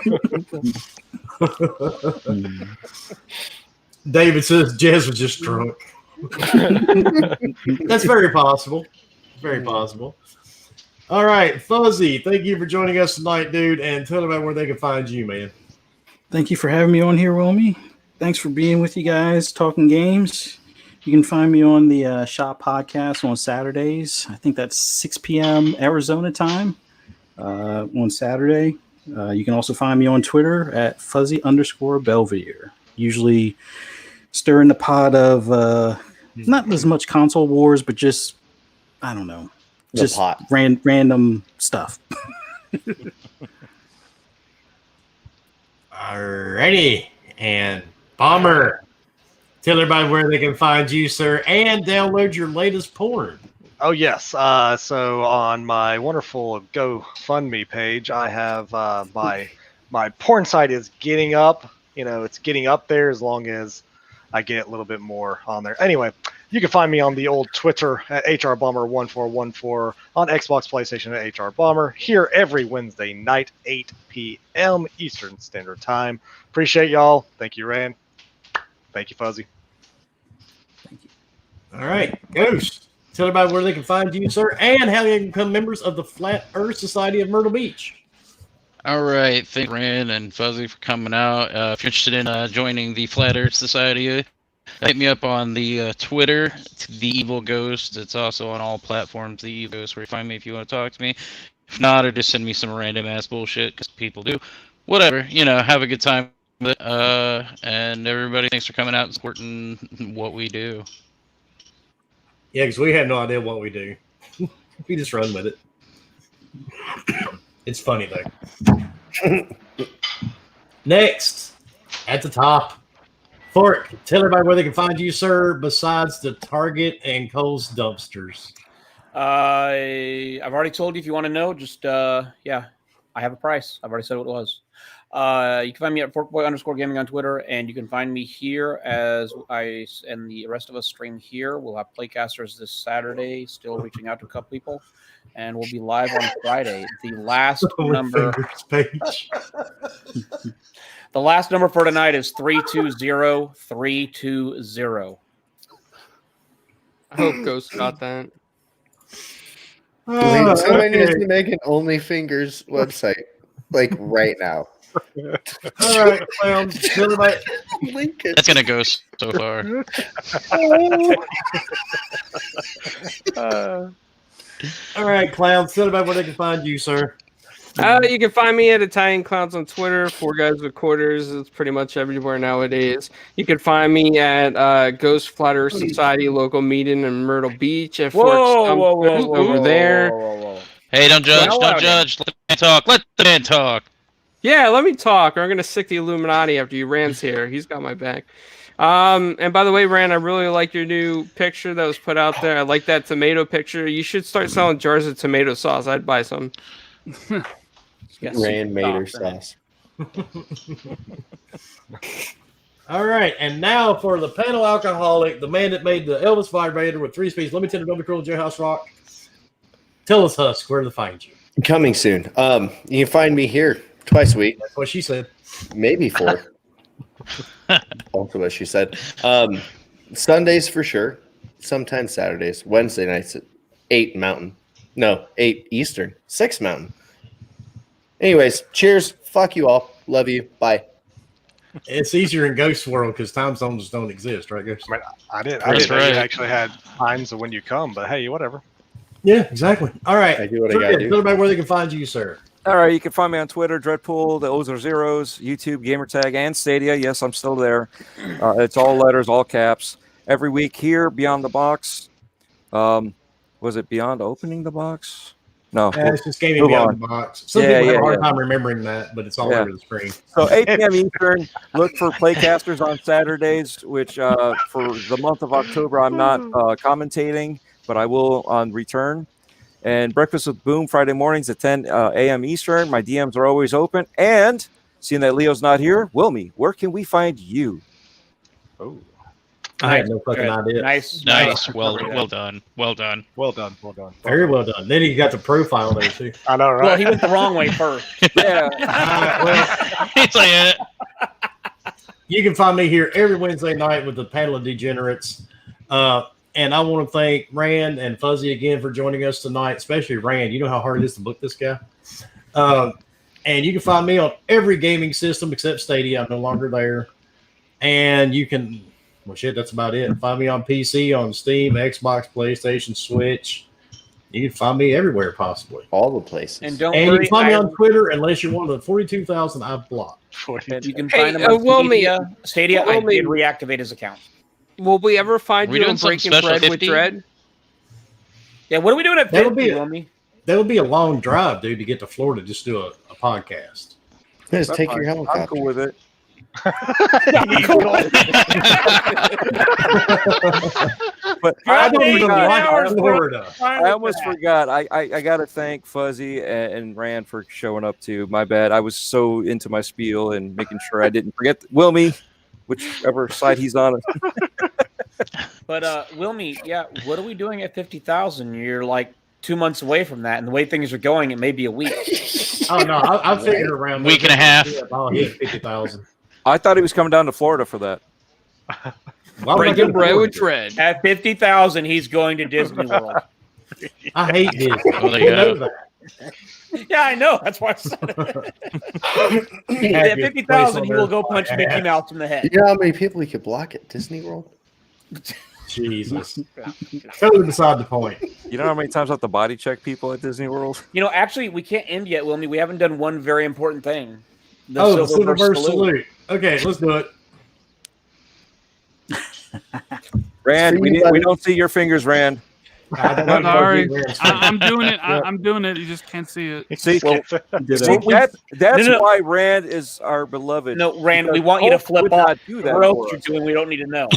S1: David says Jez was just drunk. That's very possible. Very possible. All right, Fuzzy, thank you for joining us tonight, dude, and tell them about where they can find you, man.
S4: Thank you for having me on here, Wilmy. Thanks for being with you guys, talking games. You can find me on the Shop Podcast on Saturdays. I think that's 6 p.m. Arizona time on Saturday. You can also find me on Twitter at Fuzzy_Belvedere. Usually stirring the pot of not as much console wars, but just, I don't know, just random stuff.
S1: Alrighty. And Bomber, tell everybody where they can find you, sir, and download your latest porn.
S3: Oh, yes. So on my wonderful GoFundMe page, I have my porn site is getting up. You know, it's getting up there as long as I get a little bit more on there. Anyway, you can find me on the old Twitter at HRBomber1414, on Xbox, PlayStation at HRBomber, here every Wednesday night, 8 p.m. Eastern Standard Time. Appreciate y'all. Thank you, Rand. Thank you, Fuzzy.
S4: Thank you.
S1: All right, Ghost. Tell everybody where they can find you, sir, and how they can become members of the Flat Earth Society of Myrtle Beach.
S8: All right, thank Rand and Fuzzy for coming out. If you're interested in joining the Flat Earth Society, hit me up on the Twitter, The Evil Ghost. It's also on all platforms, The Evil Ghost, where you find me if you want to talk to me. If not, or just send me some random ass bullshit, because people do. Whatever, have a good time with it. And everybody, thanks for coming out and supporting what we do.
S1: Yeah, because we have no idea what we do. We just run with it. It's funny, though. Next, at the top, Fork, tell everybody where they can find you, sir, besides the Target and Kohl's dumpsters.
S10: I've already told you if you want to know. Just, I have a price. I've already said what it was. You can find me at ForkBoy_gaming on Twitter, and you can find me here as I and the rest of us stream here. We'll have Playcasters this Saturday, still reaching out to a couple people, and we'll be live on Friday. The last number the last number for tonight is 320320.
S9: I hope Ghost got that.
S2: Someone needs to make an OnlyFingers website, like right now.
S1: All right, clowns.
S8: That's gonna go so far.
S1: All right, clowns. Tell everybody where they can find you, sir.
S9: You can find me at Italian Clowns on Twitter. 4 Guys with Quarters. It's pretty much everywhere nowadays. You can find me at Ghost Flat Earth Society local meeting in Myrtle Beach. At over there.
S8: Hey, don't judge. Don't judge. Let the man talk. Let the man talk.
S9: Yeah, let me talk, or I'm gonna sick the Illuminati after you. Rand's here. He's got my back. And by the way, Rand, I really like your new picture that was put out there. I like that tomato picture. You should start selling jars of tomato sauce. I'd buy some.
S2: Rand Mater sauce.
S1: All right, and now for the panel alcoholic, the man that made the Elvis vibrator with 3 speeds, limited double cool Jailhouse Rock. Tell us, Husk, where to find you.
S2: Coming soon. You can find me here twice a week.
S1: That's what she said.
S2: Maybe 4. Also what she said. Sundays for sure. Sometimes Saturdays. Wednesday nights at 8 Mountain. No, 8 Eastern. 6 Mountain. Anyways, cheers. Fuck you all. Love you. Bye.
S1: It's easier in Ghost World because time zones don't exist, right, Ghost?
S3: I didn't know you actually had times of when you come, but hey, whatever.
S1: Yeah, exactly. All right.
S2: I do what I gotta do.
S1: Tell everybody where they can find you, sir.
S6: All right, you can find me on Twitter, Dreadpool, the O's are zeros, YouTube, Gamertag, and Stadia. Yes, I'm still there. It's all letters, all caps. Every week here, Beyond the Box. Was it Beyond Opening the Box? No.
S1: It's just Gaming Beyond the Box. Some people have a hard time remembering that, but it's all over the screen.
S6: So 8 p.m. Eastern, look for Playcasters on Saturdays, which for the month of October, I'm not commentating, but I will on return. And Breakfast with Boom Friday mornings at 10 a.m. Eastern. My DMs are always open. And seeing that Leo's not here, Wilmy, where can we find you?
S3: Oh,
S1: I have no fucking idea.
S10: Nice.
S8: Well done.
S1: Very well done. Then he got the profile there too.
S3: I know, right?
S10: Well, he went the wrong way first.
S6: Yeah.
S8: It's like
S1: You can find me here every Wednesday night with the panel of degenerates. And I want to thank Rand and Fuzzy again for joining us tonight, especially Rand. You know how hard it is to book this guy. And you can find me on every gaming system except Stadia. I'm no longer there. And you can, well, shit, that's about it. Find me on PC, on Steam, Xbox, PlayStation, Switch. You can find me everywhere possibly.
S2: All the places.
S10: And don't
S1: And you
S10: worry,
S1: can find me on Twitter unless you're one of the 42,000 I've blocked.
S10: you can
S9: Hey,
S10: find him on
S9: Wilmy,
S10: Stadia. I
S9: Wilmy.
S10: did reactivate his account.
S9: Will we ever find
S8: We
S9: you
S8: doing
S9: on
S8: some
S9: Breaking
S8: special
S9: Bread
S8: 50?
S9: with Dread?
S10: Yeah, what are we doing at
S1: That'll
S10: 50,
S1: be it.
S10: Wilmy?
S1: That would be a long drive, dude, to get to Florida just do a podcast.
S2: Just take your
S6: I'm
S2: helicopter.
S6: cool with it. But
S1: I don't even
S10: Eight
S1: like
S10: hours, bro.
S1: Florida.
S6: I almost forgot. I got to thank Fuzzy and Rand for showing up too. My bad. I was so into my spiel and making sure I didn't forget Wilmy, whichever side he's on.
S10: But Wilmy, yeah, what are we doing at 50,000? You're like 2 months away from that, and the way things are going, it may be a week.
S1: Oh no, I figured around
S8: Week and a half.
S1: Yeah, I'll hit 50,000.
S6: I thought he was coming down to Florida for that.
S1: Why would I go
S9: Breaking
S1: to
S9: Bread
S1: Florida?
S9: with Dread.
S10: At 50,000, he's going to Disney World.
S1: I hate this.
S8: Well, there
S1: You
S8: you
S1: know
S8: go.
S1: that.
S10: Yeah, I know. That's why I said it. At 50,000, he will go punch Mickey Mouse in the head.
S2: You know how many people you could block at Disney World?
S1: Jesus. Totally beside the point.
S6: You know how many times I have to body check people at Disney World?
S10: You know, actually, we can't end yet, Wilmy. We haven't done one very important thing. The
S1: The
S10: Silverburst
S1: Silverburst salute. Okay, let's do it.
S6: Rand, we don't see your fingers, Rand.
S1: I don't have to
S7: Sorry,
S1: go get Rand's
S7: I'm doing it.
S1: Yeah.
S7: I'm doing it. You just can't see it.
S6: See,
S10: Well,
S6: that's
S10: No.
S6: why Rand is our beloved.
S10: No, Rand, we
S6: Because
S10: want you to
S6: Hulk
S10: flip
S6: would
S10: off.
S6: not do that
S10: What else
S6: for
S10: you're
S6: us.
S10: doing, we don't need to know.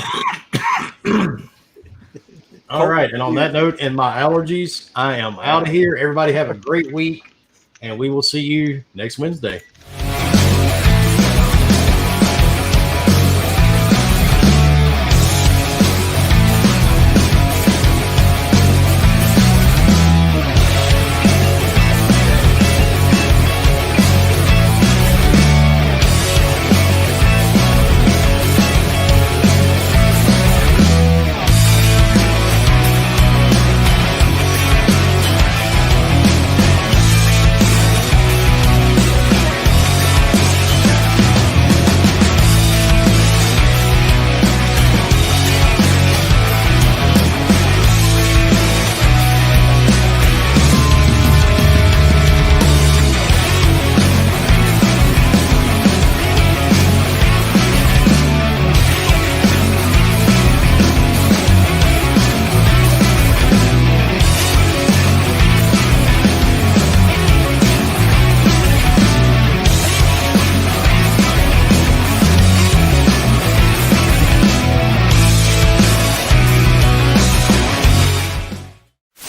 S1: All right, and on that note, and my allergies, I am out of here. Everybody have a great week, and we will see you next Wednesday.